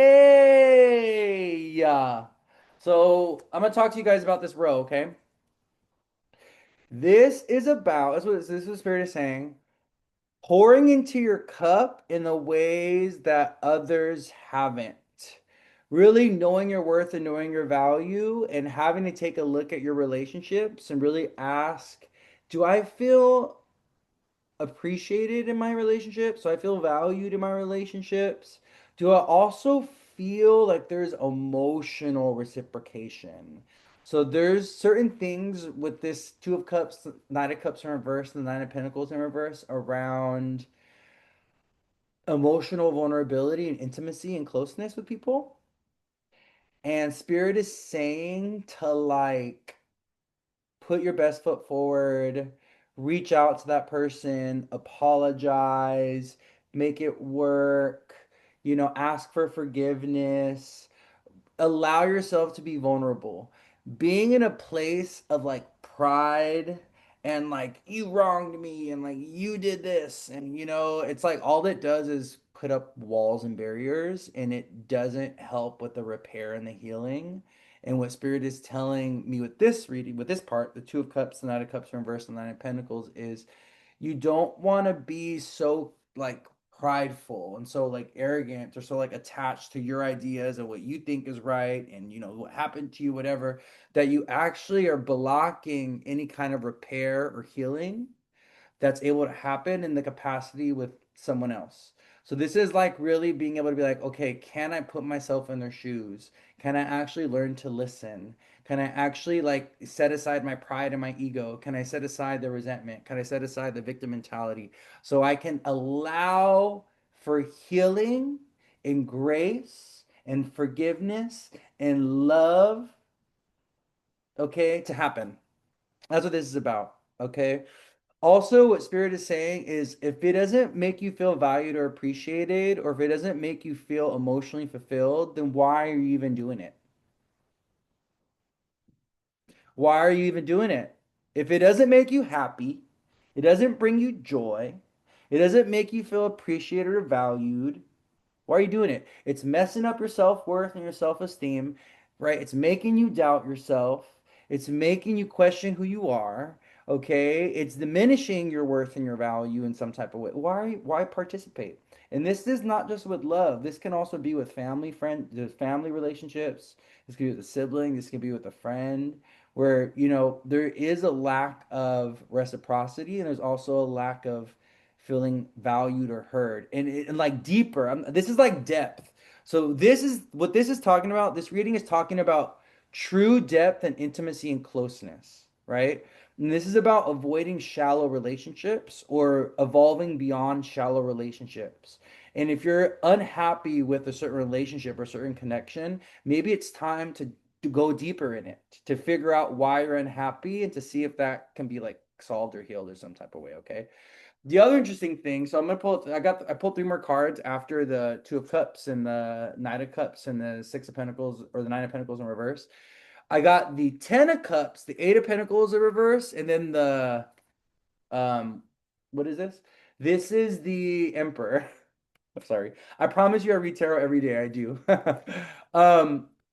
Speaker 1: Yeah. So I'm gonna talk to you guys about this row, okay? This is about, this is what Spirit is saying. Pouring into your cup in the ways that others haven't. Really knowing your worth and knowing your value and having to take a look at your relationships and really ask, do I feel appreciated in my relationships? Do I feel valued in my relationships? Do I also feel like there's emotional reciprocation? So there's certain things with this Two of Cups, Nine of Cups in reverse, and the Nine of Pentacles in reverse around emotional vulnerability and intimacy and closeness with people. And Spirit is saying to like put your best foot forward, reach out to that person, apologize, make it work, ask for forgiveness, allow yourself to be vulnerable. Being in a place of like pride and like you wronged me and like you did this and it's like all it does is put up walls and barriers and it doesn't help with the repair and the healing. And what Spirit is telling me with this reading, with this part, the Two of Cups, the Knight of Cups reversed, and the Nine of Pentacles, is you don't want to be so like prideful and so like arrogant or so like attached to your ideas and what you think is right and what happened to you, whatever, that you actually are blocking any kind of repair or healing that's able to happen in the capacity with someone else. So this is like really being able to be like, okay, can I put myself in their shoes? Can I actually learn to listen? Can I actually like set aside my pride and my ego? Can I set aside the resentment? Can I set aside the victim mentality so I can allow for healing and grace and forgiveness and love, okay, to happen? That's what this is about, okay? Also, what Spirit is saying is if it doesn't make you feel valued or appreciated, or if it doesn't make you feel emotionally fulfilled, then why are you even doing it? Why are you even doing it? If it doesn't make you happy, it doesn't bring you joy, it doesn't make you feel appreciated or valued, why are you doing it? It's messing up your self-worth and your self-esteem, right? It's making you doubt yourself. It's making you question who you are, okay? It's diminishing your worth and your value in some type of way. Why participate? And this is not just with love. This can also be with family relationships. This can be with a sibling. This can be with a friend, where, there is a lack of reciprocity and there's also a lack of feeling valued or heard and like deeper. This is like depth. So this is what this is talking about. This reading is talking about true depth and intimacy and closeness, right? And this is about avoiding shallow relationships or evolving beyond shallow relationships. And if you're unhappy with a certain relationship or certain connection, maybe it's time to go deeper in it, to figure out why you're unhappy and to see if that can be like solved or healed or some type of way, okay? The other interesting thing, so I'm gonna pull. I pulled three more cards after the Two of Cups and the Knight of Cups and the Six of Pentacles or the Nine of Pentacles in reverse. I got the Ten of Cups, the Eight of Pentacles in reverse, and then the um, what is this? This is the Emperor. I'm sorry. I promise you I read tarot every day. I do.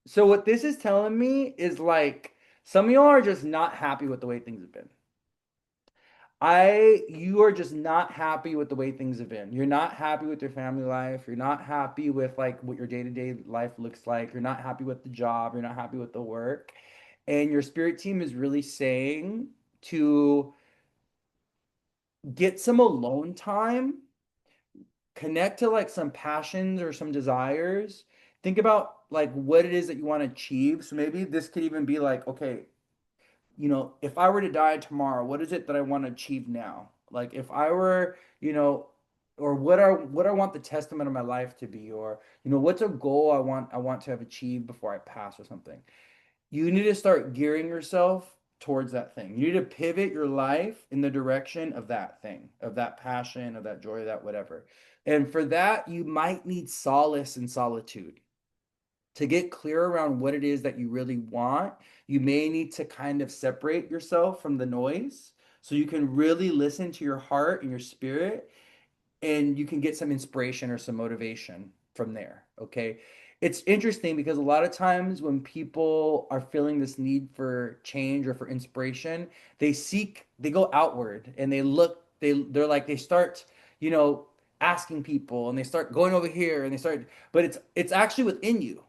Speaker 1: So what this is telling me is like some of y'all are just not happy with the way things have been. You are just not happy with the way things have been. You're not happy with your family life. You're not happy with like what your day-to-day life looks like. You're not happy with the job. You're not happy with the work. And your spirit team is really saying to get some alone time, connect to like some passions or some desires. Think about like what it is that you want to achieve. So maybe this could even be like, okay, if I were to die tomorrow, what is it that I want to achieve now? Like if I were, or what I want the testament of my life to be, or what's a goal I want to have achieved before I pass or something. You need to start gearing yourself towards that thing. You need to pivot your life in the direction of that thing, of that passion, of that joy, of that whatever. And for that, you might need solace and solitude to get clear around what it is that you really want. You may need to kind of separate yourself from the noise so you can really listen to your heart and your spirit, and you can get some inspiration or some motivation from there. Okay. It's interesting because a lot of times when people are feeling this need for change or for inspiration, they go outward and they're like, they start, you know, asking people and they start going over here and but it's actually within you.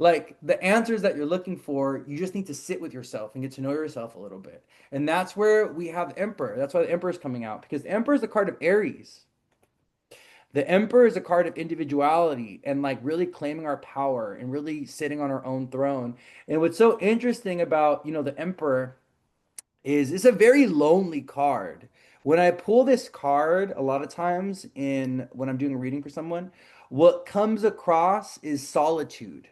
Speaker 1: Like the answers that you're looking for, you just need to sit with yourself and get to know yourself a little bit. And that's where we have the Emperor. That's why the Emperor is coming out, because the Emperor is the card of Aries. The Emperor is a card of individuality and like really claiming our power and really sitting on our own throne. And what's so interesting about, the Emperor is it's a very lonely card. When I pull this card, a lot of times in when I'm doing a reading for someone, what comes across is solitude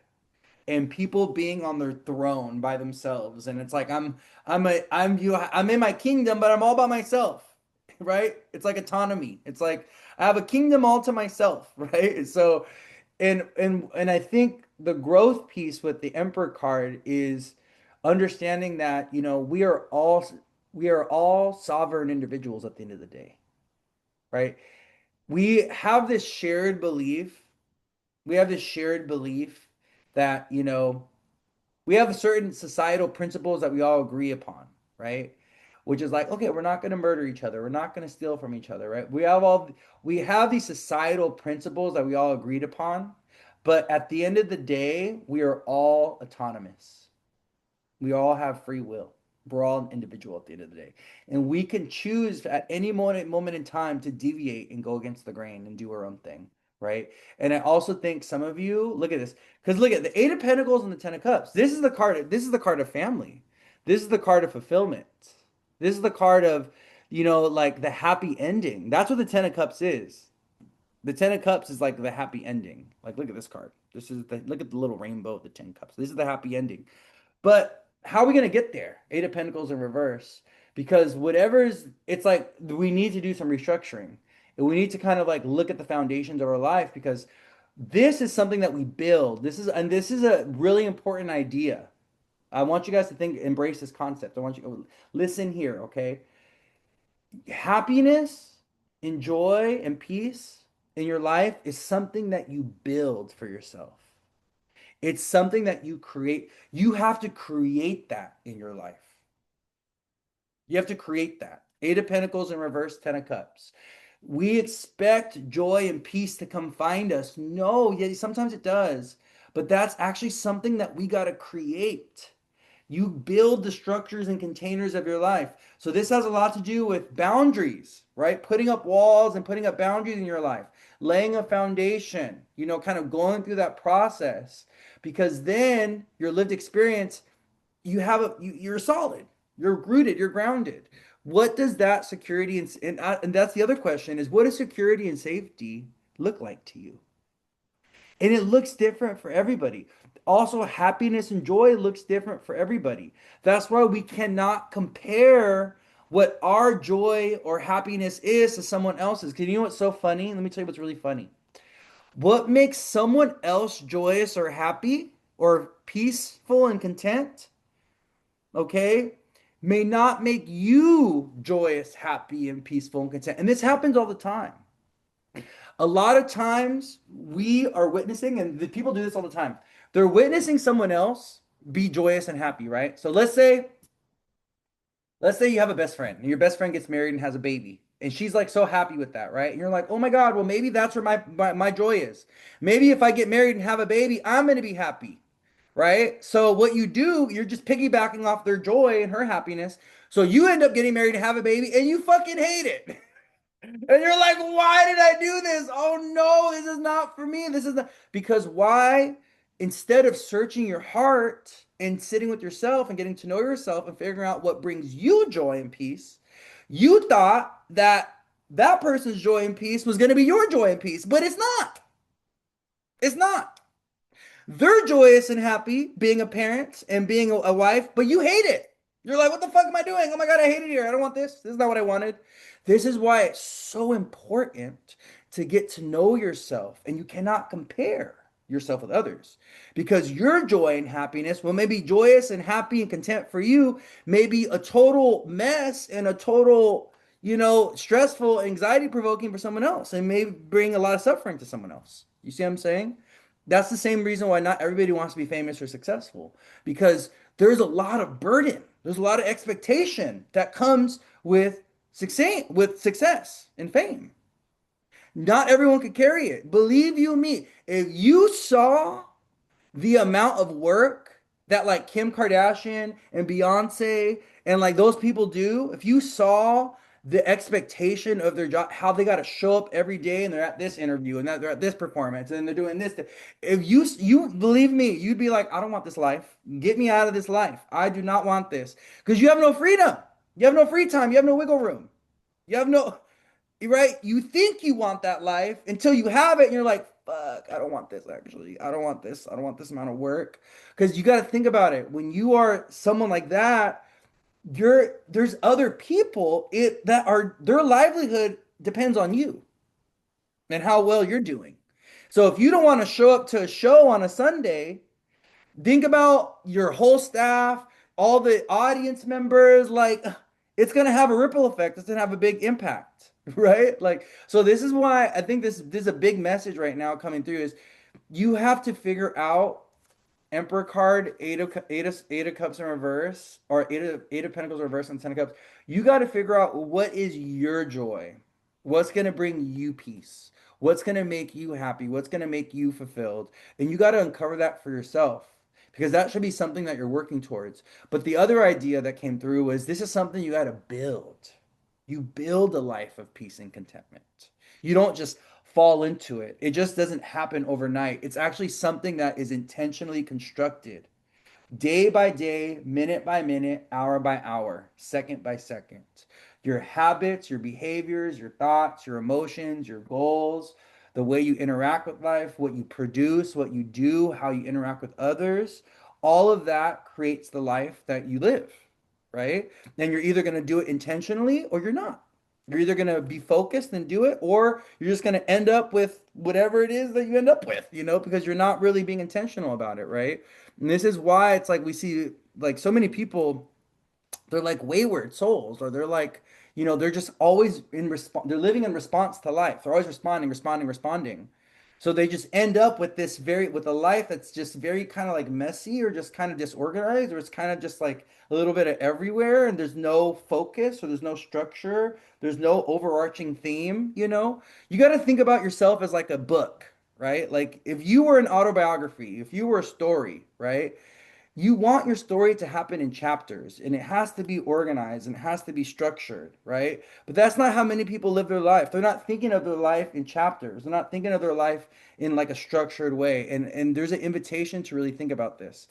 Speaker 1: and people being on their throne by themselves. And it's like I'm in my kingdom, but I'm all by myself, right? It's like autonomy. It's like I have a kingdom all to myself, right? So and I think the growth piece with the Emperor card is understanding that, we are all sovereign individuals at the end of the day, right? We have this shared belief. We have this shared belief that, we have certain societal principles that we all agree upon, right? Which is like, okay, we're not going to murder each other. We're not going to steal from each other, right? We have these societal principles that we all agreed upon, but at the end of the day, we are all autonomous. We all have free will. We're all an individual at the end of the day. And we can choose at any moment in time to deviate and go against the grain and do our own thing, right? And I also think some of you, look at this, because look at the Eight of Pentacles and the Ten of Cups. This is the card of family. This is the card of fulfillment. This is the card of, like the happy ending. That's what the Ten of Cups is. The Ten of Cups is like the happy ending. Like, look at this card. Look at the little rainbow of the Ten Cups. This is the happy ending. But how are we going to get there? Eight of Pentacles in reverse. Because it's like we need to do some restructuring. And we need to kind of like look at the foundations of our life, because this is something that we build. This is a really important idea. I want you guys to embrace this concept. I want you to listen here, okay? Happiness and joy and peace in your life is something that you build for yourself. It's something that you create. You have to create that in your life. You have to create that. Eight of Pentacles in reverse, Ten of Cups. We expect joy and peace to come find us. No, yeah, sometimes it does. But that's actually something that we got to create. You build the structures and containers of your life. So this has a lot to do with boundaries, right? Putting up walls and putting up boundaries in your life, laying a foundation, kind of going through that process, because then your lived experience, you're solid, you're rooted, you're grounded. What does that security and that's the other question is, what does security and safety look like to you? And it looks different for everybody. Also, happiness and joy looks different for everybody. That's why we cannot compare what our joy or happiness is to someone else's. Because you know what's so funny? Let me tell you what's really funny. What makes someone else joyous or happy or peaceful and content, okay, may not make you joyous, happy, and peaceful and content. And this happens all the time. A lot of times we are witnessing, and the people do this all the time. They're witnessing someone else be joyous and happy, right? So let's say you have a best friend and your best friend gets married and has a baby. And she's like so happy with that, right? And you're like, oh my God, well, maybe that's where my joy is. Maybe if I get married and have a baby, I'm going to be happy, right? So what you do, you're just piggybacking off their joy and her happiness. So you end up getting married and have a baby and you fucking hate it. And you're like, why did I do this? Oh no, this is not for me. This is not because why? instead of searching your heart and sitting with yourself and getting to know yourself and figuring out what brings you joy and peace, you thought that that person's joy and peace was going to be your joy and peace, but it's not. It's not. They're joyous and happy being a parent and being a wife, but you hate it. You're like, what the fuck am I doing? Oh my God, I hate it here. I don't want this. This is not what I wanted. This is why it's so important to get to know yourself, and you cannot compare yourself with others because your joy and happiness, well, maybe joyous and happy and content for you, may be a total mess and a total, stressful, anxiety provoking for someone else and may bring a lot of suffering to someone else. You see what I'm saying? That's the same reason why not everybody wants to be famous or successful because there's a lot of burden. There's a lot of expectation that comes with success and fame. Not everyone could carry it. Believe you me, if you saw the amount of work that like Kim Kardashian and Beyonce and like those people do, if you saw the expectation of their job, how they got to show up every day and they're at this interview and that they're at this performance and they're doing this. If you believe me, you'd be like, I don't want this life. Get me out of this life. I do not want this because you have no freedom. You have no free time. You have no wiggle room. You have no, right? You think you want that life until you have it and you're like, fuck, I don't want this actually. I don't want this. I don't want this amount of work. Because you got to think about it. When you are someone like that, there's other people that are their livelihood depends on you and how well you're doing. So if you don't want to show up to a show on a Sunday, think about your whole staff, all the audience members, like it's gonna have a ripple effect. It's gonna have a big impact, right? Like, so this is why I think this is a big message right now coming through is you have to figure out Emperor card, eight of cups in reverse, or eight of pentacles reverse and 10 of cups. You got to figure out what is your joy, what's gonna bring you peace, what's gonna make you happy, what's gonna make you fulfilled, and you got to uncover that for yourself because that should be something that you're working towards. But the other idea that came through was this is something you got to build. You build a life of peace and contentment. You don't just fall into it. It just doesn't happen overnight. It's actually something that is intentionally constructed day by day, minute by minute, hour by hour, second by second. Your habits, your behaviors, your thoughts, your emotions, your goals, the way you interact with life, what you produce, what you do, how you interact with others, all of that creates the life that you live, right? And you're either going to do it intentionally or you're not. You're either going to be focused and do it, or you're just going to end up with whatever it is that you end up with, because you're not really being intentional about it, right? And this is why it's like we see like so many people, they're like wayward souls, or they're like, they're just always in response, they're living in response to life. They're always responding, responding, responding. So they just end up with with a life that's just very kind of like messy or just kind of disorganized, or it's kind of just like a little bit of everywhere, and there's no focus or there's no structure, there's no overarching theme, You got to think about yourself as like a book, right? Like if you were an autobiography, if you were a story, right? You want your story to happen in chapters and it has to be organized and it has to be structured, right? But that's not how many people live their life. They're not thinking of their life in chapters. They're not thinking of their life in like a structured way. And there's an invitation to really think about this.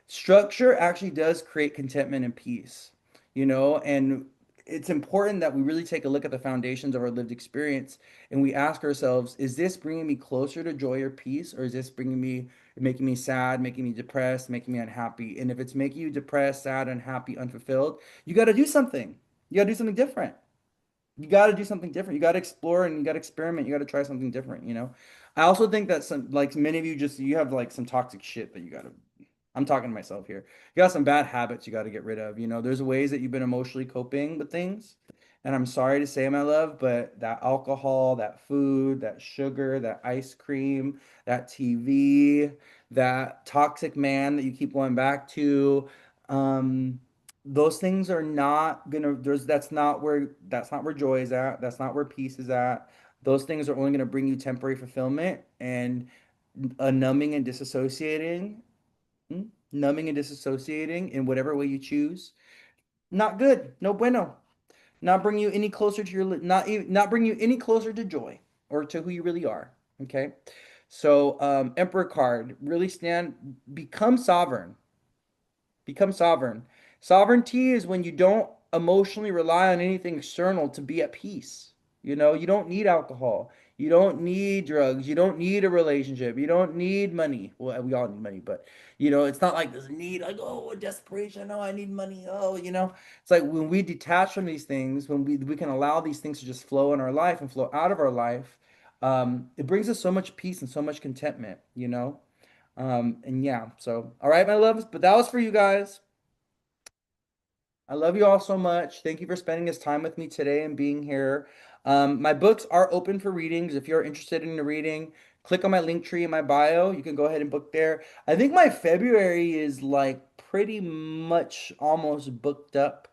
Speaker 1: Structure actually does create contentment and peace, and it's important that we really take a look at the foundations of our lived experience and we ask ourselves, is this bringing me closer to joy or peace, or is this making me sad, making me depressed, making me unhappy? And if it's making you depressed, sad, unhappy, unfulfilled, you got to do something. You got to do something different. You got to do something different. You got to explore and you got to experiment. You got to try something different. I also think that like many of you you have like some toxic shit that you got to, I'm talking to myself here. You got some bad habits you got to get rid of. There's ways that you've been emotionally coping with things. And I'm sorry to say, my love, but that alcohol, that food, that sugar, that ice cream, that TV, that toxic man that you keep going back to, those things are not gonna, that's not where joy is at. That's not where peace is at. Those things are only gonna bring you temporary fulfillment and a numbing and disassociating in whatever way you choose. Not good. No bueno. Not bring you any closer to not bring you any closer to joy or to who you really are. Okay. So, Emperor card, really become sovereign. Become sovereign. Sovereignty is when you don't emotionally rely on anything external to be at peace. You know, you don't need alcohol. You don't need drugs. You don't need a relationship. You don't need money. Well, we all need money, but it's not like this need, like, oh, desperation. Oh, I need money. Oh, it's like when we detach from these things, when we can allow these things to just flow in our life and flow out of our life, it brings us so much peace and so much contentment. And yeah, so all right, my loves, but that was for you guys. I love you all so much. Thank you for spending this time with me today and being here. My books are open for readings. If you're interested in a reading, click on my link tree in my bio. You can go ahead and book there. I think my February is like pretty much almost booked up.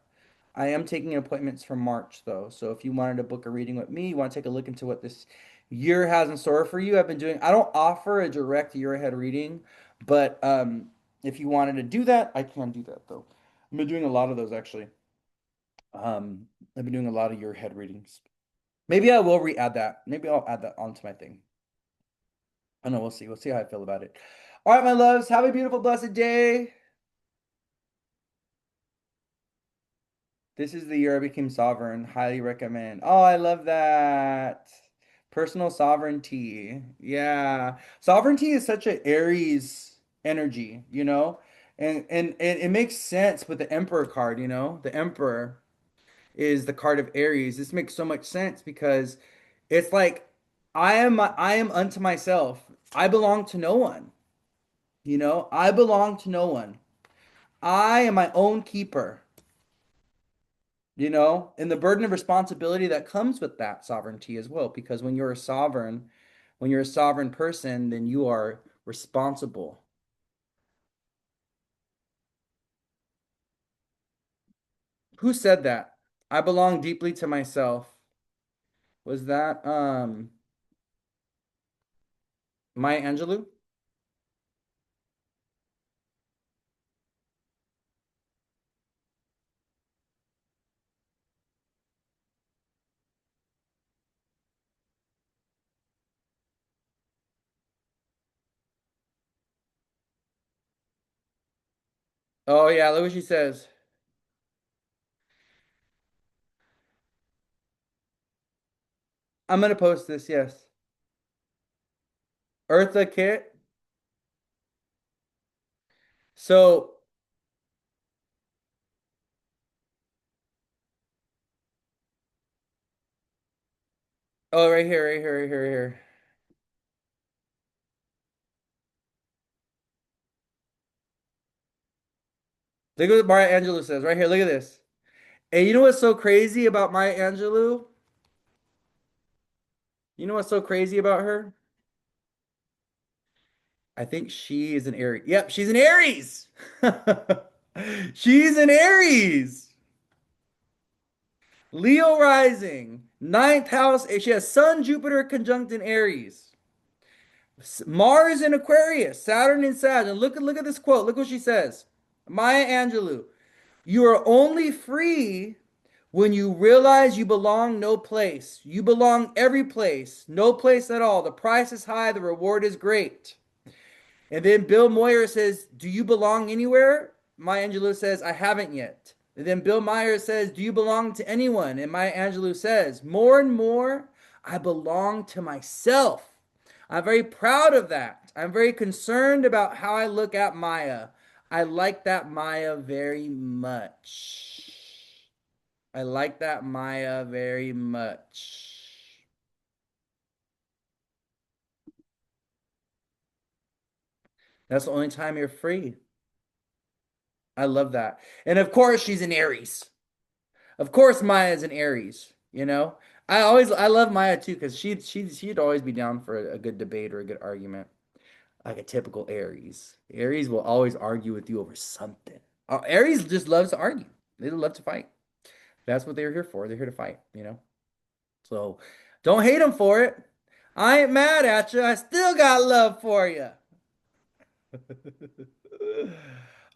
Speaker 1: I am taking appointments for March though. So if you wanted to book a reading with me, you want to take a look into what this year has in store for you. I don't offer a direct year ahead reading, but if you wanted to do that, I can do that though. I've been doing a lot of those actually. I've been doing a lot of year ahead readings. Maybe I will re-add that. Maybe I'll add that onto my thing. I don't know. We'll see. We'll see how I feel about it. All right, my loves. Have a beautiful, blessed day. This is the year I became sovereign. Highly recommend. Oh, I love that. Personal sovereignty. Yeah. Sovereignty is such an Aries energy. And it makes sense with the Emperor card. The Emperor is the card of Aries. This makes so much sense because it's like I am unto myself. I belong to no one. I belong to no one. I am my own keeper. And the burden of responsibility that comes with that sovereignty as well. Because when you're a sovereign person, then you are responsible. Who said that? I belong deeply to myself. Was that Maya Angelou? Oh yeah, look what she says. I'm gonna post this, yes. Eartha Kitt. So, oh, right here, right here, right here, right here. Look at what Maya Angelou says right here. Look at this. And you know what's so crazy about Maya Angelou? You know what's so crazy about her? I think she is an Aries. Yep, she's an Aries. She's an Aries. Leo rising, ninth house. She has Sun, Jupiter conjunct in Aries. Mars in Aquarius, Saturn in Sag. And look at this quote. Look what she says. Maya Angelou. You are only free when you realize you belong no place. You belong every place, no place at all. The price is high, the reward is great. And then Bill Moyer says, do you belong anywhere? Maya Angelou says, I haven't yet. And then Bill Meyer says, do you belong to anyone? And Maya Angelou says, more and more, I belong to myself. I'm very proud of that. I'm very concerned about how I look at Maya. I like that Maya very much. I like that Maya very much. That's the only time you're free. I love that. And of course, she's an Aries. Of course, Maya's an Aries. I love Maya too because she'd always be down for a good debate or a good argument, like a typical Aries. Aries will always argue with you over something. Aries just loves to argue. They love to fight. That's what they're here for. They're here to fight. So don't hate them for it. I ain't mad at you. I still got love for you.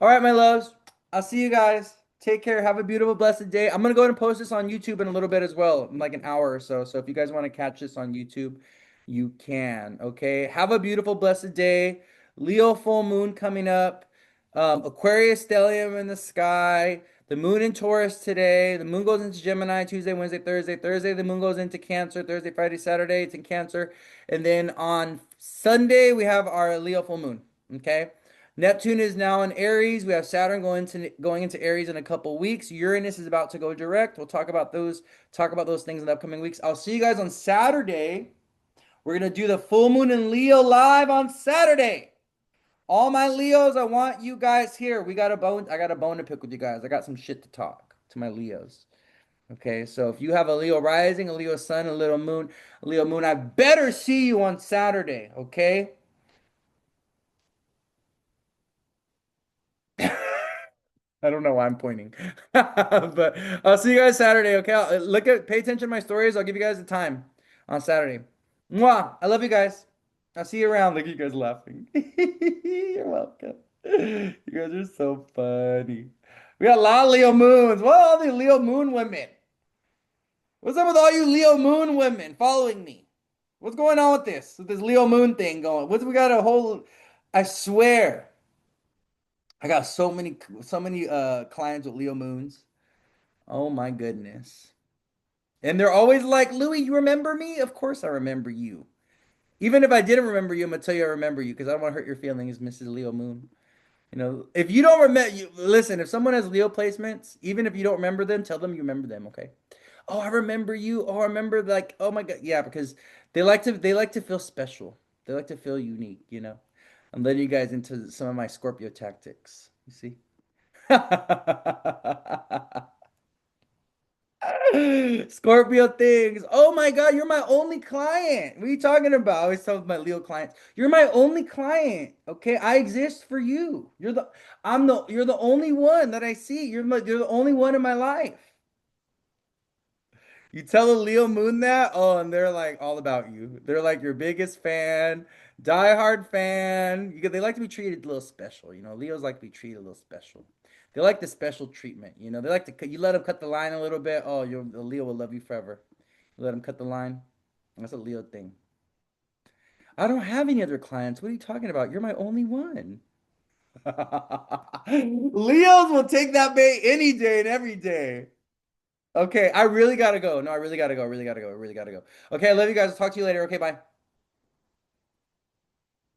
Speaker 1: All right, my loves. I'll see you guys. Take care. Have a beautiful, blessed day. I'm gonna go ahead and post this on YouTube in a little bit as well, in like an hour or so. So if you guys want to catch this on YouTube, You can. Okay. Have a beautiful, blessed day. Leo full moon coming up. Aquarius stellium in the sky. The moon in Taurus today. The moon goes into Gemini Tuesday, Wednesday, Thursday. Thursday, the moon goes into Cancer. Thursday, Friday, Saturday, it's in Cancer. And then on Sunday, we have our Leo full moon. Okay. Neptune is now in Aries. We have Saturn going into Aries in a couple weeks. Uranus is about to go direct. We'll talk about those things in the upcoming weeks. I'll see you guys on Saturday. We're gonna do the full moon in Leo live on Saturday. All my Leos, I want you guys here. We got a bone. I got a bone to pick with you guys. I got some shit to talk to my Leos. Okay, so if you have a Leo rising, a Leo sun, a Leo moon, I better see you on Saturday. Okay. I don't know why I'm pointing, but I'll see you guys Saturday. Okay, pay attention to my stories. I'll give you guys the time on Saturday. Mwah! I love you guys. I'll see you around. Look at you guys laughing. You're welcome. You guys are so funny. We got a lot of Leo moons. What are all the Leo moon women? What's up with all you Leo moon women following me? What's going on with this Leo moon thing going? We got a whole. I swear, I got so many clients with Leo moons. Oh my goodness. And they're always like, Louis, you remember me? Of course I remember you. Even if I didn't remember you, I'm gonna tell you I remember you because I don't want to hurt your feelings, Mrs. Leo Moon. If you don't remember, listen. If someone has Leo placements, even if you don't remember them, tell them you remember them. Okay. Oh, I remember you. Oh, I remember like, oh my God, yeah, because they like to feel special. They like to feel unique. I'm letting you guys into some of my Scorpio tactics. You see. Scorpio things. Oh my God, you're my only client. What are you talking about? I always tell my Leo clients, you're my only client. Okay, I exist for you. You're the only one that I see. You're the only one in my life. You tell a Leo moon that, oh, and they're like all about you. They're like your biggest fan, diehard fan. They like to be treated a little special. Leos like to be treated a little special. They like the special treatment. They like you let them cut the line a little bit. Oh, the Leo will love you forever. You let them cut the line. That's a Leo thing. I don't have any other clients. What are you talking about? You're my only one. Leos will take that bait any day and every day. Okay, I really gotta go. No, I really gotta go. I really gotta go. I really gotta go. Okay, I love you guys. I'll talk to you later. Okay, bye.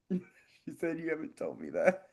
Speaker 1: You said you haven't told me that.